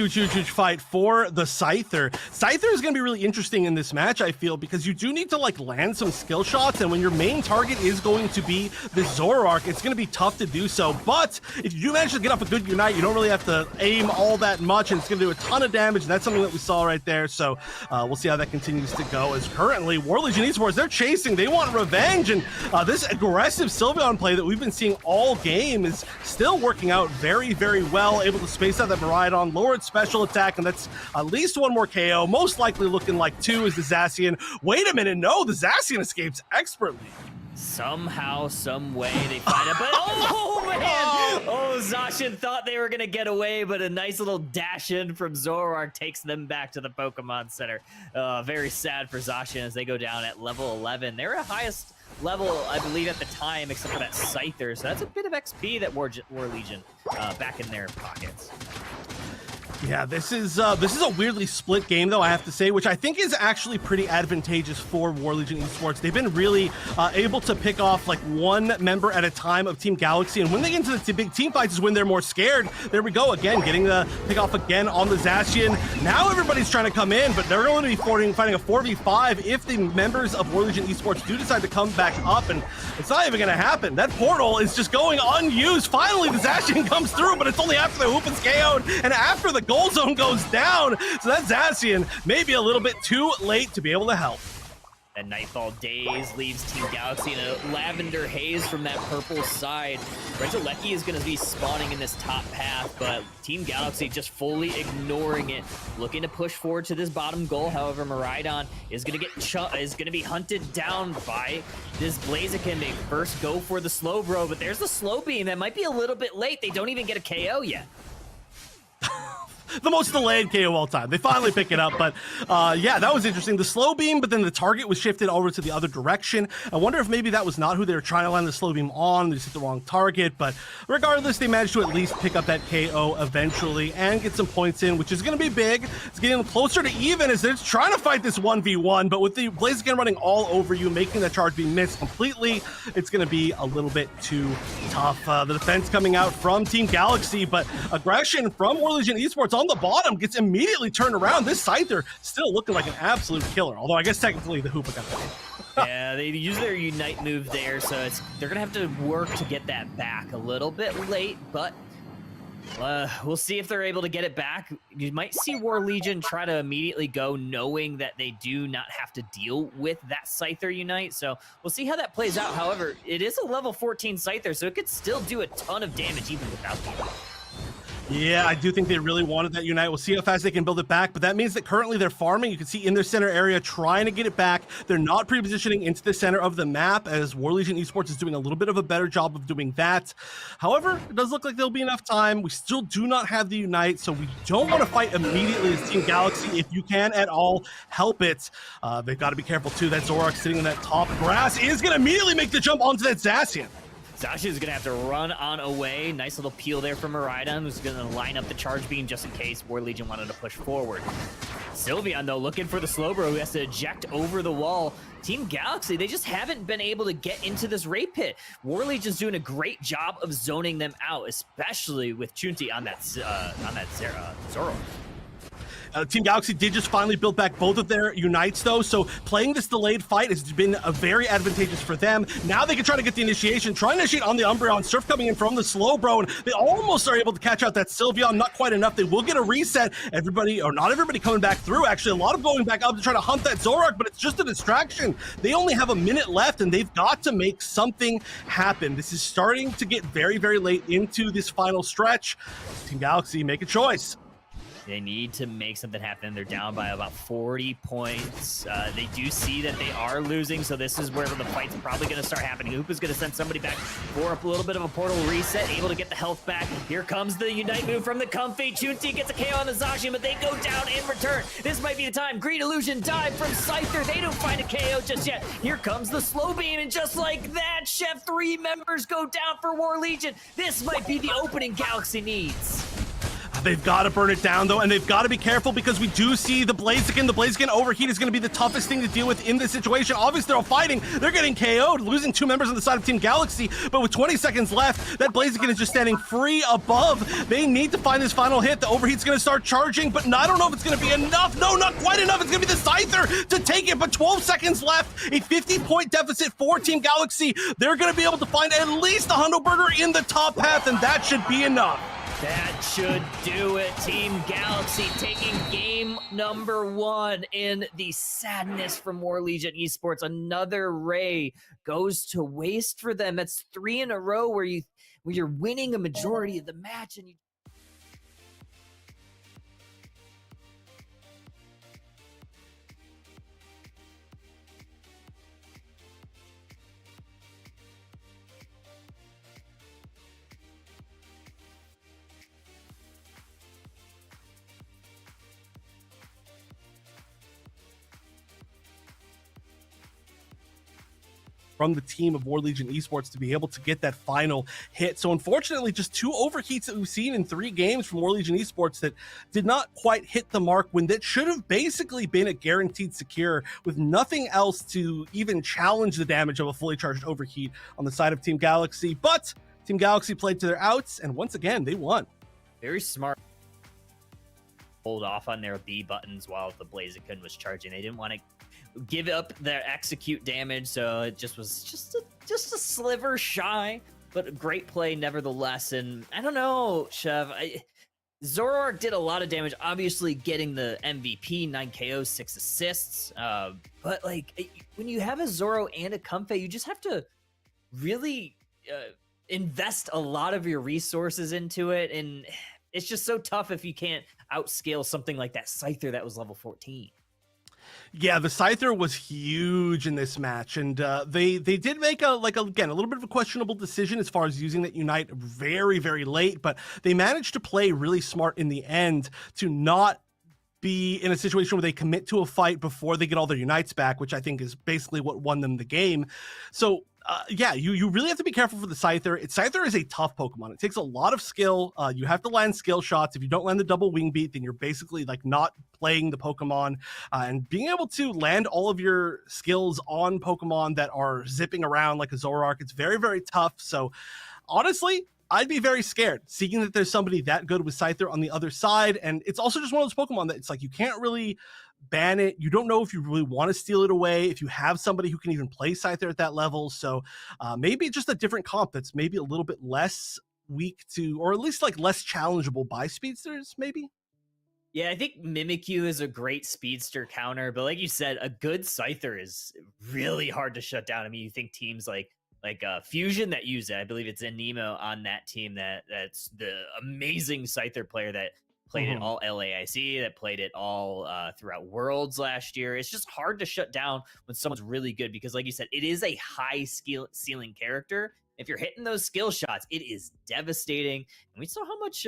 fight for the Scyther. Scyther is going to be really interesting in this match, I feel, because you do need to like land some skill shots, and when your main target is going to be the Zoroark, it's going to be tough to do so. But if you do manage to get off a good Unite, you don't really have to aim all that much, and it's going to do a ton of damage, and that's something that we saw right there. So we'll see how that continues to go, as currently War Legion Esports, they're chasing, they want revenge, and this aggressive Sylveon play that we've been seeing all game is still working out very well, able to space out that Miraidon, lower its special attack, and that's at least one more KO, most likely looking like 2 is the Zacian. Wait a minute, no, the Zacian escapes expertly. Somehow, some way they find it, but oh man! Oh, Zacian thought they were gonna get away, but a nice little dash in from Zoroark takes them back to the Pokemon Center. Very sad for Zacian as they go down at level 11. They're at highest level, I believe, at the time, except for that Scyther. So that's a bit of XP that War Legion back in their pockets. Yeah, this is a weirdly split game, though, I have to say, which I think is actually pretty advantageous for War Legion Esports. They've been really able to pick off like one member at a time of Team Galaxy, and when they get into the big team fights is when they're more scared. There we go, again, getting the pick off again on the Zacian. Now everybody's trying to come in, but they're going to be fighting a 4v5 if the members of War Legion Esports do decide to come back up, and it's not even going to happen. That portal is just going unused. Finally, the Zacian comes through, but it's only after the Hoop is KO'd and after the goal zone goes down. So that Zacian may be a little bit too late to be able to help. And Nightfall Days leaves Team Galaxy in a lavender haze from that purple side. Regieleki is going to be spawning in this top path, but Team Galaxy just fully ignoring it, looking to push forward to this bottom goal. However, Miraidon is going to be hunted down by this Blaziken. They first go for the slow bro, but there's the slow beam that might be a little bit late. They don't even get a KO yet. The most delayed KO all time. They finally pick it up, but yeah, that was interesting. The slow beam, but then the target was shifted over to the other direction. I wonder if maybe that was not who they were trying to land the slow beam on. They just hit the wrong target, but regardless, they managed to at least pick up that KO eventually and get some points in, which is going to be big. It's getting them closer to even as they're trying to fight this 1v1, but with the Blaziken running all over you, making that charge be missed completely, it's going to be a little bit too tough. The defense coming out from Team Galaxy, but aggression from War Legion Esports on the bottom gets immediately turned around. This Scyther still looking like an absolute killer, although I guess technically the Hoopa got that. Yeah, they use their Unite move there, so they're gonna have to work to get that back. A little bit late, but we'll see if they're able to get it back. You might see War Legion try to immediately go knowing that they do not have to deal with that Scyther Unite, so we'll see how that plays out. However, it is a level 14 Scyther, so it could still do a ton of damage even without the Unite. Yeah, I do think they really wanted that Unite. We'll see how fast they can build it back, but that means that currently they're farming. You can see in their center area trying to get it back. They're not pre-positioning into the center of the map, as War Legion Esports is doing a little bit of a better job of doing that. However, it does look like there'll be enough time. We still do not have the Unite, so we don't want to fight immediately as Team Galaxy. If you can at all, help it. They've got to be careful too. That Zoroark sitting in that top grass is going to immediately make the jump onto that Zacian. Zacian is going to have to run on away. Nice little peel there from Miraidon, who's going to line up the charge beam just in case War Legion wanted to push forward. Sylveon, though, looking for the Slowbro, who has to eject over the wall. Team Galaxy, they just haven't been able to get into this raid pit. War Legion's doing a great job of zoning them out, especially with Chunti on that Zoro. Team Galaxy did just finally build back both of their Unites, though, so playing this delayed fight has been very advantageous for them. Now they can try to get the initiation, try to initiate on the Umbreon. Surf coming in from the Slowbro, and they almost are able to catch out that Sylveon. Not quite enough. They will get a reset. Everybody, or not everybody, coming back through. Actually, a lot of going back up to try to hunt that Zoroark, but it's just a distraction. They only have a minute left, and they've got to make something happen. This is starting to get very late into this final stretch. Team Galaxy, make a choice. They need to make something happen. They're down by about 40 points. They do see that they are losing, so this is where the fight's probably going to start happening. Hoopa's going to send somebody back for a little bit of a portal reset, able to get the health back. Here comes the Unite move from the Comfy. Chunti gets a KO on the Zacian, but they go down in return. This might be the time. Green Illusion dive from Scyther. They don't find a KO just yet. Here comes the slow beam, and just like that, Chef 3 members go down for War Legion. This might be the opening Galaxy needs. They've got to burn it down, though, and they've got to be careful because we do see the Blaziken. The Blaziken overheat is going to be the toughest thing to deal with in this situation. Obviously, they're all fighting. They're getting KO'd, losing 2 members on the side of Team Galaxy, but with 20 seconds left, that Blaziken is just standing free above. They need to find this final hit. The overheat's going to start charging, but I don't know if it's going to be enough. No, not quite enough. It's going to be the Scyther to take it, but 12 seconds left. A 50-point deficit for Team Galaxy. They're going to be able to find at least a Hundelberger in the top path, and that should be enough. That should do it. Team Galaxy taking game number 1 in the sadness from War Legion Esports. Another Ray goes to waste for them. That's 3 in a row where you're winning a majority of the match and you from the team of War Legion Esports to be able to get that final hit. So unfortunately, just 2 overheats that we've seen in 3 games from War Legion Esports that did not quite hit the mark when that should have basically been a guaranteed secure with nothing else to even challenge the damage of a fully charged overheat on the side of Team Galaxy. But Team Galaxy played to their outs, and once again, they won. very smart. Hold off on their B buttons while the Blaziken was charging. They didn't want to give up their execute damage, so it just was just a sliver shy, but a great play nevertheless. And I don't know, Chev, Zoroark did a lot of damage, obviously getting the MVP, 9 KOs, 6 assists, but like when you have a Zoro and a Comfey, you just have to really invest a lot of your resources into it, and it's just so tough if you can't outscale something like that Scyther that was level 14. Yeah, the Scyther was huge in this match, and they did make a little bit of a questionable decision as far as using that Unite very, very late, but they managed to play really smart in the end to not be in a situation where they commit to a fight before they get all their Unites back, which I think is basically what won them the game. So yeah, you really have to be careful for the Scyther. Scyther is a tough Pokemon. It takes a lot of skill. You have to land skill shots. If you don't land the double wing beat, then you're basically like not playing the Pokemon. And being able to land all of your skills on Pokemon that are zipping around like a Zoroark, it's very, very tough. So honestly, I'd be very scared seeing that there's somebody that good with Scyther on the other side. And it's also just one of those Pokemon that it's like you can't really ban it. You don't know if you really want to steal it away, if you have somebody who can even play Scyther at that level. So maybe just a different comp that's maybe a little bit less weak to, or at least like less challengeable by speedsters, maybe. Yeah, I think Mimikyu is a great speedster counter, but like you said, a good Scyther is really hard to shut down. I mean, you think teams like Fusion that use it. I believe it's Nemo on that team that's the amazing Scyther player that played it all LAIC, that played it all throughout Worlds last year. It's just hard to shut down when someone's really good because, like you said, it is a high skill ceiling character. If you're hitting those skill shots, it is devastating. And we saw how much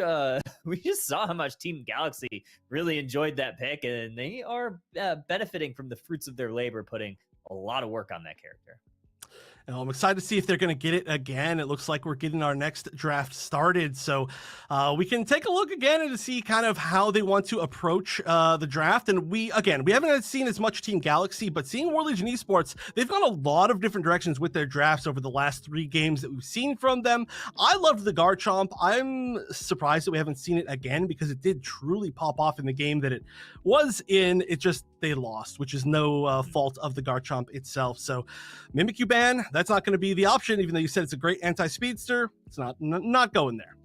we just saw how much Team Galaxy really enjoyed that pick, and they are benefiting from the fruits of their labor, putting a lot of work on that character. And I'm excited to see if they're going to get it again. It looks like we're getting our next draft started. So we can take a look again and to see kind of how they want to approach the draft. And we haven't seen as much Team Galaxy, but seeing War Legion Esports, they've gone a lot of different directions with their drafts over the last 3 games that we've seen from them. I loved the Garchomp. I'm surprised that we haven't seen it again because it did truly pop off in the game that it was in. It just, they lost, which is no fault of the Garchomp itself. So Mimikyu ban, that's not going to be the option, even though you said it's a great anti-speedster. It's not going there.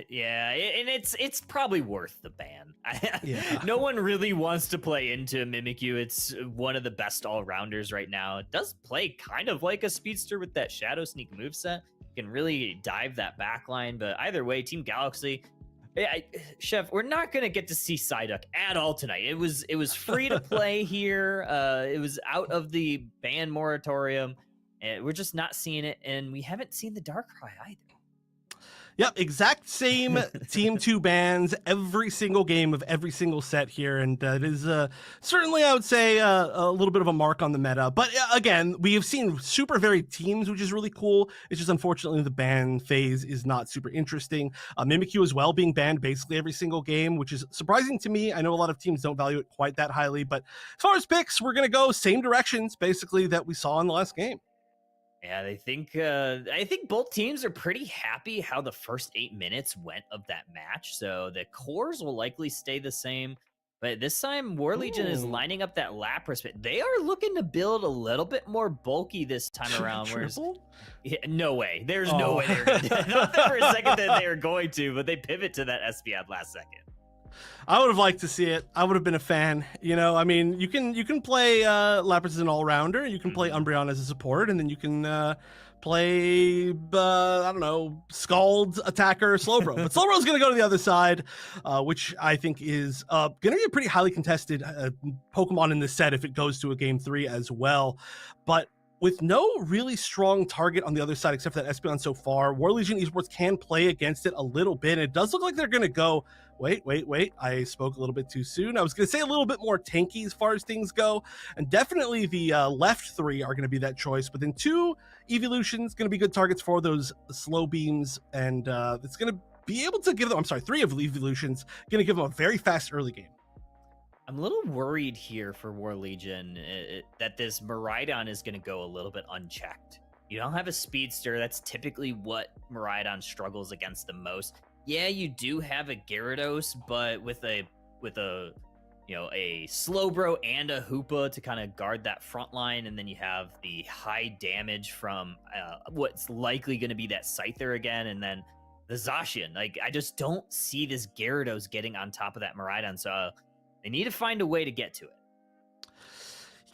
Yeah, and it's probably worth the ban. Yeah. No one really wants to play into Mimikyu. It's one of the best all-rounders right now. It does play kind of like a speedster with that Shadow Sneak moveset. You can really dive that backline, but either way, Team Galaxy, Chef, we're not gonna get to see Psyduck at all tonight. It was free to play here. It was out of the ban moratorium, and we're just not seeing it. And we haven't seen the Darkrai either. Yep, exact same Team 2 bans every single game of every single set here, and it is certainly, I would say, a little bit of a mark on the meta. But again, we have seen super varied teams, which is really cool. It's just unfortunately the ban phase is not super interesting. Mimikyu as well being banned basically every single game, which is surprising to me. I know a lot of teams don't value it quite that highly, but as far as picks, we're going to go same directions basically that we saw in the last game. Yeah, I think both teams are pretty happy how the first 8 minutes went of that match. So the cores will likely stay the same. But this time, War Legion is lining up that Lapras. But they are looking to build a little bit more bulky this time around. Yeah, no way. There's no way they're going to. Not that for a second that they were going to, but they pivot to that Espeon last second. I would have liked to see it. I would have been a fan. You know, I mean, you can play Lapras as an all-rounder. You can play Umbreon as a support, and then you can play, I don't know, Scald, Attacker, Slowbro. But Slowbro's going to go to the other side, which I think is going to be a pretty highly contested Pokemon in this set if it goes to a Game 3 as well. But with no really strong target on the other side except for that Espeon so far, War Legion Esports can play against it a little bit. It does look like they're going to go, wait, I spoke a little bit too soon. I was going to say a little bit more tanky as far as things go, and definitely the left 3 are going to be that choice, but then 2 evolutions going to be good targets for those slow beams, and it's going to be able to give them, 3 of evolutions, going to give them a very fast early game. I'm a little worried here for War Legion that this Miraidon is going to go a little bit unchecked. You don't have a speedster. That's typically what Miraidon struggles against the most. Yeah, you do have a Gyarados, but with a Slowbro and a Hoopa to kind of guard that front line, and then you have the high damage from what's likely going to be that Scyther again, and then the Zacian. Like, I just don't see this Gyarados getting on top of that Miraidon, so they need to find a way to get to it.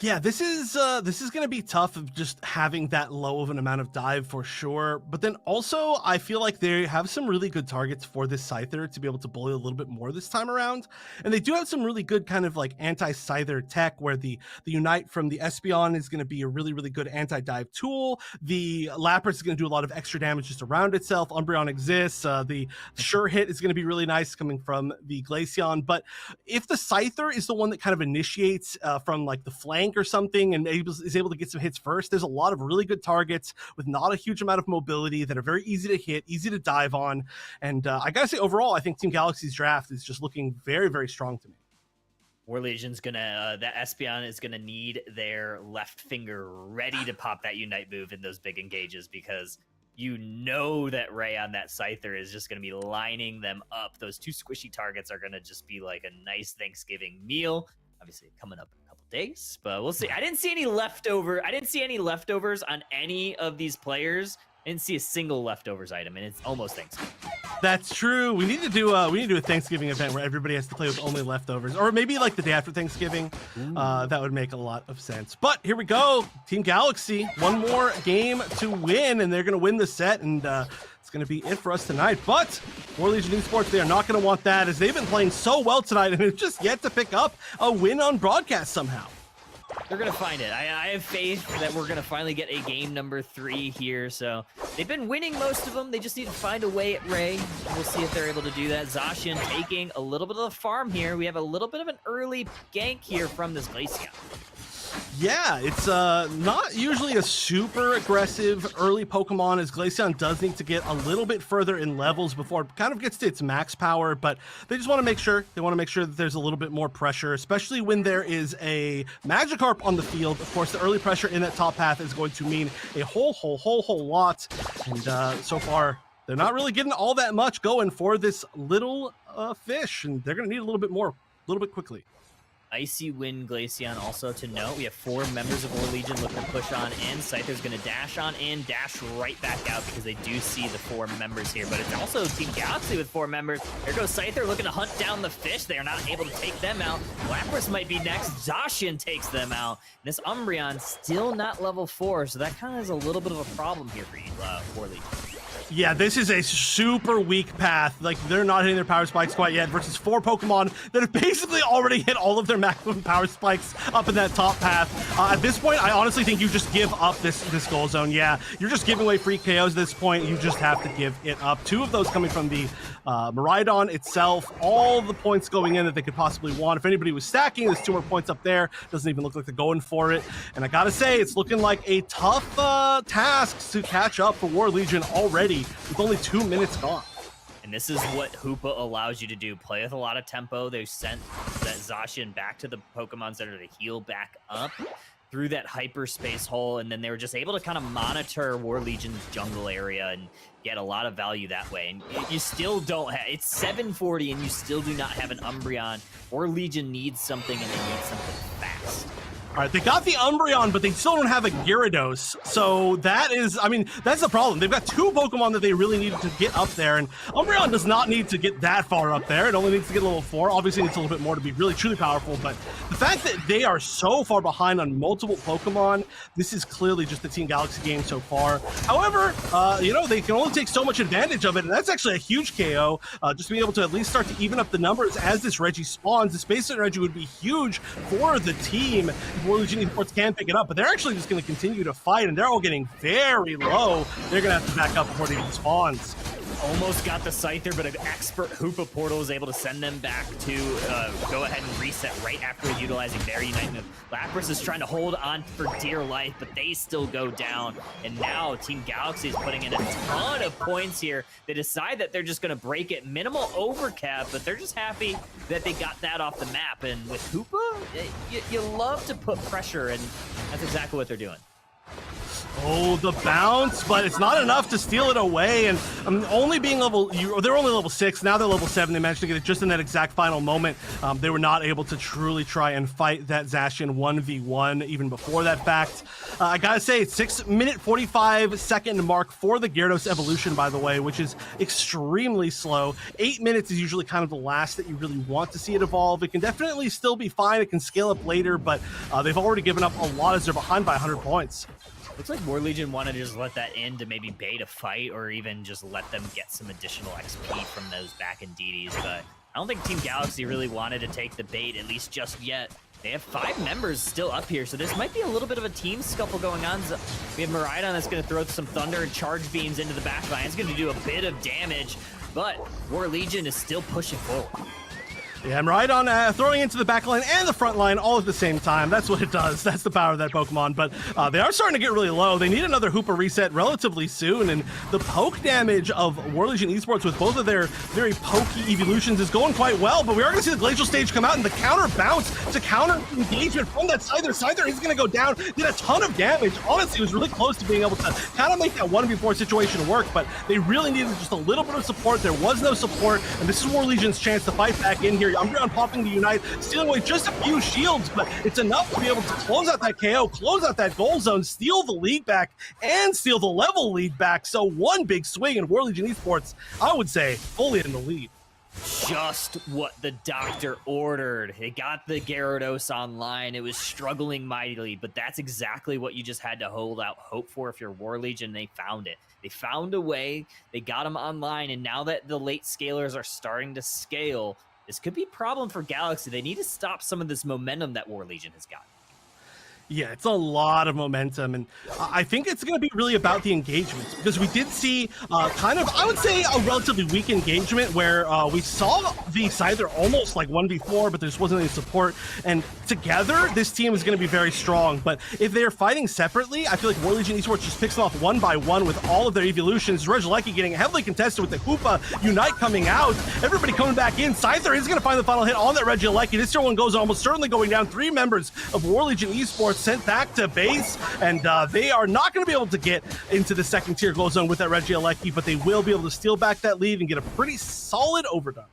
Yeah, this is going to be tough of just having that low of an amount of dive for sure. But then also, I feel like they have some really good targets for this Scyther to be able to bully a little bit more this time around. And they do have some really good kind of like anti-Scyther tech where the Unite from the Espeon is going to be a really, really good anti-dive tool. The Lapras is going to do a lot of extra damage just around itself. Umbreon exists. The Sure Hit is going to be really nice coming from the Glaceon. But if the Scyther is the one that kind of initiates from like the flank or something and is able to get some hits first, there's a lot of really good targets with not a huge amount of mobility that are very easy to hit, easy to dive on. And I gotta say, overall, I think Team Galaxy's draft is just looking very, very strong to me. War Legion's gonna, that Espeon is gonna need their left finger ready to pop that Unite move in those big engages, because you know that Ray on that Scyther is just going to be lining them up. Those 2 squishy targets are going to just be like a nice Thanksgiving meal. Obviously coming up in a couple days, but we'll see. I didn't see any leftovers on any of these players. I didn't see a single leftovers item, and it's almost Thanksgiving. That's true. We need to do a Thanksgiving event where everybody has to play with only leftovers, or maybe like the day after Thanksgiving. That would make a lot of sense. But here we go, Team Galaxy, one more game to win, and they're going to win the set, and it's going to be it for us tonight. But War Legion Esports, they are not going to want that, as they've been playing so well tonight and have just yet to pick up a win on broadcast somehow. They're going to find it. I have faith that we're going to finally get a game number 3 here. So they've been winning most of them. They just need to find a way at Ray. We'll see if they're able to do that. Zacian taking a little bit of the farm here. We have a little bit of an early gank here from this Glaceon. Yeah, it's not usually a super aggressive early Pokemon, as Glaceon does need to get a little bit further in levels before it kind of gets to its max power, but they just want to make sure that there's a little bit more pressure, especially when there is a Magikarp on the field. Of course, the early pressure in that top path is going to mean a whole lot, and so far they're not really getting all that much going for this little fish, and they're going to need a little bit quickly. Icy Wind Glaceon also to note. We have 4 members of War Legion looking to push on in. Scyther's going to dash on in, dash right back out, because they do see the 4 members here. But it's also Team Galaxy with 4 members. There goes Scyther looking to hunt down the fish. They are not able to take them out. Lapras might be next. Zacian takes them out. And this Umbreon still not level 4, so that kind of is a little bit of a problem here for War Legion. Yeah, this is a super weak path. Like, they're not hitting their power spikes quite yet versus 4 Pokemon that have basically already hit all of their maximum power spikes up in that top path. At this point, I honestly think you just give up this goal zone. Yeah, you're just giving away free KOs at this point. You just have to give it up. 2 of those coming from the Miraidon itself. All the points going in that they could possibly want. If anybody was stacking, there's 2 more points up there. Doesn't even look like they're going for it. And I gotta say, it's looking like a tough task to catch up for War Legion already, with only 2 minutes gone. And this is what Hoopa allows you to do. Play with a lot of tempo. They sent that Zacian back to the Pokemon Center to heal back up through that hyperspace hole, and then they were just able to kind of monitor War Legion's jungle area and get a lot of value that way. And you still don't have, it's 740 and you still do not have an Umbreon. War Legion needs something, and they need something fast. All right, they got the Umbreon, but they still don't have a Gyarados. So that is, I mean, that's the problem. They've got 2 Pokemon that they really needed to get up there, and Umbreon does not need to get that far up there. It only needs to get level 4. Obviously, it needs a little bit more to be really, truly powerful, but the fact that they are so far behind on multiple Pokemon, this is clearly just the Team Galaxy game so far. However, you know, they can only take so much advantage of it, and that's actually a huge KO. Just being able to at least start to even up the numbers as this Reggie spawns. The Space Reggie would be huge for the team. War Legion Esports can pick it up, but they're actually just going to continue to fight, and they're all getting very low. They're going to have to back up before it even spawns. Almost got the Scyther, but an expert Hoopa portal is able to send them back to go ahead and reset right after utilizing their Unite move. Lapras is trying to hold on for dear life, but they still go down. And now Team Galaxy is putting in a ton of points here. They decide that they're just going to break it. Minimal overcap, but they're just happy that they got that off the map. And with Hoopa, you love to put pressure, and that's exactly what they're doing. Oh, the bounce, but it's not enough to steal it away. And only being they're only level 6. Now they're level 7. They managed to get it just in that exact final moment. They were not able to truly try and fight that Zacian 1v1 even before that fact. I gotta say, 6-minute 45-second mark for the Gyarados evolution, by the way, which is extremely slow. 8 minutes is usually kind of the last that you really want to see it evolve. It can definitely still be fine. It can scale up later, but they've already given up a lot as they're behind by 100 points. Looks like War Legion wanted to just let that in to maybe bait a fight, or even just let them get some additional XP from those back in DDs, but I don't think Team Galaxy really wanted to take the bait, at least just yet. They have 5 members still up here, so this might be a little bit of a team scuffle going on. We have Miraidon that's going to throw some Thunder and Charge Beams into the back line. It's going to do a bit of damage, but War Legion is still pushing forward. Yeah, Miraidon throwing into the back line and the front line all at the same time. That's what it does. That's the power of that Pokemon. But they are starting to get really low. They need another Hoopa reset relatively soon. And the poke damage of War Legion Esports with both of their very pokey evolutions is going quite well. But we are going to see the Glacial Stage come out and the counter bounce to counter engagement from that Scyther. Scyther is going to go down, did a ton of damage. Honestly, it was really close to being able to kind of make that 1v4 situation work. But they really needed just a little bit of support. There was no support. And this is War Legion's chance to fight back in here. Umbreon popping the Unite, stealing away just a few shields, but it's enough to be able to close out that KO, close out that goal zone, steal the lead back, and steal the level lead back. So one big swing in War Legion Esports, I would say, fully in the lead. Just what the doctor ordered. They got the Gyarados online. It was struggling mightily, but that's exactly what you just had to hold out hope for if you're War Legion. They found it. They found a way. They got them online, and now that the late scalers are starting to scale, this could be a problem for Galaxy. They need to stop some of this momentum that War Legion has got. Yeah, it's a lot of momentum, and I think it's going to be really about the engagements, because we did see kind of, I would say, a relatively weak engagement where we saw the Scyther almost like 1v4, but there just wasn't any support, and together, this team is going to be very strong. But if they're fighting separately, I feel like War Legion Esports just picks them off one by one with all of their evolutions. Regieleki getting heavily contested with the Hoopa Unite coming out, everybody coming back in. Scyther is going to find the final hit on that Regieleki. This tier 1 goes almost certainly going down. 3 members of War Legion Esports sent back to base, and they are not going to be able to get into the second tier goal zone with that Regieleki, but they will be able to steal back that lead and get a pretty solid overdone.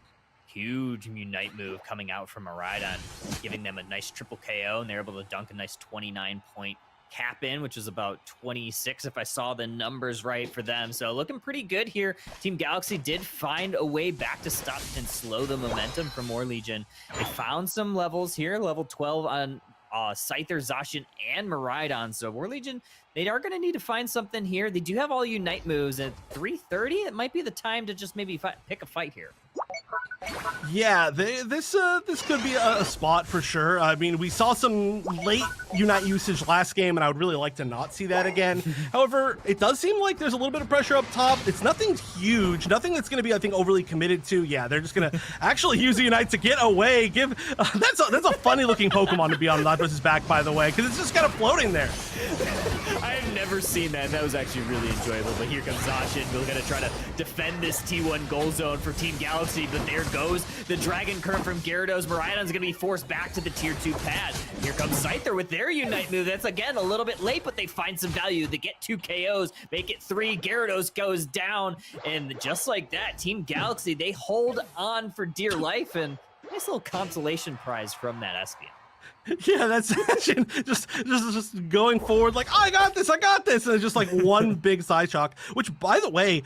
Huge Unite move coming out from Miraidon, giving them a nice triple KO, and they're able to dunk a nice 29-point cap in, which is about 26 if I saw the numbers right for them. So looking pretty good here. Team Galaxy did find a way back to stop and slow the momentum from War Legion. They found some levels here, level 12 on Scyther, Zacian, and Miraidon. So War Legion, they are going to need to find something here. They do have all Unite moves at 330. It might be the time to just maybe pick a fight here. Yeah, this could be a spot for sure. I mean, we saw some late Unite usage last game, and I would really like to not see that again. However, it does seem like there's a little bit of pressure up top. It's nothing huge, nothing that's going to be, I think, overly committed to. Yeah, they're just going to actually use the Unite to get away. That's a funny looking Pokemon to be on Ladbros's back, by the way, because it's just kind of floating there. I've never seen that. That was actually really enjoyable. But here comes Zacian. We're going to try to defend this T1 goal zone for Team Galaxy, but there goes the Dragon Current from Gyarados. Miraidon's going to be forced back to the tier 2 pad. Here comes Scyther with their Unite move. That's, again, a little bit late, but they find some value. They get 2 KOs, make it 3. Gyarados goes down, and just like that, Team Galaxy, they hold on for dear life, and nice little consolation prize from that Espeon. Yeah, that's just going forward like, oh, I got this, and it's just like one big side shock, which, by the way,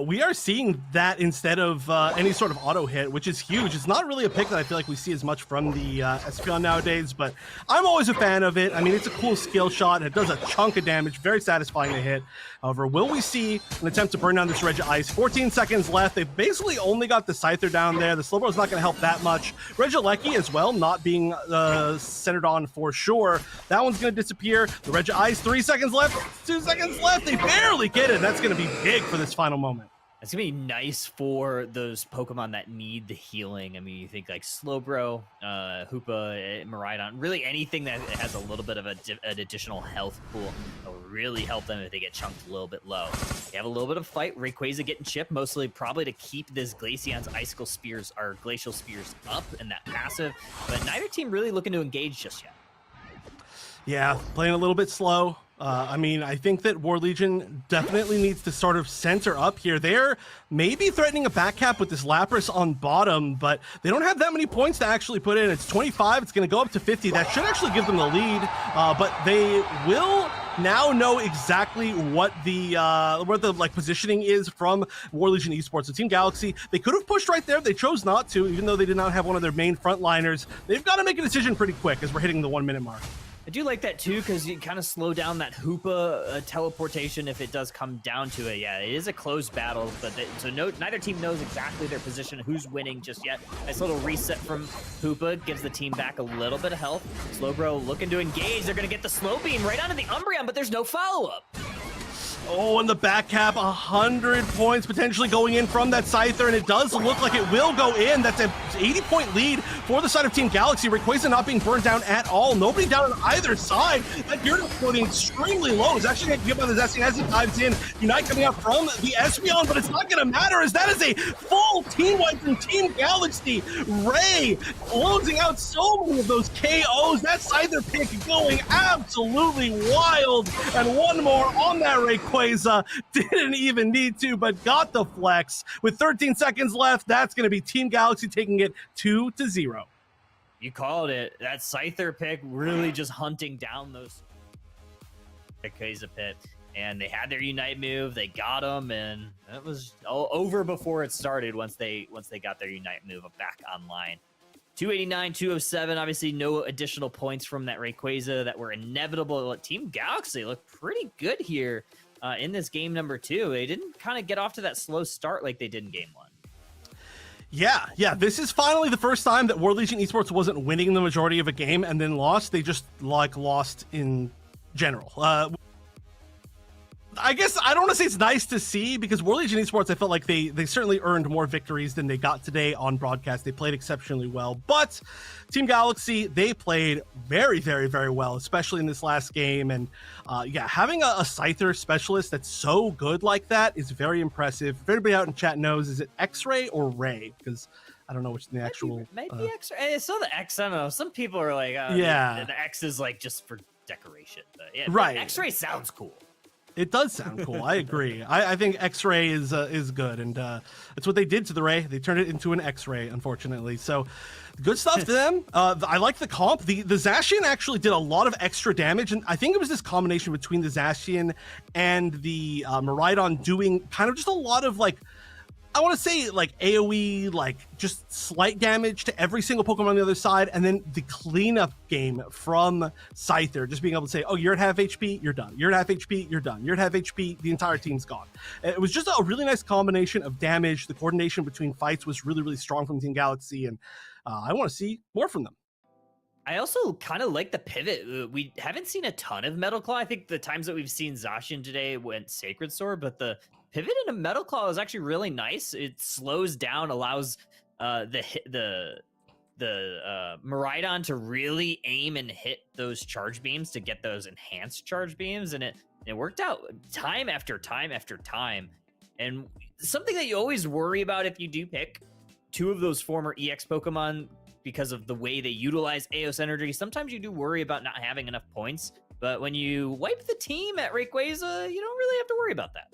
we are seeing that instead of any sort of auto hit, which is huge. It's not really a pick that I feel like we see as much from the Espeon nowadays, but I'm always a fan of it. I mean, it's a cool skill shot, and it does a chunk of damage, very satisfying to hit. However, will we see an attempt to burn down this Regice? 14 seconds left. They've basically only got the Scyther down there. The Slowbro's not going to help that much. Regieleki as well, not being centered on for sure. That one's going to disappear. The Regice, 3 seconds left, 2 seconds left. They barely get it. That's going to be big for this final moment. It's going to be nice for those Pokemon that need the healing. I mean, you think like Slowbro, Hoopa, Miraidon, really anything that has a little bit of an additional health pool will really help them if they get chunked a little bit low. They have a little bit of fight. Rayquaza getting chipped, mostly probably to keep this Glaceon's Icicle Spears or Glacial Spears up in that passive, but neither team really looking to engage just yet. Yeah, playing a little bit slow. I mean, I think that War Legion definitely needs to sort of center up here. They're maybe threatening a back cap with this Lapras on bottom, but they don't have that many points to actually put in. It's 25. It's going to go up to 50. That should actually give them the lead, but they will now know exactly what the like positioning is from War Legion Esports. So Team Galaxy, they could have pushed right there. They chose not to, even though they did not have one of their main frontliners. They've got to make a decision pretty quick as we're hitting the 1 minute mark. I do like that too, because you kind of slow down that Hoopa teleportation if it does come down to it. Yeah, it is a close battle, but neither team knows exactly their position, who's winning just yet. Nice little reset from Hoopa gives the team back a little bit of health. Slowbro looking to engage. They're going to get the slow beam right onto the Umbreon, but there's no follow-up. Oh, and the back cap, 100 points potentially going in from that Scyther, and it does look like it will go in. That's an 80-point lead for the side of Team Galaxy. Rayquaza not being burned down at all. Nobody down on either side. That Gyarados floating extremely low. It's actually going to get by the Zesting as it dives in. Unite coming out from the Espeon, but it's not going to matter as that is a full team wipe from Team Galaxy. Ray closing out so many of those KOs. That Scyther pick going absolutely wild. And one more on that Rayquaza. Didn't even need to, but got the flex. With 13 seconds left, that's going to be Team Galaxy taking it 2-0. You called it. That Scyther pick really just hunting down those Rayquaza pit. And they had their Unite move. They got him, and that was all over before it started once they got their Unite move back online. 289, 207. Obviously, no additional points from that Rayquaza that were inevitable. Team Galaxy looked pretty good here. In this game number 2, they didn't kind of get off to that slow start like they did in game 1. Yeah, this is finally the first time that War Legion Esports wasn't winning the majority of a game and then lost. They just lost in general. I guess I don't want to say it's nice to see, because War Legion Esports, I felt like they certainly earned more victories than they got today on broadcast. They played exceptionally well, but Team Galaxy, they played very, very, very well, especially in this last game. And yeah, having a Scyther specialist that's so good like that is very impressive. If everybody out in chat knows, is it X-Ray or Ray? Because I don't know which the actual... Maybe X-Ray. So the X, I don't know. Some people are like, yeah, the X is like just for decoration. But yeah, right. X-Ray sounds cool. It does sound cool. I agree. I think X-Ray is good, and that's what they did to the Ray. They turned it into an X-Ray, unfortunately. So, good stuff to them. I like the comp. The Zacian actually did a lot of extra damage, and I think it was this combination between the Zacian and the Miraidon doing kind of just a lot of like I want to say like AoE, like just slight damage to every single Pokemon on the other side, and then the cleanup game from Scyther, just being able to say, oh, you're at half HP, you're done. You're at half HP, you're done. You're at half HP, the entire team's gone. It was just a really nice combination of damage. The coordination between fights was really, really strong from Team Galaxy, and I want to see more from them. I also kind of like the pivot. We haven't seen a ton of Metal Claw. I think the times that we've seen Zacian today went Sacred Sword, but the pivot into Metal Claw is actually really nice. It slows down, allows the Miraidon to really aim and hit those charge beams to get those enhanced charge beams, and it worked out time after time after time. And something that you always worry about if you do pick two of those former EX Pokemon, because of the way they utilize Eos energy, sometimes you do worry about not having enough points. But when you wipe the team at Rayquaza, you don't really have to worry about that.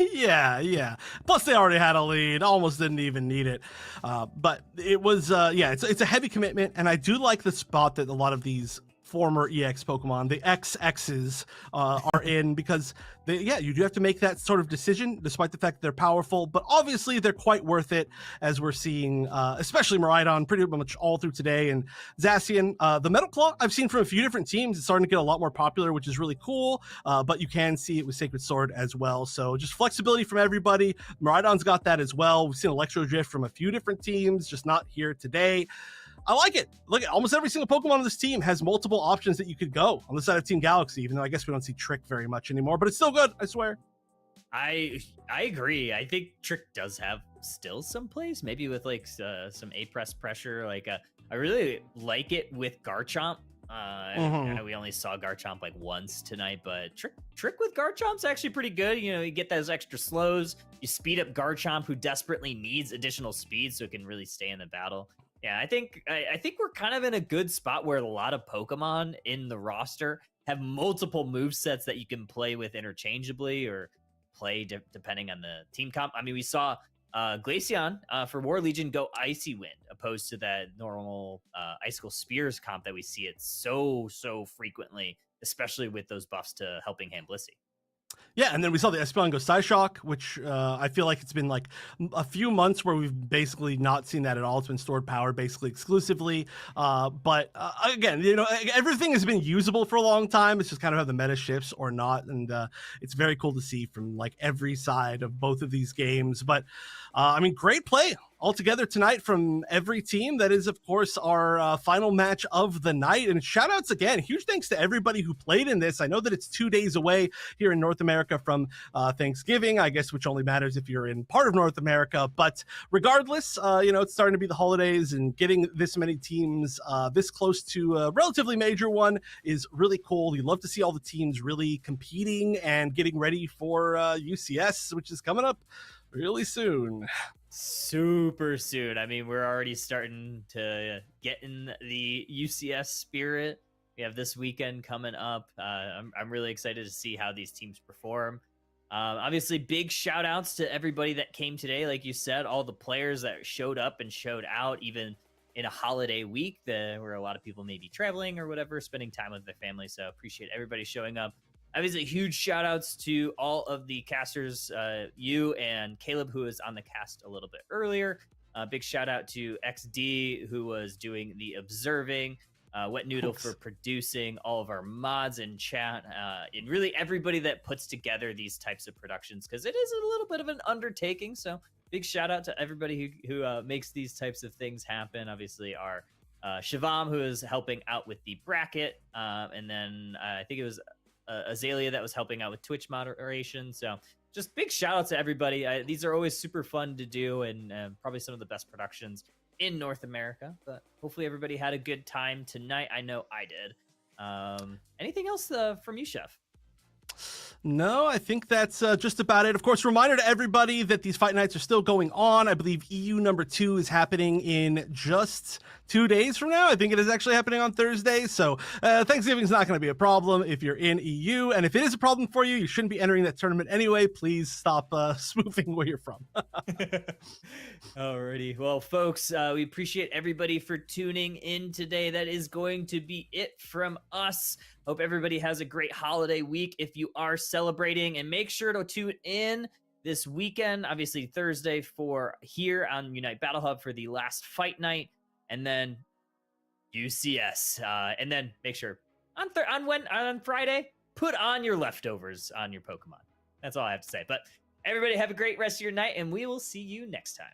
Yeah. Plus, they already had a lead, almost didn't even need it. But it was, it's a heavy commitment, and I do like the spot that a lot of these former EX Pokemon, the XXs, are in, because you do have to make that sort of decision, despite the fact that they're powerful, but obviously they're quite worth it, as we're seeing, especially Miraidon pretty much all through today, and Zacian. The Metal Claw I've seen from a few different teams. It's starting to get a lot more popular, which is really cool, but you can see it with Sacred Sword as well, so just flexibility from everybody. Miraidon's got that as well. We've seen Electro Drift from a few different teams, just not here today. I like it. Look, almost every single Pokemon on this team has multiple options that you could go on the side of Team Galaxy, even though I guess we don't see Trick very much anymore, but it's still good, I swear. I agree. I think Trick does have still some place, maybe with like some A-press pressure. Like I really like it with Garchomp. I know we only saw Garchomp like once tonight, but Trick with Garchomp's actually pretty good. You know, you get those extra slows, you speed up Garchomp, who desperately needs additional speed so it can really stay in the battle. Yeah, I think we're kind of in a good spot where a lot of Pokemon in the roster have multiple move sets that you can play with interchangeably or play depending on the team comp. I mean, we saw Glaceon for War Legion go Icy Wind, opposed to that normal Icicle Spears comp that we see it so frequently, especially with those buffs to Helping Hand Blissey. Yeah, and then we saw the Espeon go Psyshock, which I feel like it's been like a few months where we've basically not seen that at all. It's been stored power basically exclusively. But again, you know, everything has been usable for a long time. It's just kind of how the meta shifts or not. And it's very cool to see from like every side of both of these games. But I mean, great play altogether tonight from every team. That is, of course, our final match of the night. And shout outs again. Huge thanks to everybody who played in this. I know that it's 2 days away here in North America from Thanksgiving, I guess, which only matters if you're in part of North America. But regardless, you know, it's starting to be the holidays, and getting this many teams this close to a relatively major one is really cool. You love to see all the teams really competing and getting ready for UCS, which is coming up really soon. Super soon. I mean, we're already starting to get in the UCS spirit. We have this weekend coming up. I'm really excited to see how these teams perform. Obviously, big shout outs to everybody that came today. Like you said, all the players that showed up and showed out, even in a holiday week where a lot of people may be traveling or whatever, spending time with their family. So appreciate everybody showing up. Obviously, huge shout outs to all of the casters, you and Caleb, who was on the cast a little bit earlier. Big shout out to XD, who was doing the observing, Wet Noodle for producing all of our mods in chat, and really everybody that puts together these types of productions, because it is a little bit of an undertaking. So big shout out to everybody who makes these types of things happen. Obviously, our Shivam, who is helping out with the bracket, and then I think it was Azalea that was helping out with Twitch moderation. So just big shout out to everybody. These are always super fun to do, and probably some of the best productions in North America. But hopefully everybody had a good time tonight. I know I did. Anything else from you, Chef? No, I think that's just about it. Of course, reminder to everybody that these fight nights are still going on. I believe EU number 2 is happening in just 2 days from now. I think it is actually happening on Thursday. So Thanksgiving is not going to be a problem if you're in EU. And if it is a problem for you, you shouldn't be entering that tournament anyway. Please stop spoofing where you're from. Alrighty. Well, folks, we appreciate everybody for tuning in today. That is going to be it from us. Hope everybody has a great holiday week if you are celebrating, and make sure to tune in this weekend. Obviously, Thursday for here on Unite Battle Hub for the last fight night, and then UCS. And then make sure on Friday, put on your leftovers on your Pokemon. That's all I have to say. But everybody have a great rest of your night, and we will see you next time.